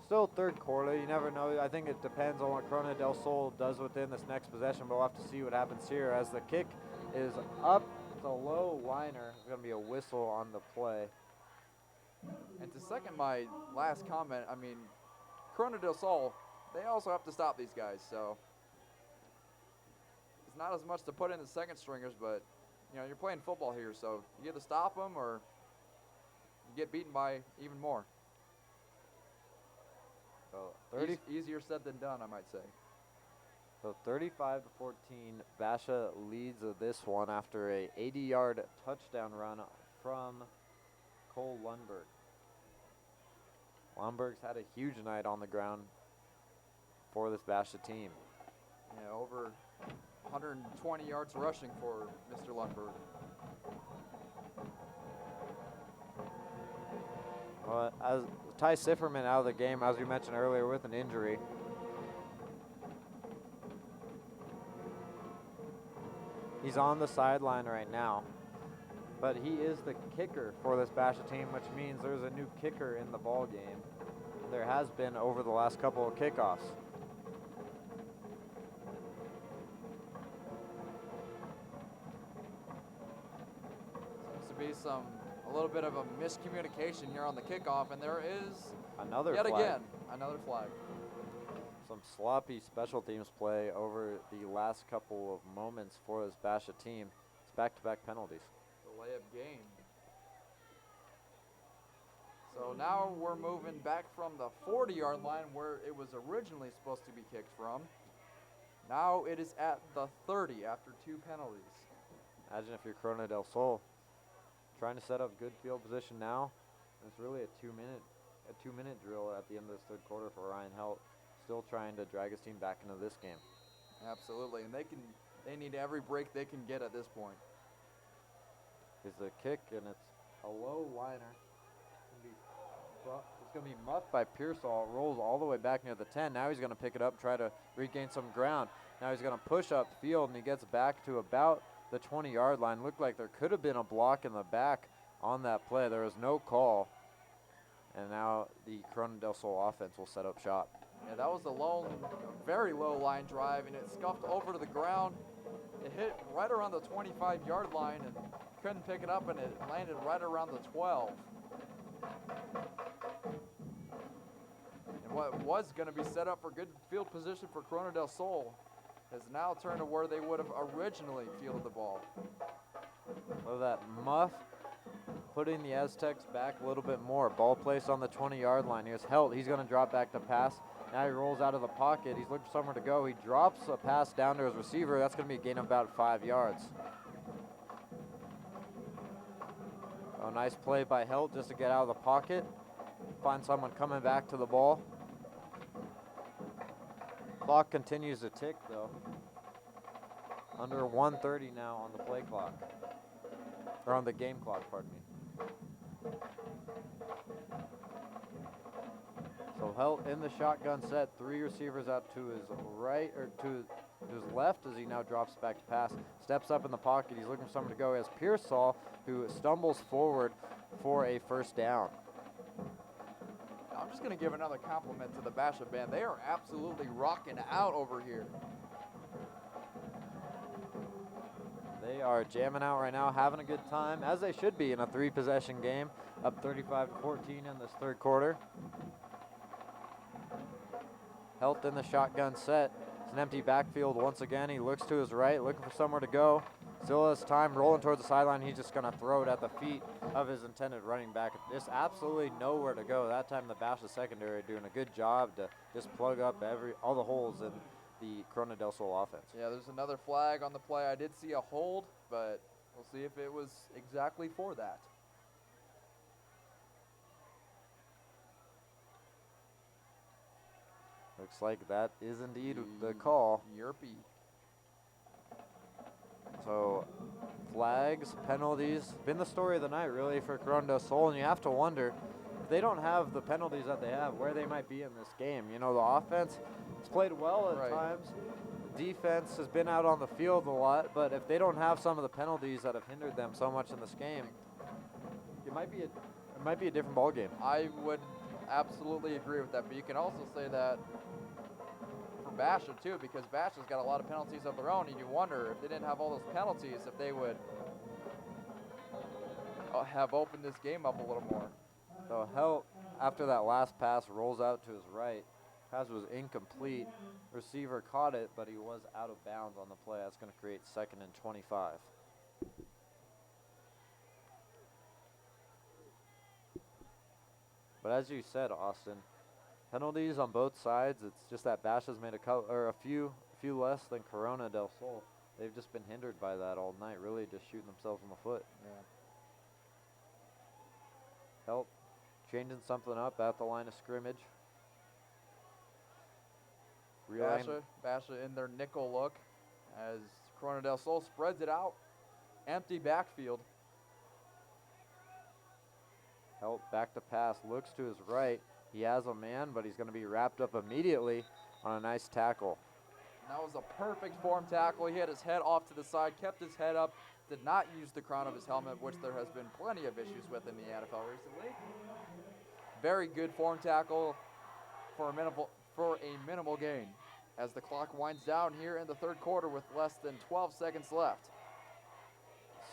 Still 3rd quarter, you never know. I think it depends on what Corona del Sol does within this next possession, but we'll have to see what happens here as the kick is up. It's a low liner. There's going to be a whistle on the play. And to second my last comment, I mean, Corona del Sol, they also have to stop these guys, so it's not as much to put in the 2nd stringers, but you know, you're playing football here, so you either stop them or you get beaten by even more. So easier said than done, I might say. So 35-14, Basha leads this one after a 80-yard touchdown run from Cole Lundberg. Lundberg's had a huge night on the ground for this Basha team. Yeah, over 120 yards rushing for Mr. Lundberg. Well, as Ty Sifferman out of the game, as we mentioned earlier, with an injury. He's on the sideline right now, but he is the kicker for this Basha team, which means there's a new kicker in the ball game. There has been over the last couple of kickoffs. Seems to be a little bit of a miscommunication here on the kickoff, and there is Another yet flag. again another flag. Some sloppy special teams play over the last couple of moments for this Basha team. It's back-to-back penalties. The layup game. So now we're moving back from the 40-yard line where it was originally supposed to be kicked from. Now it is at the 30 after 2 penalties. Imagine if you're Corona del Sol trying to set up good field position now. And it's really a 2-minute drill at the end of this third quarter for Ryan Helt. Still trying to drag his team back into this game. Absolutely, and they need every break they can get at this point. Is the kick, and it's a low liner. It's going to be muffed by Pearsall. It rolls all the way back near the 10. Now he's going to pick it up, try to regain some ground. Now he's going to push up field, and he gets back to about the 20-yard line. Looked like there could have been a block in the back on that play. There was no call. And now the Corona del Sol offense will set up shop. Yeah, that was a very low line drive, and it scuffed over to the ground. It hit right around the 25-yard line and couldn't pick it up, and it landed right around the 12. And what was going to be set up for good field position for Corona del Sol has now turned to where they would have originally fielded the ball. Look at that muff, putting the Aztecs back a little bit more. Ball placed on the 20-yard line. Here's Helt. He's going to drop back to pass. Now he rolls out of the pocket. He's looking for somewhere to go. He drops a pass down to his receiver. That's going to be a gain of about 5 yards. Oh, nice play by Helt just to get out of the pocket. Find someone coming back to the ball. Clock continues to tick, though. Under 1:30 now on the play clock. Or on the game clock, pardon me. So Helt in the shotgun set, 3 receivers out to his right, or to his left as he now drops back to pass. Steps up in the pocket, he's looking for someone to go. He has Pearsall, who stumbles forward for a first down. I'm just going to give another compliment to the Basha band. They are absolutely rocking out over here. They are jamming out right now, having a good time, as they should be in a 3-possession game, up 35-14 in this third quarter. Helt in the shotgun set. It's an empty backfield once again. He looks to his right, looking for somewhere to go. Still has time, rolling towards the sideline. He's just going to throw it at the feet of his intended running back. Just absolutely nowhere to go. That time the Basha secondary doing a good job to just plug up all the holes in the Corona del Sol offense. Yeah, there's another flag on the play. I did see a hold, but we'll see if it was exactly for that. Looks like that is indeed the call. Yerpy. So flags, penalties, been the story of the night really for Corona del Sol, and you have to wonder if they don't have the penalties that they have, where they might be in this game. You know, the offense has played well at times. Defense has been out on the field a lot, but if they don't have some of the penalties that have hindered them so much in this game, it might be a different ball game. I would absolutely agree with that, but you can also say that for Basha too, because Basha's got a lot of penalties of their own, and you wonder if they didn't have all those penalties, if they would have opened this game up a little more. So Helt, after that last pass, rolls out to his right. Pass was incomplete. Receiver caught it, but he was out of bounds on the play. That's going to create 2nd and 25. But as you said, Austin, penalties on both sides. It's just that Basha's made a few less than Corona del Sol. They've just been hindered by that all night, really just shooting themselves in the foot. Yeah. Helt changing something up at the line of scrimmage. Basha in their nickel look as Corona del Sol spreads it out. Empty backfield. Helt back to pass, looks to his right. He has a man, but he's going to be wrapped up immediately on a nice tackle. And that was a perfect form tackle. He had his head off to the side, kept his head up, did not use the crown of his helmet, which there has been plenty of issues with in the NFL recently. Very good form tackle for a minimal gain as the clock winds down here in the third quarter with less than 12 seconds left.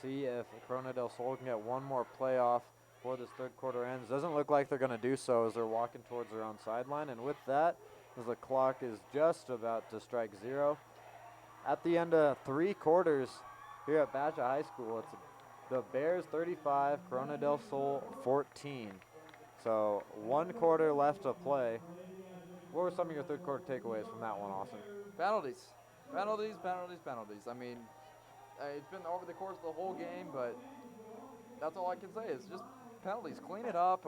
See if Corona del Sol can get one more play off before this third quarter ends. Doesn't look like they're going to do so as they're walking towards their own sideline. And with that, as the clock is just about to strike 0, at the end of 3 quarters here at Basha High School, it's the Bears 35, Corona del Sol 14. So 1 quarter left to play. What were some of your third quarter takeaways from that one, Austin? Penalties. Penalties, penalties, penalties. I mean, it's been over the course of the whole game, but that's all I can say is just penalties. Clean it up.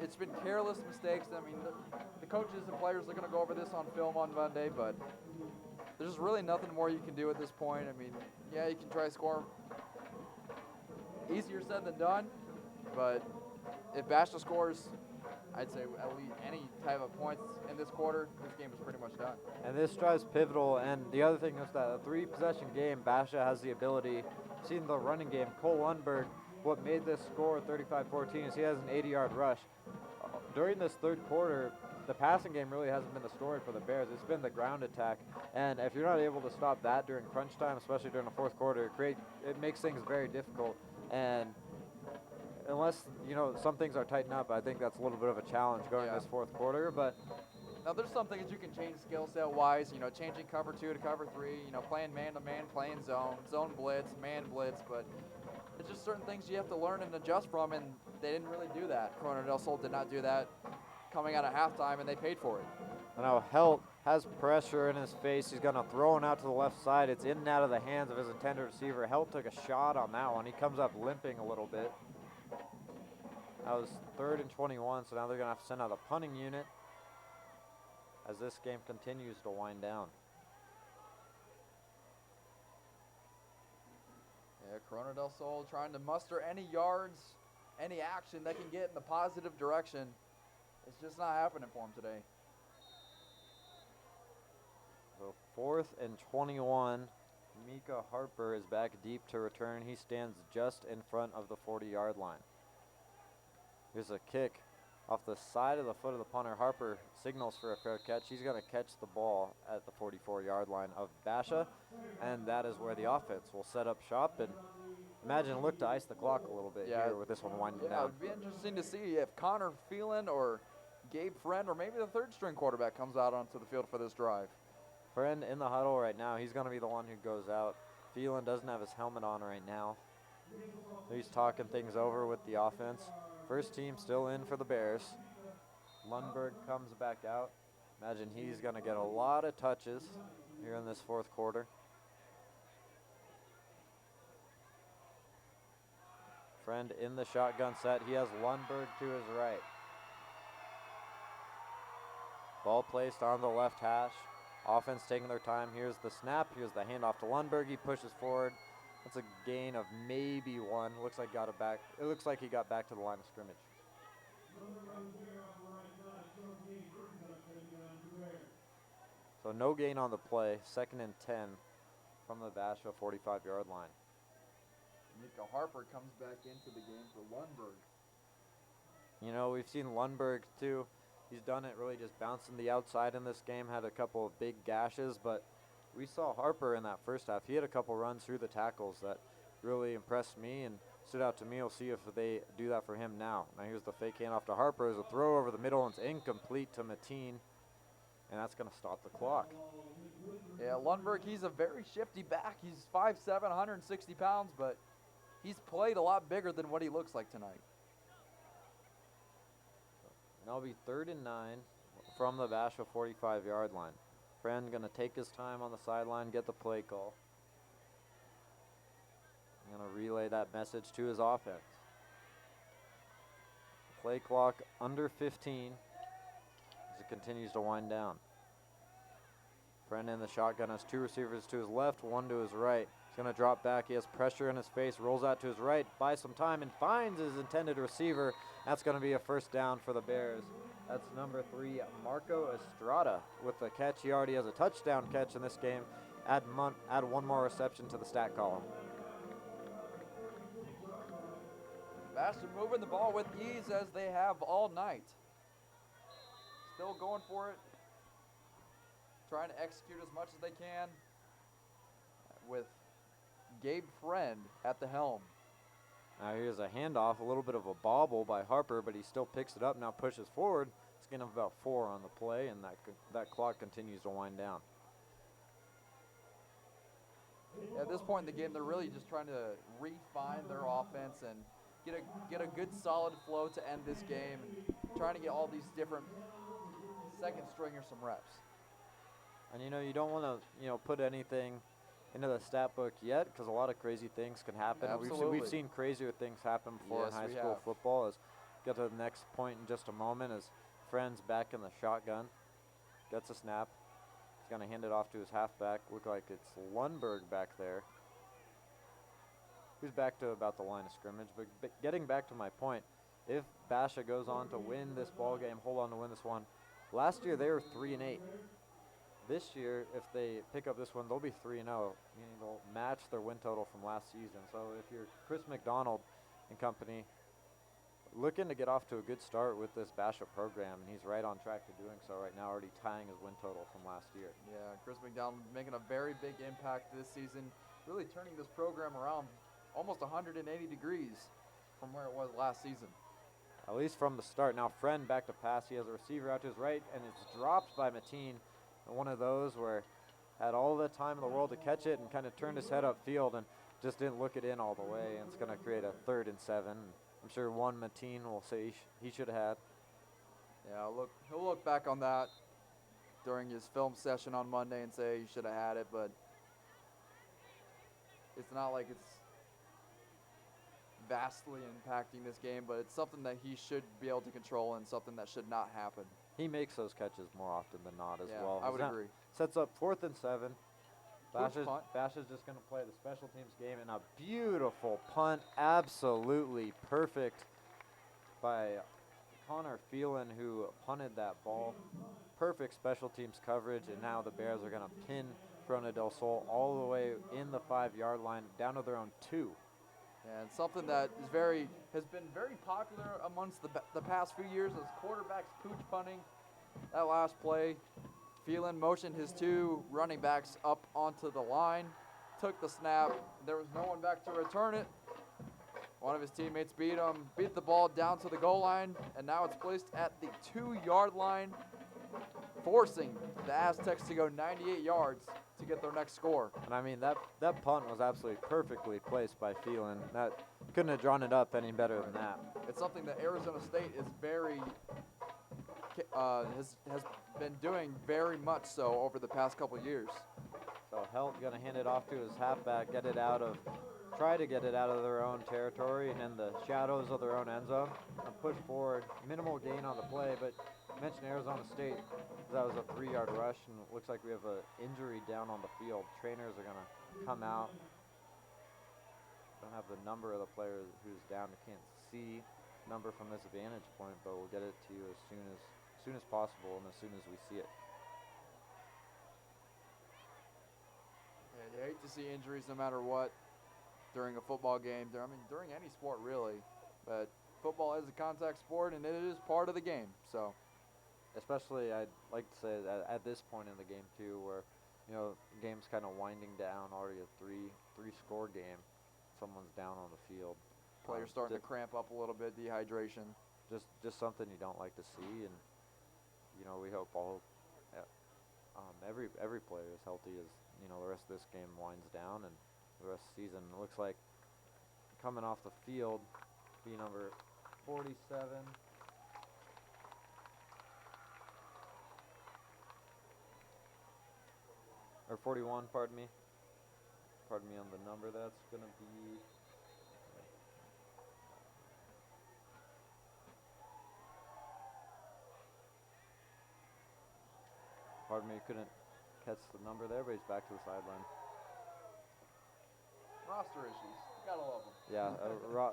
It's been careless mistakes. I mean, the coaches and players are going to go over this on film on Monday, but there's really nothing more you can do at this point. I mean, yeah, you can try to score. Easier said than done, but if Basha scores, I'd say at least any type of points in this quarter, this game is pretty much done. And this drive's pivotal. And the other thing is that a 3-possession game, Basha has the ability. Seen the running game, Cole Lundberg. What made this score 35-14 is he has an 80-yard rush. During this third quarter, the passing game really hasn't been the story for the Bears. It's been the ground attack. And if you're not able to stop that during crunch time, especially during the fourth quarter, it makes things very difficult. And unless, some things are tightened up, I think that's a little bit of a challenge going this fourth quarter. But now there's some things you can change skill set wise, changing cover 2 to cover 3, playing man to man, playing zone blitz, man blitz, but it's just certain things you have to learn and adjust from, and they didn't really do that. Corona del Sol did not do that coming out of halftime, and they paid for it. And now Helt has pressure in his face. He's going to throw it out to the left side. It's in and out of the hands of his intended receiver. Helt took a shot on that one. He comes up limping a little bit. That was 3rd and 21, so now they're going to have to send out the punting unit as this game continues to wind down. Yeah, Corona del Sol trying to muster any yards, any action they can get in the positive direction. It's just not happening for them today. So 4th and 21. Mika Harper is back deep to return. He stands just in front of the 40-yard line. Here's a kick off the side of the foot of the punter. Harper signals for a fair catch. He's going to catch the ball at the 44-yard line of Basha, and that is where the offense will set up shop and look to ice the clock a little bit here with this one winding down. It'd be interesting to see if Connor Phelan or Gabe Friend or maybe the 3rd-string quarterback comes out onto the field for this drive. Friend in the huddle right now. He's going to be the one who goes out. Phelan doesn't have his helmet on right now. He's talking things over with the offense. First team still in for the Bears. Lundberg comes back out. Imagine he's going to get a lot of touches here in this fourth quarter. Friend in the shotgun set. He has Lundberg to his right. Ball placed on the left hash. Offense taking their time. Here's the snap. Here's the handoff to Lundberg. He pushes forward. That's a gain of maybe 1. Looks like got it back. It looks like he got back to the line of scrimmage. So no gain on the play. 2nd and 10 from the Basha 45-yard line. Mika Harper comes back into the game for Lundberg. We've seen Lundberg too. He's done it really just bouncing the outside in this game. Had a couple of big gashes, but we saw Harper in that first half. He had a couple runs through the tackles that really impressed me and stood out to me. We'll see if they do that for him now. Now here's the fake handoff to Harper. There's a throw over the middle and it's incomplete to Mateen, and that's going to stop the clock. Yeah, Lundberg, he's a very shifty back. He's 5'7", 160 pounds, but he's played a lot bigger than what he looks like tonight. Now it'll be 3rd and 9 from the Basha 45-yard line. Friend going to take his time on the sideline, get the play call. I'm going to relay that message to his offense. Play clock under 15 as it continues to wind down. Friend in the shotgun has 2 receivers to his left, 1 to his right. He's going to drop back. He has pressure in his face, rolls out to his right, buys some time, and finds his intended receiver. That's going to be a first down for the Bears. That's number 3, Marco Estrada with the catch. He already has a touchdown catch in this game. Add 1 more reception to the stat column. Basha moving the ball with ease as they have all night. Still going for it. Trying to execute as much as they can with Gabe Friend at the helm. Now here's a handoff, a little bit of a bobble by Harper, but he still picks it up, now pushes forward. It's getting about 4 on the play, and that clock continues to wind down. At this point in the game, they're really just trying to refine their offense and get a good solid flow to end this game, and trying to get all these different second stringers some reps. And you don't want to put anything into the stat book yet because a lot of crazy things can happen. Absolutely. We've seen crazier things happen before Yes, in high we school have. football. As get to the next point in just a moment. As Friends back in the shotgun, gets a snap. He's gonna hand it off to his halfback. Look like it's Lundberg back there. Who's back to about the line of scrimmage. But getting back to my point, if Basha goes on to win this ball game, hold on to win this one. Last year they were 3-8. This year, if they pick up this one, they'll be 3-0, meaning they'll match their win total from last season. So if you're Chris McDonald and company, looking to get off to a good start with this Basha program, and he's right on track to doing so right now, already tying his win total from last year. Yeah, Chris McDonald making a very big impact this season, really turning this program around almost 180 degrees from where it was last season. At least from the start. Now Friend back to pass. He has a receiver out to his right, and it's dropped by Mateen. And one of those where had all the time in the world to catch it and kind of turned his head upfield and just didn't look it in all the way. And it's going to create a 3rd and 7. I'm sure one Mateen will say he should have had. Yeah, he'll look back on that during his film session on Monday and say he should have had it, but it's not like it's vastly impacting this game, but it's something that he should be able to control and something that should not happen. He makes those catches more often than not as Yeah, well. I would He's not- agree. Sets up 4th and 7. Good punt. Basha's just going to play the special teams game, and a beautiful punt, absolutely perfect by Connor Phelan, who punted that ball. Perfect special teams coverage, and now the Bears are going to pin Corona del Sol all the way in the 5-yard line, down to their own 2. And something that has been very popular amongst the past few years is quarterbacks pooch punting. That last play, Phelan motioned his 2 running backs up onto the line, took the snap. There was no one back to return it. One of his teammates beat the ball down to the goal line, and now it's placed at the 2-yard line, forcing the Aztecs to go 98 yards to get their next score. And I mean, that punt was absolutely perfectly placed by Phelan. That couldn't have drawn it up any better than that. It's something that Arizona State is has been doing very much so over the past couple years. So Helt gonna hand it off to his halfback, try to get it out of their own territory and in the shadows of their own end zone, and push forward. Minimal gain on the play, but you mentioned Arizona State. That was a 3-yard rush, and it looks like we have an injury down on the field. Trainers are gonna come out. Don't have the number of the player who's down. I can't see number from this vantage point, but we'll get it to you as soon as possible and as soon as we see it. Yeah, you hate to see injuries no matter what during a football game. During any sport really, but football is a contact sport and it is part of the game. So, especially I'd like to say that at this point in the game too, where the game's kind of winding down, already a three-score game. Someone's down on the field. players starting to cramp up a little bit, dehydration. Just something you don't like to see, and we hope every player is healthy as the rest of this game winds down and the rest of the season. It looks like coming off the field, be number 47. Or 41, pardon me. Pardon me on the number. That's going to be... Pardon me, couldn't catch the number there, but he's back to the sideline. Roster issues. Gotta love them. Yeah,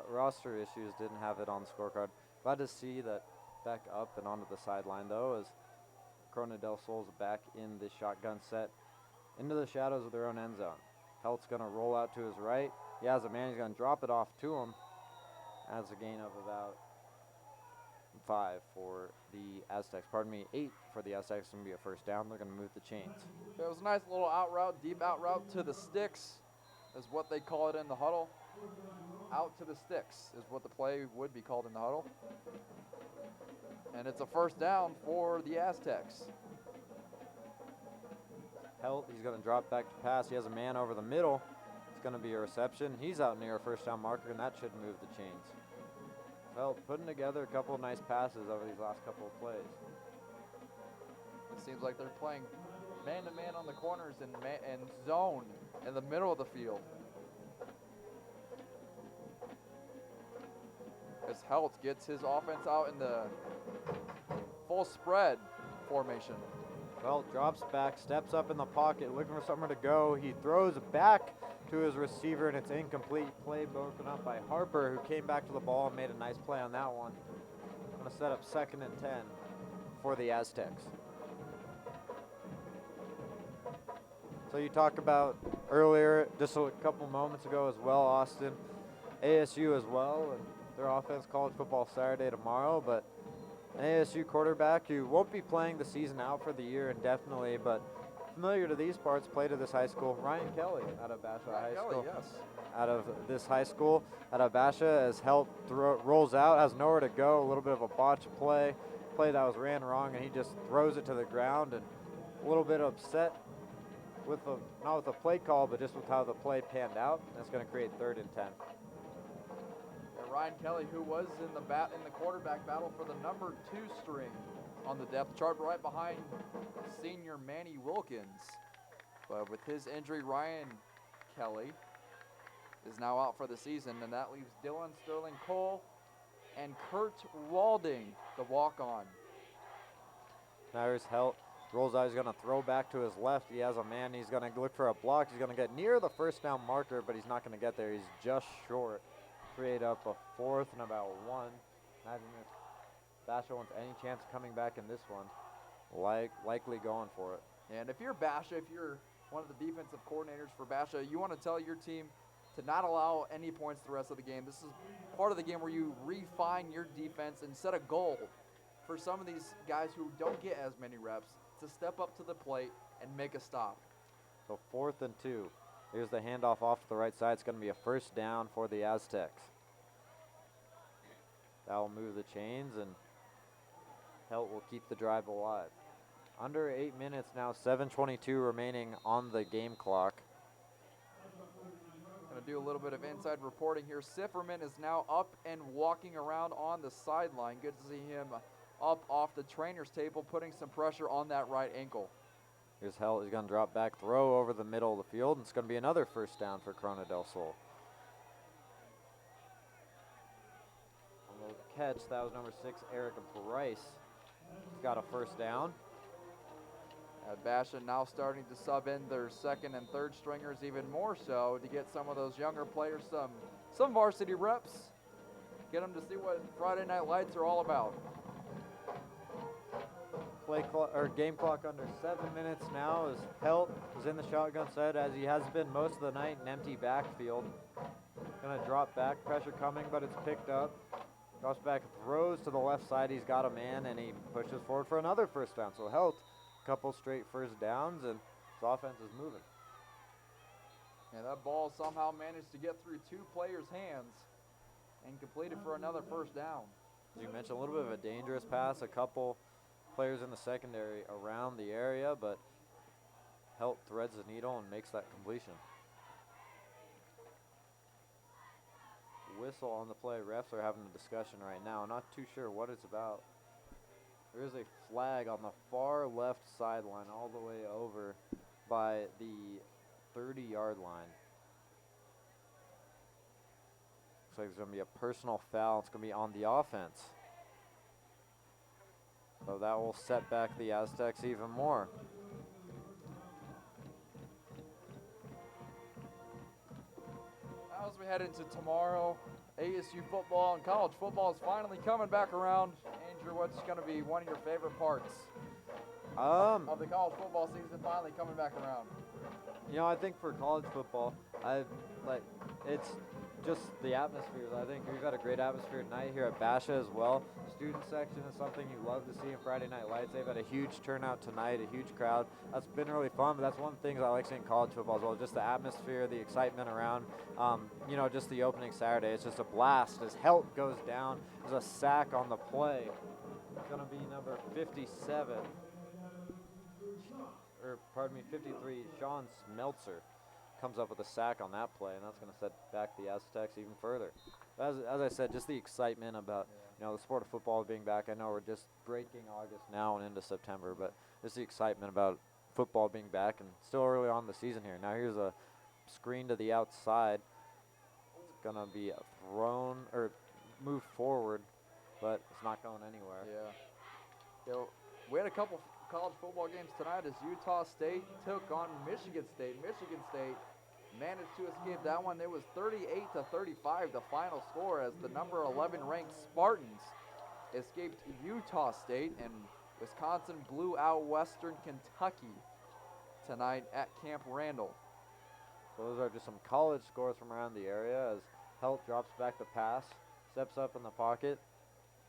roster issues, didn't have it on the scorecard. Glad to see that back up and onto the sideline, though, as Corona del Sol's back in the shotgun set into the shadows of their own end zone. Helt's going to roll out to his right. He has a man. He's going to drop it off to him. That's a gain of about 5 for the Aztecs. Pardon me, 8 for the Aztecs. It's going to be a first down. They're going to move the chains. It was a nice little out route, deep out route to the sticks, is what they call it in the huddle. Out to the sticks is what the play would be called in the huddle. And it's a first down for the Aztecs. Helt, he's going to drop back to pass. He has a man over the middle. It's going to be a reception. He's out near a first down marker, and that should move the chains. Helt putting together a couple of nice passes over these last couple of plays. It seems like they're playing man-to-man on the corners and zone in the middle of the field. As Helt gets his offense out in the full spread formation. Well, drops back, steps up in the pocket, looking for somewhere to go. He throws back to his receiver, and it's incomplete. Play broken up by Harper, who came back to the ball and made a nice play on that one. Going to set up 2nd and 10 for the Aztecs. So you talked about earlier, just a couple moments ago as well, Austin, ASU as well, and their offense, College Football Saturday tomorrow, but an ASU quarterback who won't be playing the season out for the year indefinitely, but familiar to these parts, played at this high school. Ryan Kelly out of Basha High School. Yes. Out of this high school, out of Basha, as Helt rolls out, has nowhere to go, a little bit of a botch play that was ran wrong, and he just throws it to the ground, and a little bit upset with the, not with the play call, but just with how the play panned out. That's going to create 3rd and 10. Yeah, Ryan Kelly, who was in the quarterback battle for the number 2 string on the depth chart, right behind senior Manny Wilkins. But with his injury, Ryan Kelly is now out for the season, and that leaves Dylan Sterling Cole and Kurt Walding, the walk-on. Now here's Helt. Rolls out, he's going to throw back to his left. He has a man, he's going to look for a block. He's going to get near the 1st down marker, but he's not going to get there. He's just short. Create up a 4th and about 1. Imagine if Basha wants any chance of coming back in this one. Likely going for it. And if you're Basha, if you're one of the defensive coordinators for Basha, you want to tell your team to not allow any points the rest of the game. This is part of the game where you refine your defense and set a goal for some of these guys who don't get as many reps to step up to the plate and make a stop. So 4th and 2. Here's the handoff off to the right side. It's going to be a 1st down for the Aztecs. That will move the chains, and Helt will keep the drive alive. Under 8 minutes now, 7:22 remaining on the game clock. Going to do a little bit of inside reporting here. Sifferman is now up and walking around on the sideline. Good to see him up off the trainer's table, putting some pressure on that right ankle. Here's Helt. He's going to drop back, throw over the middle of the field, and it's going to be another 1st down for Corona del Sol. On the catch, that was number 6, Eric Bryce. He's got a 1st down. Basha now starting to sub in their 2nd and 3rd stringers even more so to get some of those younger players some varsity reps. Get them to see what Friday Night Lights are all about. Game clock under 7 minutes now as Helt is in the shotgun set, as he has been most of the night, an empty backfield. Going to drop back, pressure coming, but it's picked up. Drops back, throws to the left side. He's got a man, and he pushes forward for another 1st down. So Helt, couple straight 1st downs, and his offense is moving. And that ball somehow managed to get through 2 players' hands and completed for another 1st down. As you mentioned, a little bit of a dangerous pass, a couple players in the secondary around the area, but Helt threads the needle and makes that completion. Whistle on the play. Refs are having a discussion right now. Not too sure what it's about. There is a flag on the far left sideline all the way over by the 30-yard line. Looks like there's going to be a personal foul. It's going to be on the offense. So that will set back the Aztecs even more. As we head into tomorrow, ASU football and college football is finally coming back around. Andrew, what's going to be one of your favorite parts of the college football season finally coming back around? You know, I think for college football, it's just the atmosphere. I think we've had a great atmosphere tonight here at Basha as well. Student section is something you love to see in Friday Night Lights. They've had a huge turnout tonight, a huge crowd. That's been really fun, but that's one of the things I like seeing in college football as well, just the atmosphere, the excitement around, just the opening Saturday. It's just a blast as Helt goes down. There's a sack on the play. It's going to be number 57. 53, Sean Smeltzer comes up with a sack on that play, and that's going to set back the Aztecs even further. As I said, just the excitement about the sport of football being back. I know we're just breaking August now and into September, but just the excitement about football being back and still early on in the season here. Now here's a screen to the outside. It's gonna be thrown or moved forward, but it's not going anywhere. Yeah. We had a couple college football games tonight as Utah State took on Michigan State. Michigan State managed to escape that one. It was 38-35 the final score as the number 11 ranked Spartans escaped Utah State, and Wisconsin blew out Western Kentucky tonight at Camp Randall. So those are just some college scores from around the area as Helt drops back the pass, steps up in the pocket,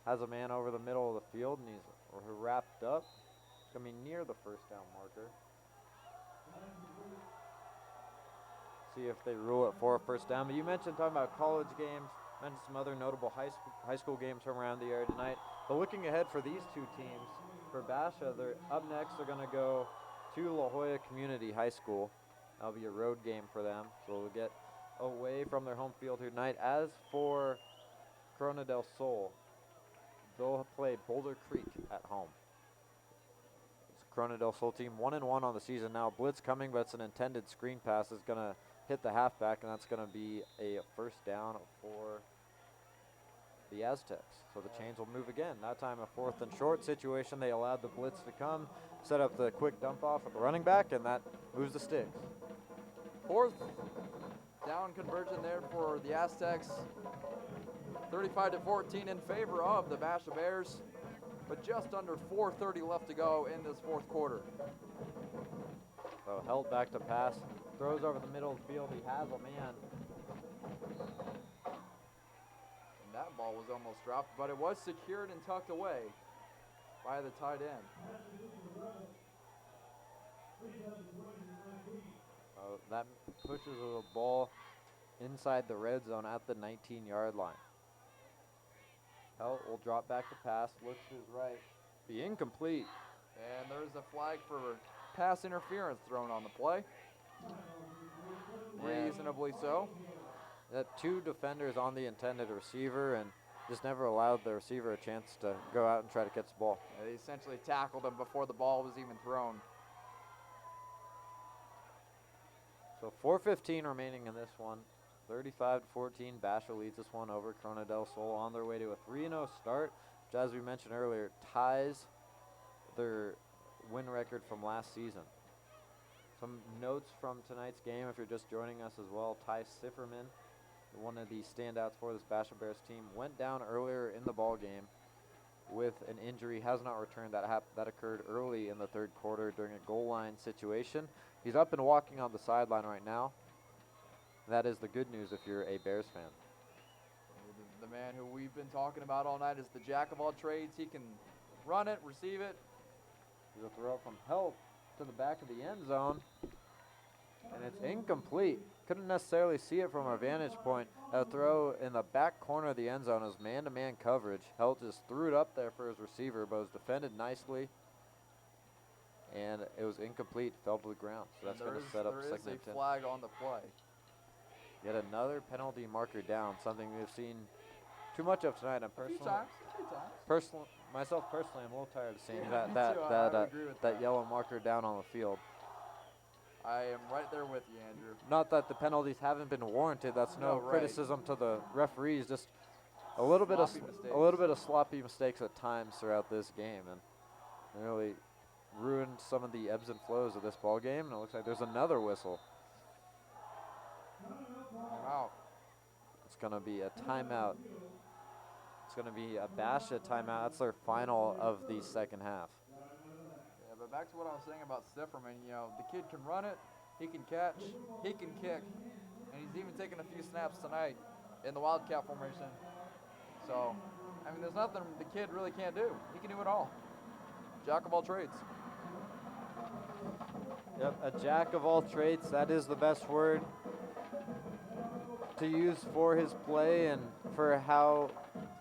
has a man over the middle of the field, and he's wrapped up. It's going to be near the first down marker. See if they rule it for a first down. But you mentioned talking about college games, mentioned some other notable high school games from around the area tonight. But looking ahead for these two teams, for Basha, they're up next. They're going to go to La Jolla Community High School. That'll be a road game for them, so they'll get away from their home field here tonight. As for Corona del Sol, they'll play Boulder Creek at home. It's Corona del Sol team 1-1 on the season now. Blitz coming, but it's an intended screen pass. It's going to hit the halfback, and that's going to be a first down for the Aztecs. So the chains will move again. That time a 4th and short situation. They allowed the blitz to come, set up the quick dump off at the running back, and that moves the sticks. 4th down conversion there for the Aztecs. 35-14 in favor of the Basha Bears, but just under 4:30 left to go in this 4th quarter. So held back to pass, throws over the middle of the field. He has a man. And that ball was almost dropped, but it was secured and tucked away by the tight end. That pushes the ball inside the red zone at the 19-yard line. Helt will drop back to pass, looks to his right, be incomplete. And there's a flag for pass interference thrown on the play. Reasonably so. That 2 defenders on the intended receiver and just never allowed the receiver a chance to go out and try to catch the ball. They essentially tackled him before the ball was even thrown. So 4:15 remaining in this one. 35-14, Basha leads this one over Corona del Sol on their way to a 3-0 start, which, as we mentioned earlier, ties their win record from last season. Some notes from tonight's game, if you're just joining us as well. Ty Sifferman, one of the standouts for this Basha Bears team, went down earlier in the ball game with an injury, has not returned. That occurred early in the 3rd quarter during a goal line situation. He's up and walking on the sideline right now. That is the good news if you're a Bears fan. The man who we've been talking about all night is the jack of all trades. He can run it, receive it. He's a throw from Helt to the back of the end zone, and it's incomplete. Couldn't necessarily see it from our vantage point. A throw in the back corner of the end zone is man-to-man coverage. Helt just threw it up there for his receiver, but was defended nicely, and it was incomplete, fell to the ground. So that's going to set up there is second a and 10. flag on the play. Yet another penalty marker down, something we've seen too much of tonight. I'm A few times. myself personally, I'm a little tired of seeing Yeah, me too. I would agree with that that. yellow marker down on the field. I am right there with you, Andrew. Not that the penalties haven't been warranted. That's no No, right. criticism to the referees. Just a little bit of sloppy mistakes at times throughout this game, and it really ruined some of the ebbs and flows of this ball game. And it looks like there's another whistle. Wow. It's going to be a timeout. It's going to be a Basha timeout. That's their final of the second half. Yeah, but back to what I was saying about Sifferman, the kid can run it, he can catch, he can kick, and he's even taken a few snaps tonight in the Wildcat formation. So, there's nothing the kid really can't do. He can do it all. Jack of all trades. Yep, a jack of all trades. That is the best word to use for his play and for how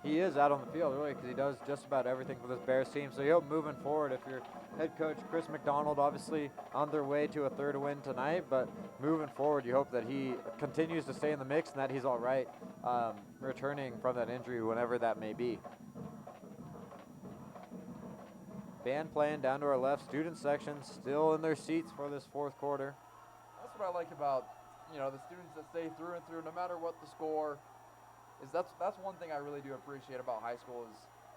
he is out on the field, really, because he does just about everything for this Bears team. So you hope moving forward, if you're head coach Chris McDonald, obviously on their way to a 3rd win tonight, but moving forward, you hope that he continues to stay in the mix and that he's all right returning from that injury whenever that may be. band playing down to our left. Student section still in their seats for this fourth quarter. That's what I like about, the students that stay through and through, no matter what the score. That's one thing I really do appreciate about high school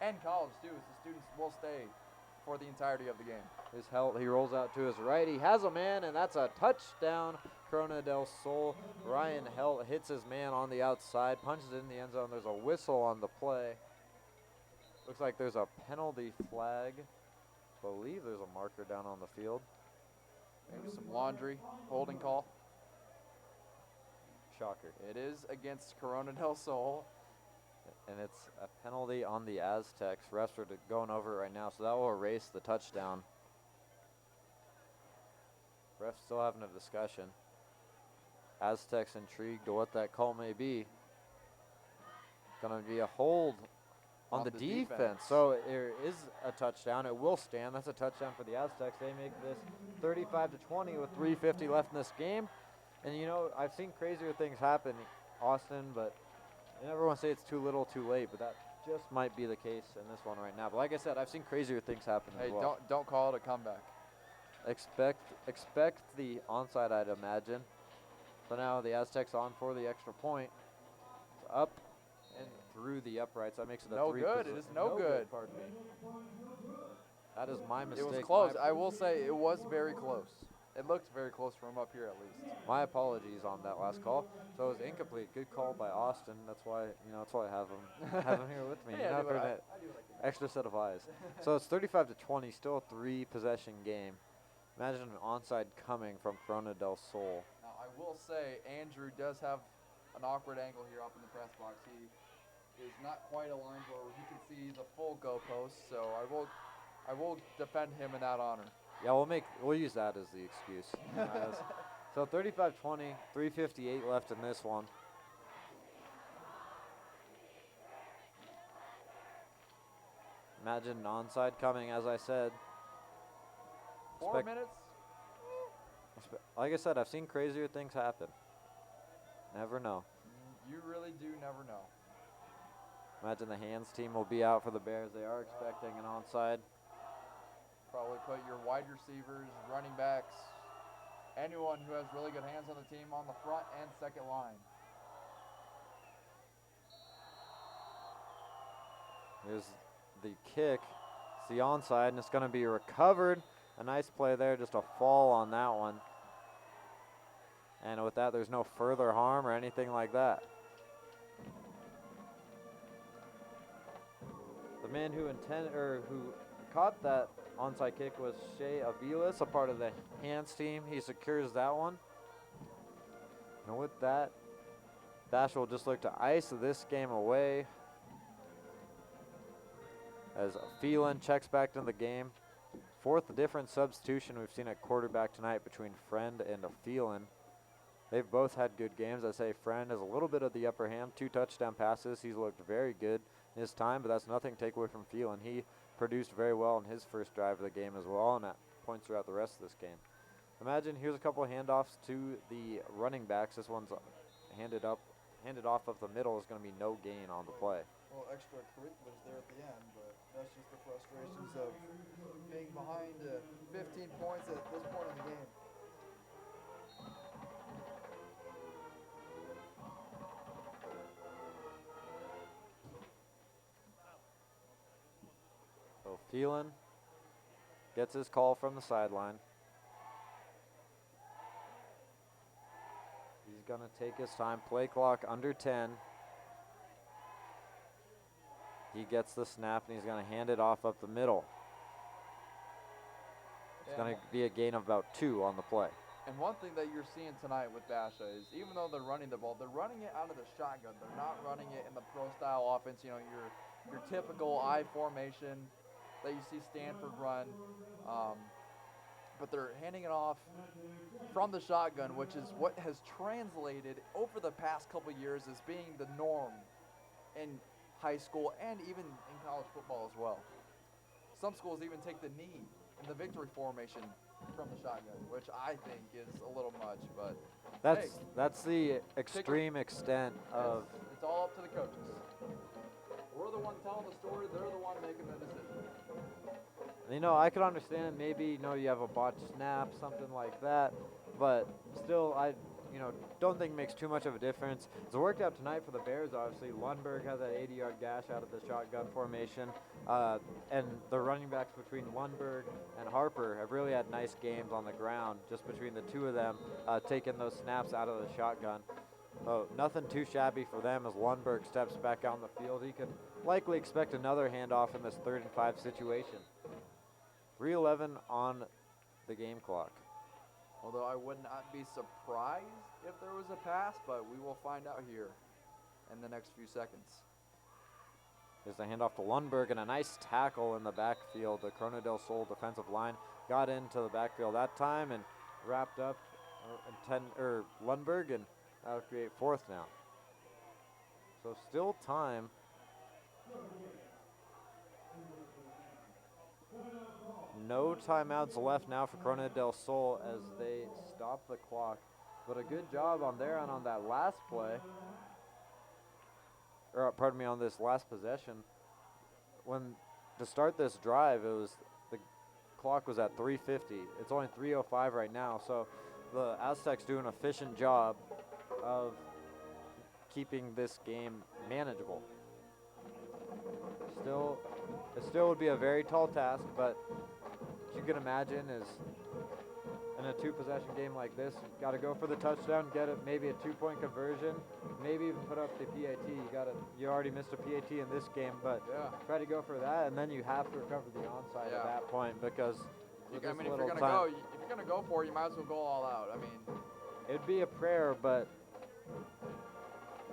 and college too, is the students will stay for the entirety of the game. His Helt, he rolls out to his right. He has a man, and that's a touchdown. Corona del Sol. Ryan Helt hits his man on the outside, punches it in the end zone. There's a whistle on the play. Looks like there's a penalty flag. Believe there's a marker down on the field. Maybe some laundry, holding call. Shocker. It is against Corona del Sol. And it's a penalty on the Aztecs. Refs are going over it right now, so that will erase the touchdown. Refs still having a discussion. Aztecs intrigued to what that call may be. Gonna be a hold on the defense. So there is a touchdown. It will stand. That's a touchdown for the Aztecs. They make this 35-20 with 3:50 left in this game. And I've seen crazier things happen, Austin, but you never want to say it's too little, too late, but that just might be the case in this one right now. But like I said, I've seen crazier things happen as well. Hey, don't call it a comeback. Expect the onside, I'd imagine. So now the Aztecs on for the extra point. It's up and through the uprights. That makes it a No three. good. It is no good. Pardon me. That is my mistake. It was close. I will say it was very close. It looked very close from up here at least. My apologies on that last call. So it was incomplete. Good call by Austin. That's why I have him here with me. Yeah, For that extra set of eyes. So it's 35-20, still a 3-possession game. Imagine an onside coming from Corona del Sol. Now I will say Andrew does have an awkward angle here up in the press box. He is not quite aligned where he can see the full goalpost. So I will defend him in that honor. Yeah, we'll use that as the excuse. So 35-20, 3:58 left in this one. Imagine an onside coming, as I said. 4 minutes. Like I said, I've seen crazier things happen. Never know. You really do never know. Imagine the hands team will be out for the Bears. They are expecting an onside. Probably put your wide receivers, running backs, anyone who has really good hands on the team on the front and second line. Here's the kick. It's the onside, and it's going to be recovered. A nice play there, just a fall on that one. And with that, there's no further harm or anything like that. The man who caught that onside kick was Shea Aviles, a part of the hands team. He secures that one. And with that, Bash will just look to ice this game away. As Phelan checks back into the game. Fourth different substitution we've seen at quarterback tonight between Friend and Phelan. They've both had good games. I say Friend has a little bit of the upper hand, 2 touchdown passes. He's looked very good in his time, but that's nothing to take away from Phelan. He produced very well in his first drive of the game as well, and at points throughout the rest of this game. Imagine here's a couple of handoffs to the running backs. This one's handed off of the middle. Is going to be no gain on the play. Well, extracurriculars there at the end, but that's just the frustrations of being behind 15 points at this point in the game. So Phelan gets his call from the sideline. He's going to take his time. Play clock under 10. He gets the snap, and he's going to hand it off up the middle. It's going to be a gain of about 2 on the play. And one thing that you're seeing tonight with Basha is even though they're running the ball, they're running it out of the shotgun. They're not running it in the pro-style offense, your typical I formation that you see Stanford run. But they're handing it off from the shotgun, which is what has translated over the past couple years as being the norm in high school and even in college football as well. Some schools even take the knee in the victory formation from the shotgun, which I think is a little much, but that's the extreme extent of. It's all up to the coaches. We're the one telling the story. They're the one making the decision. You know, I could understand maybe, you know, you have a botched snap, something like that, but still, I, you know, don't think it makes too much of a difference. It's worked out tonight for the Bears, obviously. Lundberg has that 80-yard gash out of the shotgun formation, and the running backs between Lundberg and Harper have really had nice games on the ground, just between the two of them, taking those snaps out of the shotgun. So nothing too shabby for them as Lundberg steps back out on the field. He can likely expect another handoff in this 3rd and 5 situation. 3:11 on the game clock. Although I would not be surprised if there was a pass, but we will find out here in the next few seconds. Here's the handoff to Lundberg and a nice tackle in the backfield. The Corona del Sol defensive line got into the backfield that time and wrapped up Lundberg, and that'll create 4th down. So still time. No timeouts left now for Corona del Sol as they stop the clock. But a good job on their end on that last play. Or pardon me, on this last possession. When to start this drive, the clock was at 3:50. It's only 3:05 right now, so the Aztecs do an efficient job of keeping this game manageable. It still would be a very tall task, but as you can imagine, is in a 2-possession game like this, you got to go for the touchdown, get it, maybe a 2-point conversion, maybe even put up the PAT. You already missed a PAT in this game, but Yeah. try to go for that, and then you have to recover the onside Yeah. at that point because with I this mean, if little you're time, gonna go for it, you might as well go all out. I mean, it'd be a prayer, but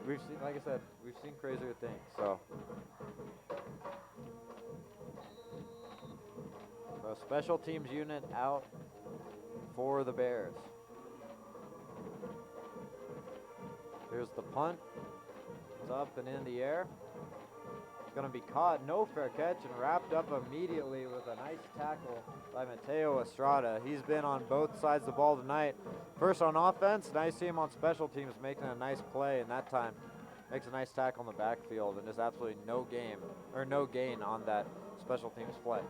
we've seen, like I said, we've seen crazier things. So special teams unit out for the Bears. Here's the punt. It's up and in the air. It's going to be caught, no fair catch, and wrapped up immediately with a nice tackle by Mateo Estrada. He's been on both sides of the ball tonight. First on offense, nice to see him on special teams making a nice play, and that time makes a nice tackle in the backfield, and there's absolutely no gain on that special teams play.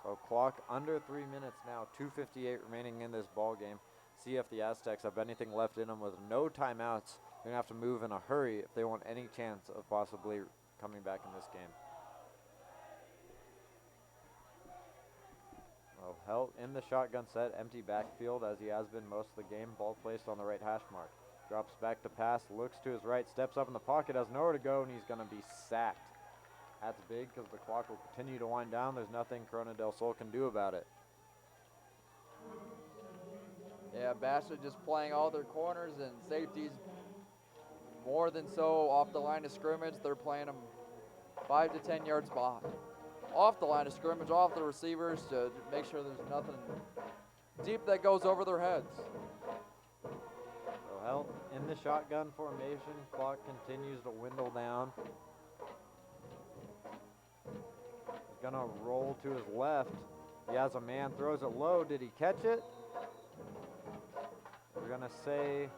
So clock under 3 minutes now, 2:58 remaining in this ball game. See if the Aztecs have anything left in them with no timeouts. They're going to have to move in a hurry if they want any chance of possibly coming back in this game. Well, Helt in the shotgun set, empty backfield as he has been most of the game. Ball placed on the right hash mark. Drops back to pass, looks to his right, steps up in the pocket, has nowhere to go, and he's going to be sacked. That's big because the clock will continue to wind down. There's nothing Corona del Sol can do about it. yeah, Basha just playing all their corners and safeties more than so off the line of scrimmage. They're playing them 5 to 10 yards behind. Off the line of scrimmage, off the receivers to make sure there's nothing deep that goes over their heads. So Helt in the shotgun formation. Clock continues to dwindle down. He's gonna roll to his left. He has a man, throws it low. Did he catch it? We're gonna say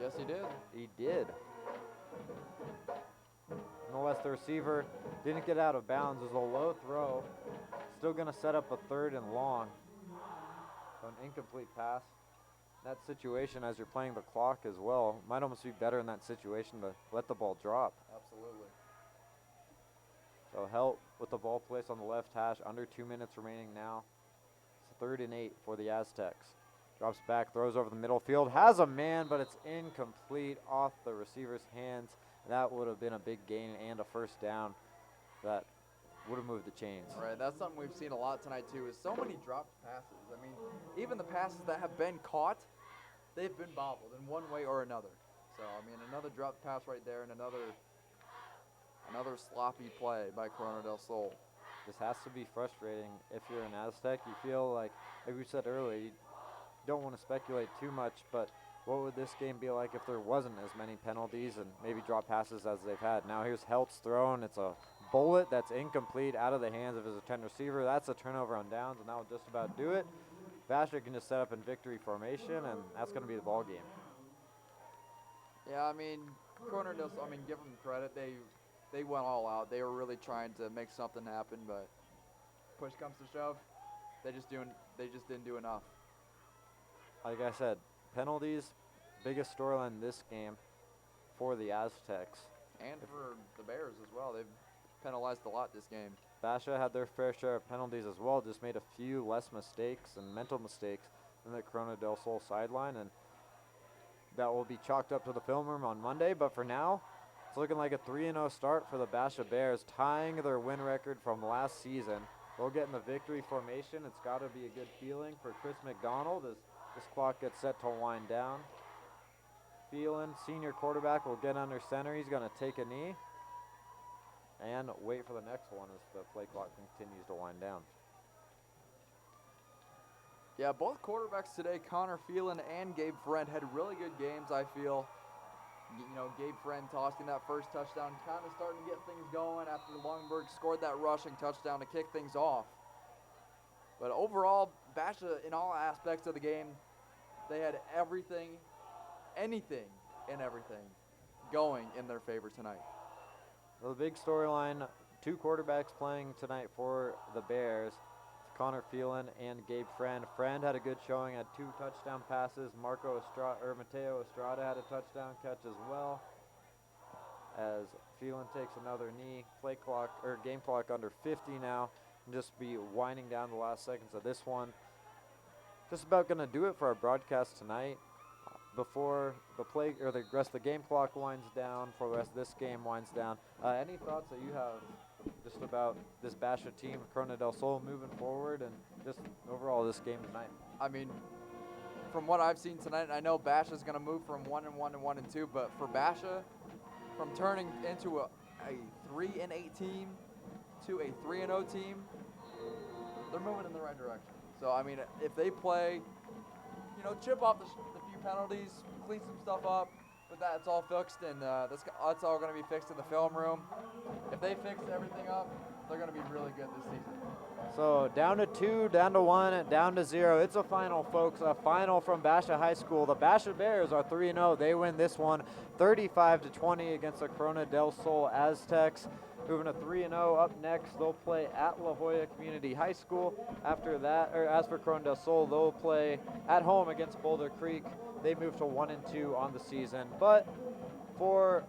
Yes, he did. he did. Nonetheless, the receiver didn't get out of bounds. It was a low throw. Still gonna set up a 3rd and long. So an incomplete pass. That situation, as you're playing the clock as well, might almost be better in that situation to let the ball drop. Absolutely. So Helt with the ball placed on the left hash, under 2 minutes remaining now. It's 3rd and 8 for the Aztecs. Drops back, throws over the middle field, has a man, but it's incomplete off the receiver's hands. That would have been a big gain and a 1st down that would have moved the chains. Right, that's something we've seen a lot tonight too, is so many dropped passes. I mean, even the passes that have been caught, they've been bobbled in one way or another. So, I mean, another dropped pass right there and another sloppy play by Corona del Sol. This has to be frustrating if you're an Aztec. You feel like we said earlier, you don't want to speculate too much, but what would this game be like if there wasn't as many penalties and maybe drop passes as they've had? Now here's Helt's thrown. It's a bullet that's incomplete out of the hands of his intended receiver. That's a turnover on downs, and that will just about do it. Basher can just set up in victory formation, and that's going to be the ball game. Yeah, I mean, Corona del Sol, I mean, give them credit. They they went all out. They were really trying to make something happen, but push comes to shove, they just didn't do enough. Like I said, penalties, biggest storyline in this game for the Aztecs. And for the Bears as well. They've penalized a lot this game. Basha had their fair share of penalties as well, just made a few less mistakes and mental mistakes than the Corona del Sol sideline, and that will be chalked up to the film room on Monday. But for now, it's looking like a 3-0 start for the Basha Bears, tying their win record from last season. They'll get in the victory formation. It's got to be a good feeling for Chris McDonald as this clock gets set to wind down. Phelan, senior quarterback, will get under center. He's going to take a knee and wait for the next one as the play clock continues to wind down. Yeah, both quarterbacks today, Connor Phelan and Gabe Friend, had really good games, I feel. You know, Gabe Friend tossing that first touchdown, kind of starting to get things going after Longberg scored that rushing touchdown to kick things off. But overall, Basha, in all aspects of the game, they had everything, anything and everything going in their favor tonight. The big storyline, two quarterbacks playing tonight for the Bears, Connor Phelan and Gabe Friend. Friend had a good showing, had 2 touchdown passes. Mateo Estrada had a touchdown catch as well. As Phelan takes another knee, game clock under 50 now, and just be winding down the last seconds of this one. Just about going to do it for our broadcast tonight. Before the rest of the game clock winds down, before the rest of this game winds down, any thoughts that you have just about this Basha team, Corona del Sol, moving forward, and just overall this game tonight? I mean, from what I've seen tonight, I know Basha's going to move from 1-1 to 1-2, but for Basha, from turning into a 3-8 team to a 3-0 team, they're moving in the right direction. So, I mean, if they play, you know, chip off the few penalties, clean some stuff up, with that, it's all fixed, and that's all going to be fixed in the film room. If they fix everything up, they're going to be really good this season. So down to 2, down to 1, down to 0. It's a final, folks. A final from Basha High School. The Basha Bears are 3-0. They win this one 35-20 against the Corona del Sol Aztecs. Moving to 3-0. Up next, they'll play at La Jolla Community High School. After that, or as for Corona del Sol, they'll play at home against Boulder Creek. They move to 1-2 on the season. But for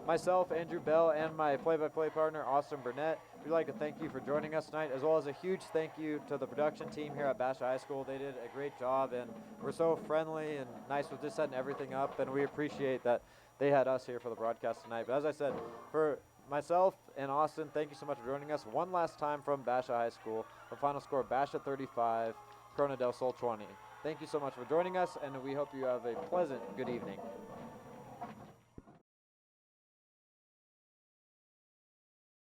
myself, Andrew Bell, and my play-by-play partner, Austin Burnett, we'd like to thank you for joining us tonight, as well as a huge thank you to the production team here at Basha High School. They did a great job, and we're so friendly and nice with just setting everything up, and we appreciate that they had us here for the broadcast tonight. But as I said, for myself and Austin, thank you so much for joining us. One last time from Basha High School, the final score, Basha 35, Corona del Sol 20. Thank you so much for joining us, and we hope you have a pleasant good evening.